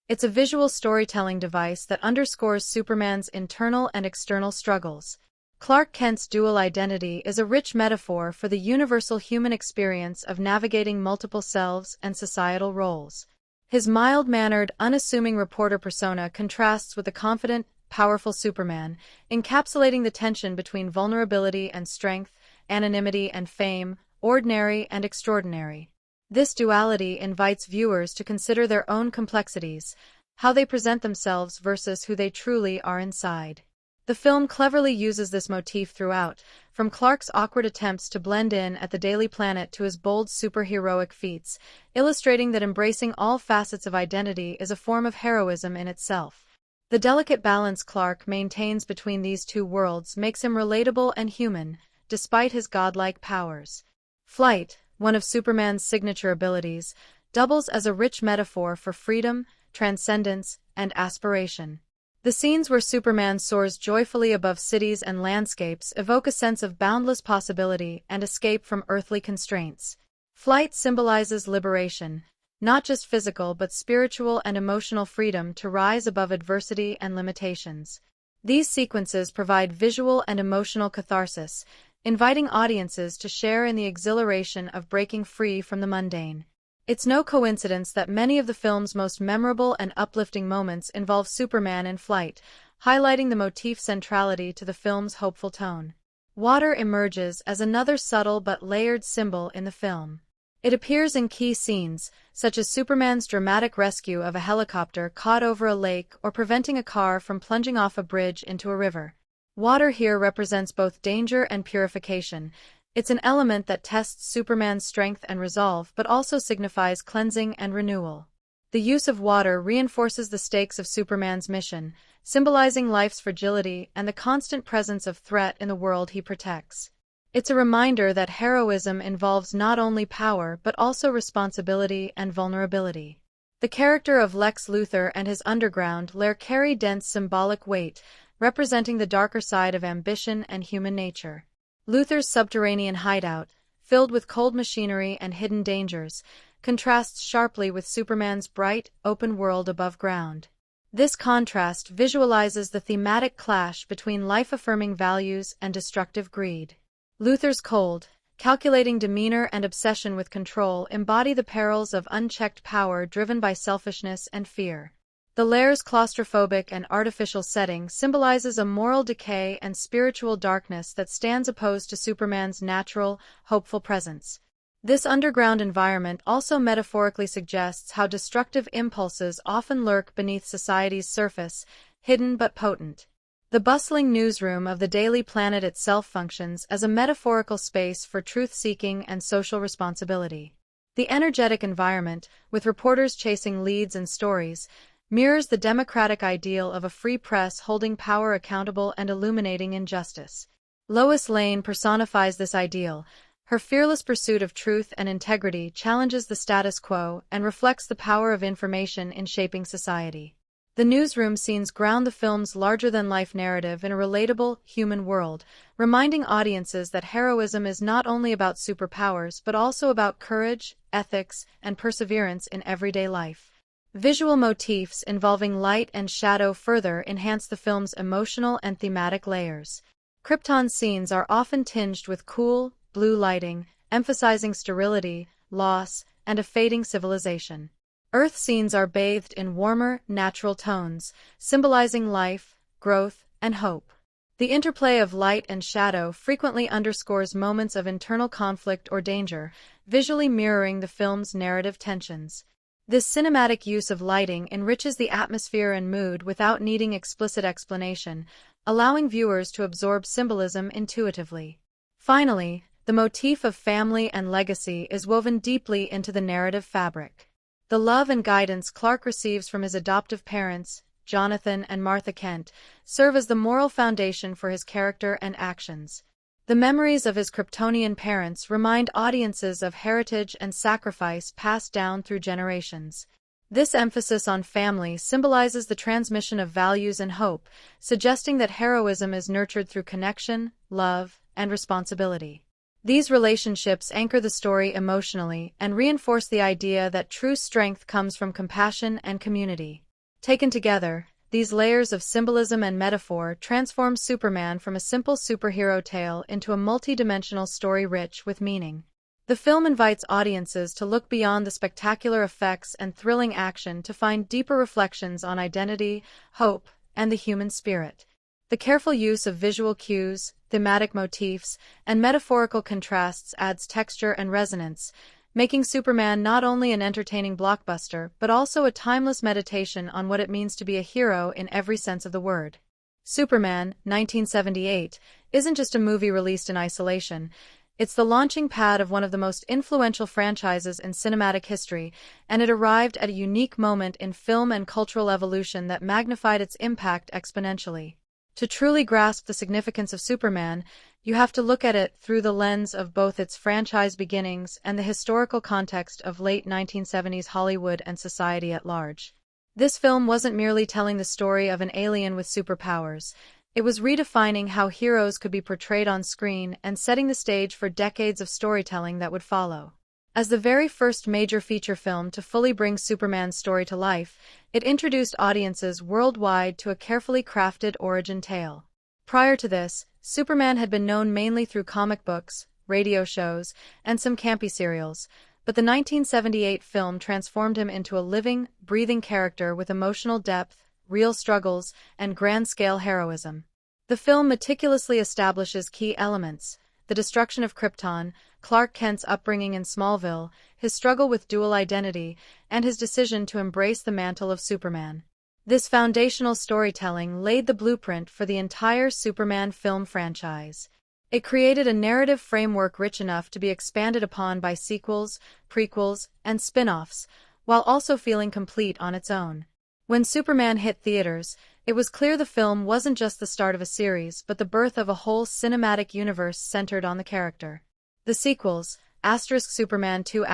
Speaker 1: it's a visual storytelling device that underscores Superman's internal and external struggles. Clark Kent's dual identity is a rich metaphor for the universal human experience of navigating multiple selves and societal roles. His mild-mannered, unassuming reporter persona contrasts with the confident, powerful Superman, encapsulating the tension between vulnerability and strength, anonymity and fame, ordinary and extraordinary. This duality invites viewers to consider their own complexities, how they present themselves versus who they truly are inside. The film cleverly uses this motif throughout, from Clark's awkward attempts to blend in at the Daily Planet to his bold superheroic feats, illustrating that embracing all facets of identity is a form of heroism in itself. The delicate balance Clark maintains between these two worlds makes him relatable and human, despite his godlike powers. Flight, one of Superman's signature abilities, doubles as a rich metaphor for freedom, transcendence, and aspiration. The scenes where Superman soars joyfully above cities and landscapes evoke a sense of boundless possibility and escape from earthly constraints. Flight symbolizes liberation, not just physical but spiritual and emotional freedom to rise above adversity and limitations. These sequences provide visual and emotional catharsis, inviting audiences to share in the exhilaration of breaking free from the mundane. It's no coincidence that many of the film's most memorable and uplifting moments involve Superman in flight, highlighting the motif's centrality to the film's hopeful tone. Water emerges as another subtle but layered symbol in the film. It appears in key scenes, such as Superman's dramatic rescue of a helicopter caught over a lake or preventing a car from plunging off a bridge into a river. Water here represents both danger and purification. It's an element that tests Superman's strength and resolve but also signifies cleansing and renewal. The use of water reinforces the stakes of Superman's mission, symbolizing life's fragility and the constant presence of threat in the world he protects. It's a reminder that heroism involves not only power but also responsibility and vulnerability. The character of Lex Luthor and his underground lair carry dense symbolic weight, representing the darker side of ambition and human nature. Luthor's subterranean hideout, filled with cold machinery and hidden dangers, contrasts sharply with Superman's bright, open world above ground. This contrast visualizes the thematic clash between life-affirming values and destructive greed. Luthor's cold, calculating demeanor and obsession with control embody the perils of unchecked power driven by selfishness and fear. The lair's claustrophobic and artificial setting symbolizes a moral decay and spiritual darkness that stands opposed to Superman's natural, hopeful presence. This underground environment also metaphorically suggests how destructive impulses often lurk beneath society's surface, hidden but potent. The bustling newsroom of the Daily Planet itself functions as a metaphorical space for truth-seeking and social responsibility. The energetic environment, with reporters chasing leads and stories, mirrors the democratic ideal of a free press holding power accountable and illuminating injustice. Lois Lane personifies this ideal. Her fearless pursuit of truth and integrity challenges the status quo and reflects the power of information in shaping society. The newsroom scenes ground the film's larger-than-life narrative in a relatable, human world, reminding audiences that heroism is not only about superpowers but also about courage, ethics, and perseverance in everyday life. Visual motifs involving light and shadow further enhance the film's emotional and thematic layers. Krypton scenes are often tinged with cool, blue lighting, emphasizing sterility, loss, and a fading civilization. Earth scenes are bathed in warmer, natural tones, symbolizing life, growth, and hope. The interplay of light and shadow frequently underscores moments of internal conflict or danger, visually mirroring the film's narrative tensions. This cinematic use of lighting enriches the atmosphere and mood without needing explicit explanation, allowing viewers to absorb symbolism intuitively. Finally, the motif of family and legacy is woven deeply into the narrative fabric. The love and guidance Clark receives from his adoptive parents, Jonathan and Martha Kent, serve as the moral foundation for his character and actions. The memories of his Kryptonian parents remind audiences of heritage and sacrifice passed down through generations. This emphasis on family symbolizes the transmission of values and hope, suggesting that heroism is nurtured through connection, love, and responsibility. These relationships anchor the story emotionally and reinforce the idea that true strength comes from compassion and community. Taken together, these layers of symbolism and metaphor transform Superman from a simple superhero tale into a multi-dimensional story rich with meaning. The film invites audiences to look beyond the spectacular effects and thrilling action to find deeper reflections on identity, hope, and the human spirit. The careful use of visual cues, thematic motifs, and metaphorical contrasts adds texture and resonance, making Superman not only an entertaining blockbuster but also a timeless meditation on what it means to be a hero in every sense of the word. Superman, 1978, isn't just a movie released in isolation. It's the launching pad of one of the most influential franchises in cinematic history, and it arrived at a unique moment in film and cultural evolution that magnified its impact exponentially. To truly grasp the significance of Superman, you have to look at it through the lens of both its franchise beginnings and the historical context of late 1970s Hollywood and society at large. This film wasn't merely telling the story of an alien with superpowers. It was redefining how heroes could be portrayed on screen and setting the stage for decades of storytelling that would follow. As the very first major feature film to fully bring Superman's story to life, it introduced audiences worldwide to a carefully crafted origin tale. Prior to this, Superman had been known mainly through comic books, radio shows, and some campy serials, but the 1978 film transformed him into a living, breathing character with emotional depth, real struggles, and grand-scale heroism. The film meticulously establishes key elements: the destruction of Krypton, Clark Kent's upbringing in Smallville, his struggle with dual identity, and his decision to embrace the mantle of Superman. This foundational storytelling laid the blueprint for the entire Superman film franchise. It created a narrative framework rich enough to be expanded upon by sequels, prequels, and spin-offs, while also feeling complete on its own. When Superman hit theaters, it was clear the film wasn't just the start of a series but the birth of a whole cinematic universe centered on the character. The sequels, Superman 2,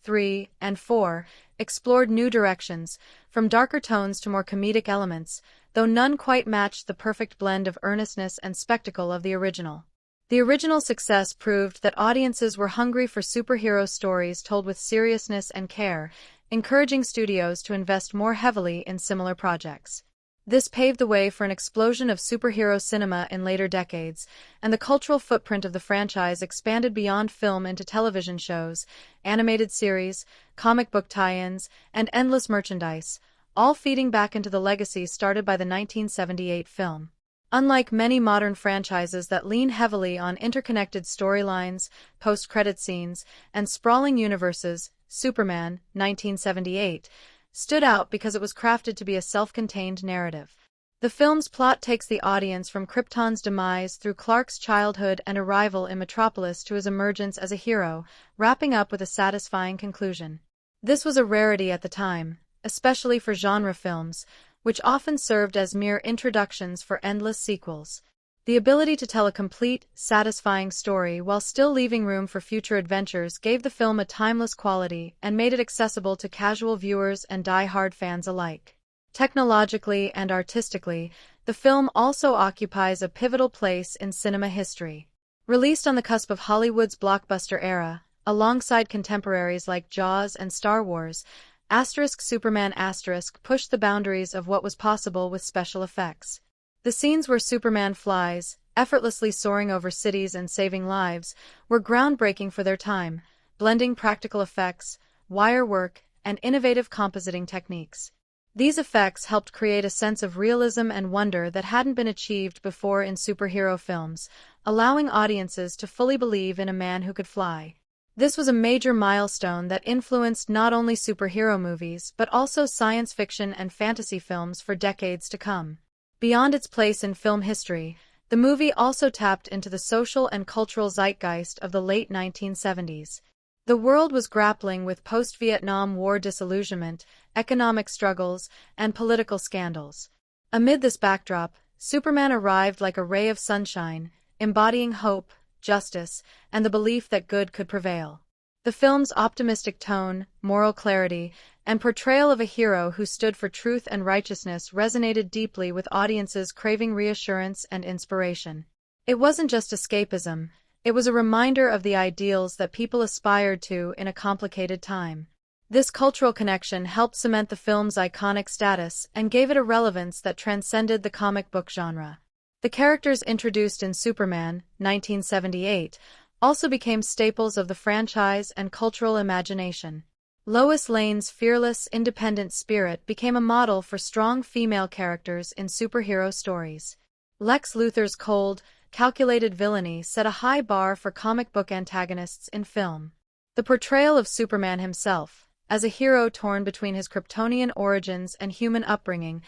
Speaker 1: 3, and 4, explored new directions, from darker tones to more comedic elements, though none quite matched the perfect blend of earnestness and spectacle of the original. The original success proved that audiences were hungry for superhero stories told with seriousness and care, encouraging studios to invest more heavily in similar projects. This paved the way for an explosion of superhero cinema in later decades, and the cultural footprint of the franchise expanded beyond film into television shows, animated series, comic book tie-ins, and endless merchandise, all feeding back into the legacy started by the 1978 film. Unlike many modern franchises that lean heavily on interconnected storylines, post-credit scenes, and sprawling universes, Superman, 1978, stood out because it was crafted to be a self-contained narrative. The film's plot takes the audience from Krypton's demise through Clark's childhood and arrival in Metropolis to his emergence as a hero, wrapping up with a satisfying conclusion. This was a rarity at the time, especially for genre films, which often served as mere introductions for endless sequels. The ability to tell a complete, satisfying story while still leaving room for future adventures gave the film a timeless quality and made it accessible to casual viewers and die-hard fans alike. Technologically and artistically, the film also occupies a pivotal place in cinema history. Released on the cusp of Hollywood's blockbuster era, alongside contemporaries like Jaws and Star Wars, Superman pushed the boundaries of what was possible with special effects. The scenes where Superman flies, effortlessly soaring over cities and saving lives, were groundbreaking for their time, blending practical effects, wire work, and innovative compositing techniques. These effects helped create a sense of realism and wonder that hadn't been achieved before in superhero films, allowing audiences to fully believe in a man who could fly. This was a major milestone that influenced not only superhero movies but also science fiction and fantasy films for decades to come. Beyond its place in film history, the movie also tapped into the social and cultural zeitgeist of the late 1970s. The world was grappling with post-Vietnam War disillusionment, economic struggles, and political scandals. Amid this backdrop, Superman arrived like a ray of sunshine, embodying hope, justice, and the belief that good could prevail. The film's optimistic tone, moral clarity, and portrayal of a hero who stood for truth and righteousness resonated deeply with audiences craving reassurance and inspiration. It wasn't just escapism, it was a reminder of the ideals that people aspired to in a complicated time. This cultural connection helped cement the film's iconic status and gave it a relevance that transcended the comic book genre. The characters introduced in Superman, 1978, also became staples of the franchise and cultural imagination. Lois Lane's fearless, independent spirit became a model for strong female characters in superhero stories. Lex Luthor's cold, calculated villainy set a high bar for comic book antagonists in film. The portrayal of Superman himself, as a hero torn between his Kryptonian origins and human upbringing,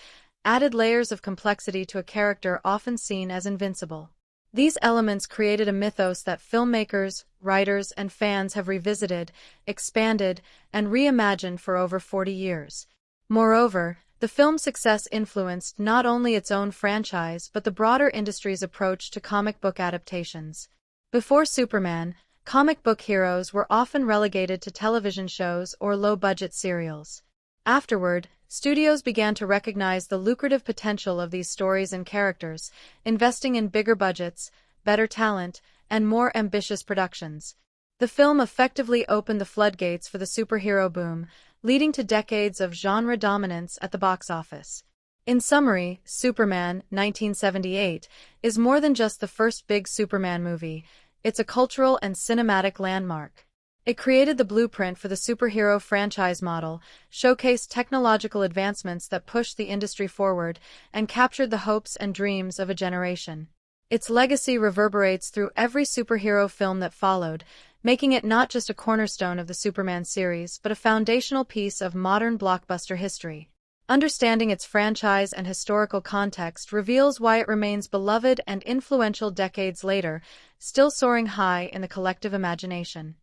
Speaker 1: added layers of complexity to a character often seen as invincible. These elements created a mythos that filmmakers, writers, and fans have revisited, expanded, and reimagined for over 40 years. Moreover, the film's success influenced not only its own franchise but the broader industry's approach to comic book adaptations. Before Superman, comic book heroes were often relegated to television shows or low-budget serials. Afterward, studios began to recognize the lucrative potential of these stories and characters, investing in bigger budgets, better talent, and more ambitious productions. The film effectively opened the floodgates for the superhero boom, leading to decades of genre dominance at the box office. In summary, Superman, 1978, is more than just the first big Superman movie. It's a cultural and cinematic landmark. It created the blueprint for the superhero franchise model, showcased technological advancements that pushed the industry forward, and captured the hopes and dreams of a generation. Its legacy reverberates through every superhero film that followed, making it not just a cornerstone of the Superman series but a foundational piece of modern blockbuster history. Understanding its franchise and historical context reveals why it remains beloved and influential decades later, still soaring high in the collective imagination.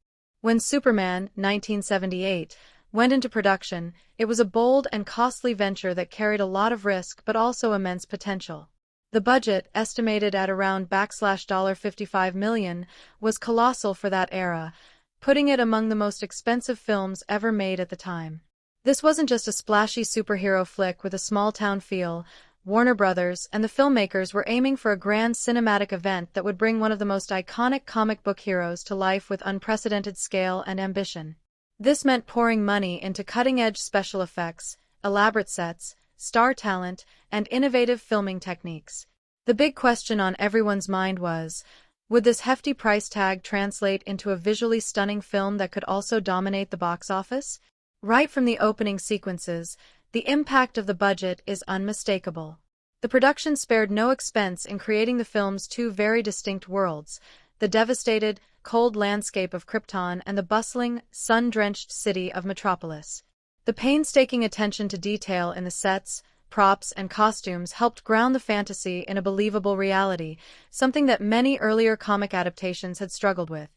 Speaker 1: When Superman, 1978, went into production, it was a bold and costly venture that carried a lot of risk but also immense potential. The budget, estimated at around $55 million, was colossal for that era, putting it among the most expensive films ever made at the time. This wasn't just a splashy superhero flick with a small-town feel. Warner Brothers and the filmmakers were aiming for a grand cinematic event that would bring one of the most iconic comic book heroes to life with unprecedented scale and ambition. This meant pouring money into cutting-edge special effects, elaborate sets, star talent, and innovative filming techniques. The big question on everyone's mind was, would this hefty price tag translate into a visually stunning film that could also dominate the box office? Right from the opening sequences, the impact of the budget is unmistakable. The production spared no expense in creating the film's two very distinct worlds, the devastated, cold landscape of Krypton and the bustling, sun-drenched city of Metropolis. The painstaking attention to detail in the sets, props, and costumes helped ground the fantasy in a believable reality, something that many earlier comic adaptations had struggled with.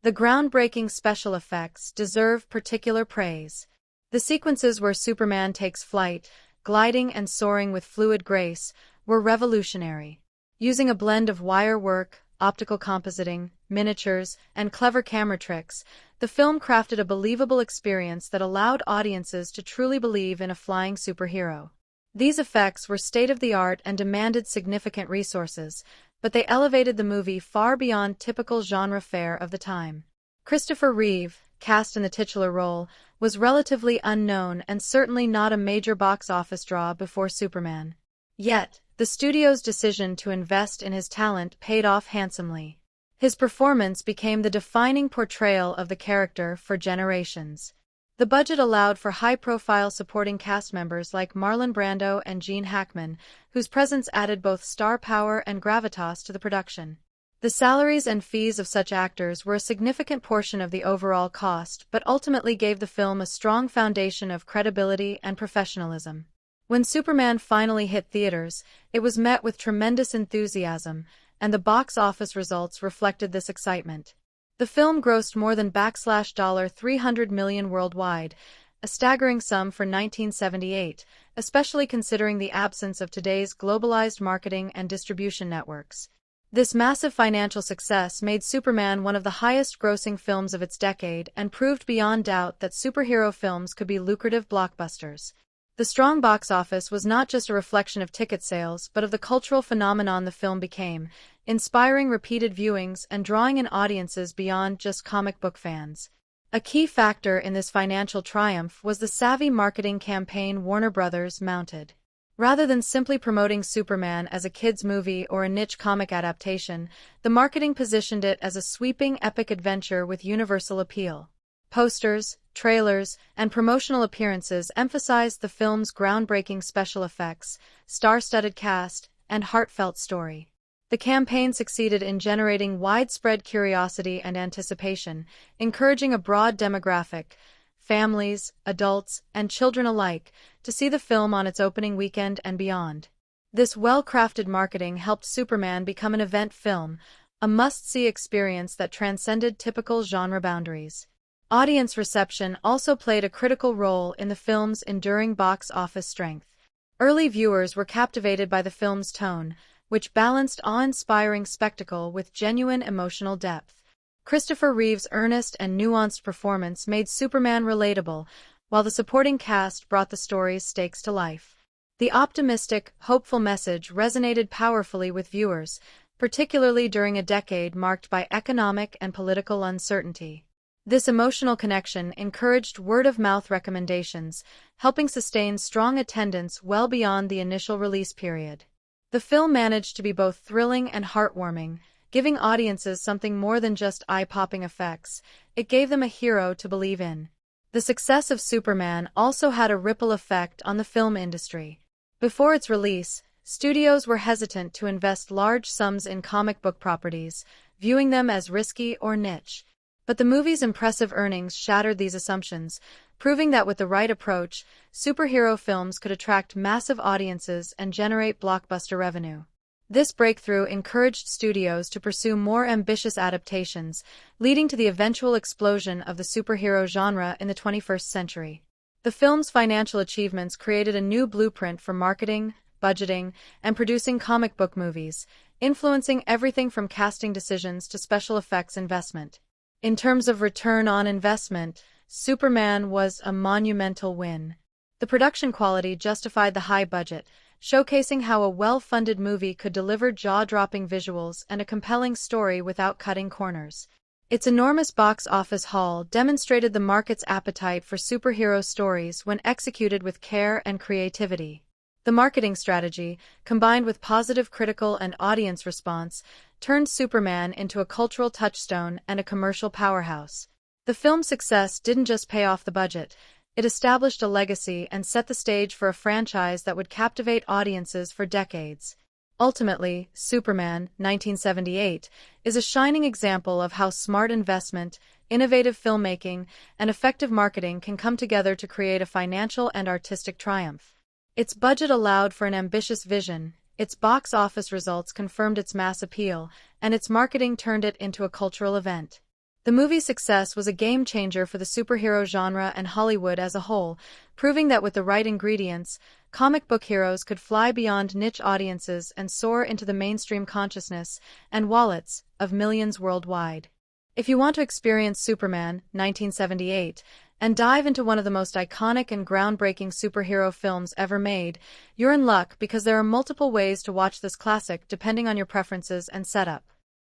Speaker 1: The groundbreaking special effects deserve particular praise. The sequences where Superman takes flight, gliding and soaring with fluid grace, were revolutionary. Using a blend of wire work, optical compositing, miniatures, and clever camera tricks, the film crafted a believable experience that allowed audiences to truly believe in a flying superhero. These effects were state-of-the-art and demanded significant resources, but they elevated the movie far beyond typical genre fare of the time. Christopher Reeve, cast in the titular role, was relatively unknown and certainly not a major box office draw before Superman. Yet, the studio's decision to invest in his talent paid off handsomely. His performance became the defining portrayal of the character for generations. The budget allowed for high-profile supporting cast members like Marlon Brando and Gene Hackman, whose presence added both star power and gravitas to the production. The salaries and fees of such actors were a significant portion of the overall cost, but ultimately gave the film a strong foundation of credibility and professionalism. When Superman finally hit theaters, it was met with tremendous enthusiasm, and the box office results reflected this excitement. The film grossed more than $300 million worldwide, a staggering sum for 1978, especially considering the absence of today's globalized marketing and distribution networks. This massive financial success made Superman one of the highest-grossing films of its decade and proved beyond doubt that superhero films could be lucrative blockbusters. The strong box office was not just a reflection of ticket sales but of the cultural phenomenon the film became, inspiring repeated viewings and drawing in audiences beyond just comic book fans. A key factor in this financial triumph was the savvy marketing campaign Warner Brothers mounted. Rather than simply promoting Superman as a kids' movie or a niche comic adaptation, the marketing positioned it as a sweeping epic adventure with universal appeal. Posters, trailers, and promotional appearances emphasized the film's groundbreaking special effects, star-studded cast, and heartfelt story. The campaign succeeded in generating widespread curiosity and anticipation, encouraging a broad demographic, families, adults, and children alike, to see the film on its opening weekend and beyond. This well-crafted marketing helped Superman become an event film, a must-see experience that transcended typical genre boundaries. Audience reception also played a critical role in the film's enduring box office strength. Early viewers were captivated by the film's tone, which balanced awe-inspiring spectacle with genuine emotional depth. Christopher Reeve's earnest and nuanced performance made Superman relatable, while the supporting cast brought the story's stakes to life. The optimistic, hopeful message resonated powerfully with viewers, particularly during a decade marked by economic and political uncertainty. This emotional connection encouraged word-of-mouth recommendations, helping sustain strong attendance well beyond the initial release period. The film managed to be both thrilling and heartwarming, giving audiences something more than just eye-popping effects. It gave them a hero to believe in. The success of Superman also had a ripple effect on the film industry. Before its release, studios were hesitant to invest large sums in comic book properties, viewing them as risky or niche. But the movie's impressive earnings shattered these assumptions, proving that with the right approach, superhero films could attract massive audiences and generate blockbuster revenue. This breakthrough encouraged studios to pursue more ambitious adaptations, leading to the eventual explosion of the superhero genre in the 21st century. The film's financial achievements created a new blueprint for marketing, budgeting, and producing comic book movies, influencing everything from casting decisions to special effects investment. In terms of return on investment, Superman was a monumental win. The production quality justified the high budget, showcasing how a well-funded movie could deliver jaw-dropping visuals and a compelling story without cutting corners. Its enormous box office haul demonstrated the market's appetite for superhero stories when executed with care and creativity. The marketing strategy, combined with positive critical and audience response, turned Superman into a cultural touchstone and a commercial powerhouse. The film's success didn't just pay off the budget, it established a legacy and set the stage for a franchise that would captivate audiences for decades. Ultimately, Superman, 1978, is a shining example of how smart investment, innovative filmmaking, and effective marketing can come together to create a financial and artistic triumph. Its budget allowed for an ambitious vision, its box office results confirmed its mass appeal, and its marketing turned it into a cultural event. The movie's success was a game-changer for the superhero genre and Hollywood as a whole, proving that with the right ingredients, comic book heroes could fly beyond niche audiences and soar into the mainstream consciousness and wallets of millions worldwide. If you want to experience Superman, 1978, and dive into one of the most iconic and groundbreaking superhero films ever made, you're in luck because there are multiple ways to watch this classic depending on your preferences and setup.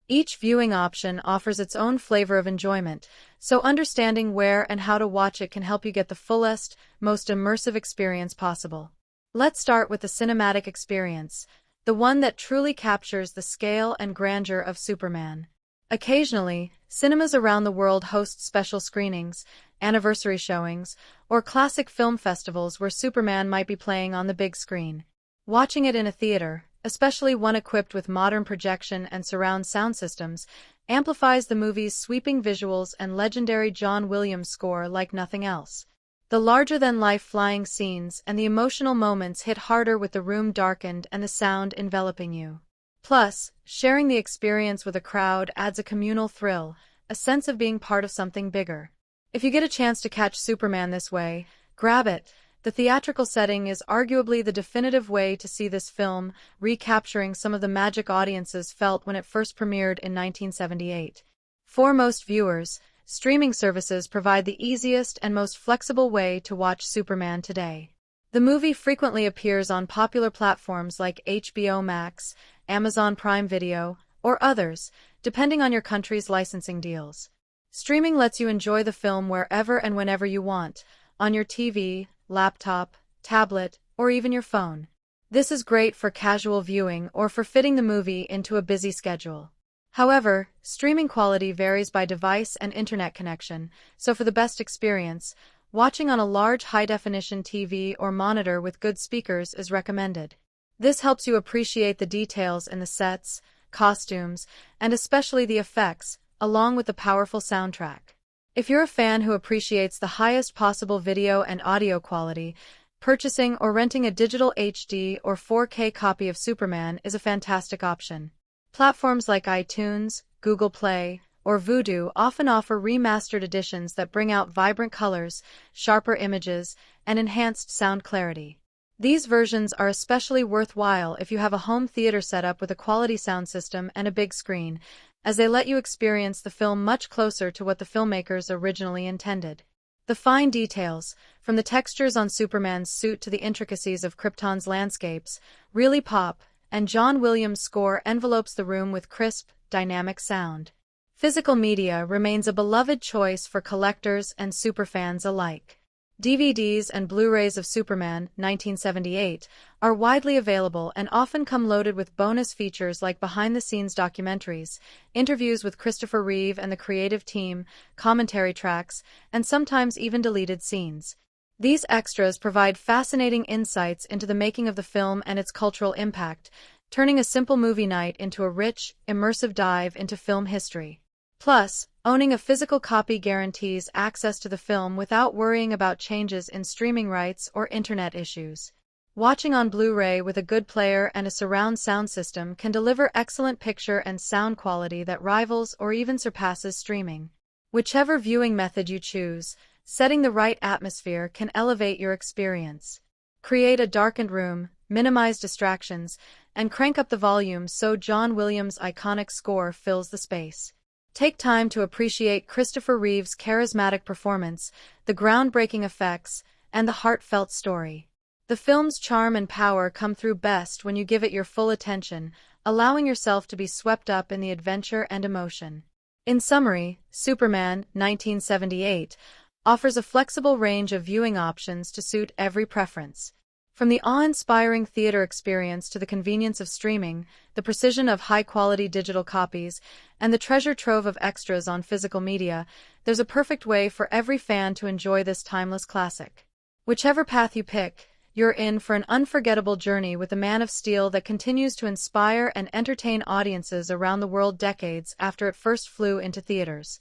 Speaker 1: Each viewing option offers its own flavor of enjoyment, so understanding where and how to watch it can help you get the fullest, most immersive experience possible. Let's start with the cinematic experience, the one that truly captures the scale and grandeur of Superman. Occasionally, cinemas around the world host special screenings, anniversary showings, or classic film festivals where Superman might be playing on the big screen. Watching it in a theater, especially one equipped with modern projection and surround sound systems, amplifies the movie's sweeping visuals and legendary John Williams score like nothing else. The larger-than-life flying scenes and the emotional moments hit harder with the room darkened and the sound enveloping you. Plus, sharing the experience with a crowd adds a communal thrill, a sense of being part of something bigger. If you get a chance to catch Superman this way, grab it. The theatrical setting is arguably the definitive way to see this film, recapturing some of the magic audiences felt when it first premiered in 1978. For most viewers, streaming services provide the easiest and most flexible way to watch Superman today. The movie frequently appears on popular platforms like HBO Max, Amazon Prime Video, or others, depending on your country's licensing deals. Streaming lets you enjoy the film wherever and whenever you want, on your TV, laptop, tablet, or even your phone. This is great for casual viewing or for fitting the movie into a busy schedule. However, streaming quality varies by device and internet connection, so for the best experience, watching on a large high-definition TV or monitor with good speakers is recommended. This helps you appreciate the details in the sets, costumes, and especially the effects, along with the powerful soundtrack. If you're a fan who appreciates the highest possible video and audio quality, purchasing or renting a digital HD or 4K copy of Superman is a fantastic option. Platforms like iTunes, Google Play, or Vudu often offer remastered editions that bring out vibrant colors, sharper images, and enhanced sound clarity. These versions are especially worthwhile if you have a home theater setup with a quality sound system and a big screen, as they let you experience the film much closer to what the filmmakers originally intended. The fine details, from the textures on Superman's suit to the intricacies of Krypton's landscapes, really pop, and John Williams' score envelopes the room with crisp, dynamic sound. Physical media remains a beloved choice for collectors and superfans alike. DVDs and Blu-rays of Superman, 1978, are widely available and often come loaded with bonus features like behind-the-scenes documentaries, interviews with Christopher Reeve and the creative team, commentary tracks, and sometimes even deleted scenes. These extras provide fascinating insights into the making of the film and its cultural impact, turning a simple movie night into a rich, immersive dive into film history. Plus, owning a physical copy guarantees access to the film without worrying about changes in streaming rights or internet issues. Watching on Blu-ray with a good player and a surround sound system can deliver excellent picture and sound quality that rivals or even surpasses streaming. Whichever viewing method you choose, setting the right atmosphere can elevate your experience. Create a darkened room, minimize distractions, and crank up the volume so John Williams' iconic score fills the space. Take time to appreciate Christopher Reeve's charismatic performance, the groundbreaking effects, and the heartfelt story. The film's charm and power come through best when you give it your full attention, allowing yourself to be swept up in the adventure and emotion. In summary, Superman, 1978, offers a flexible range of viewing options to suit every preference. From the awe-inspiring theater experience to the convenience of streaming, the precision of high-quality digital copies, and the treasure trove of extras on physical media, there's a perfect way for every fan to enjoy this timeless classic. Whichever path you pick, you're in for an unforgettable journey with a Man of Steel that continues to inspire and entertain audiences around the world decades after it first flew into theaters.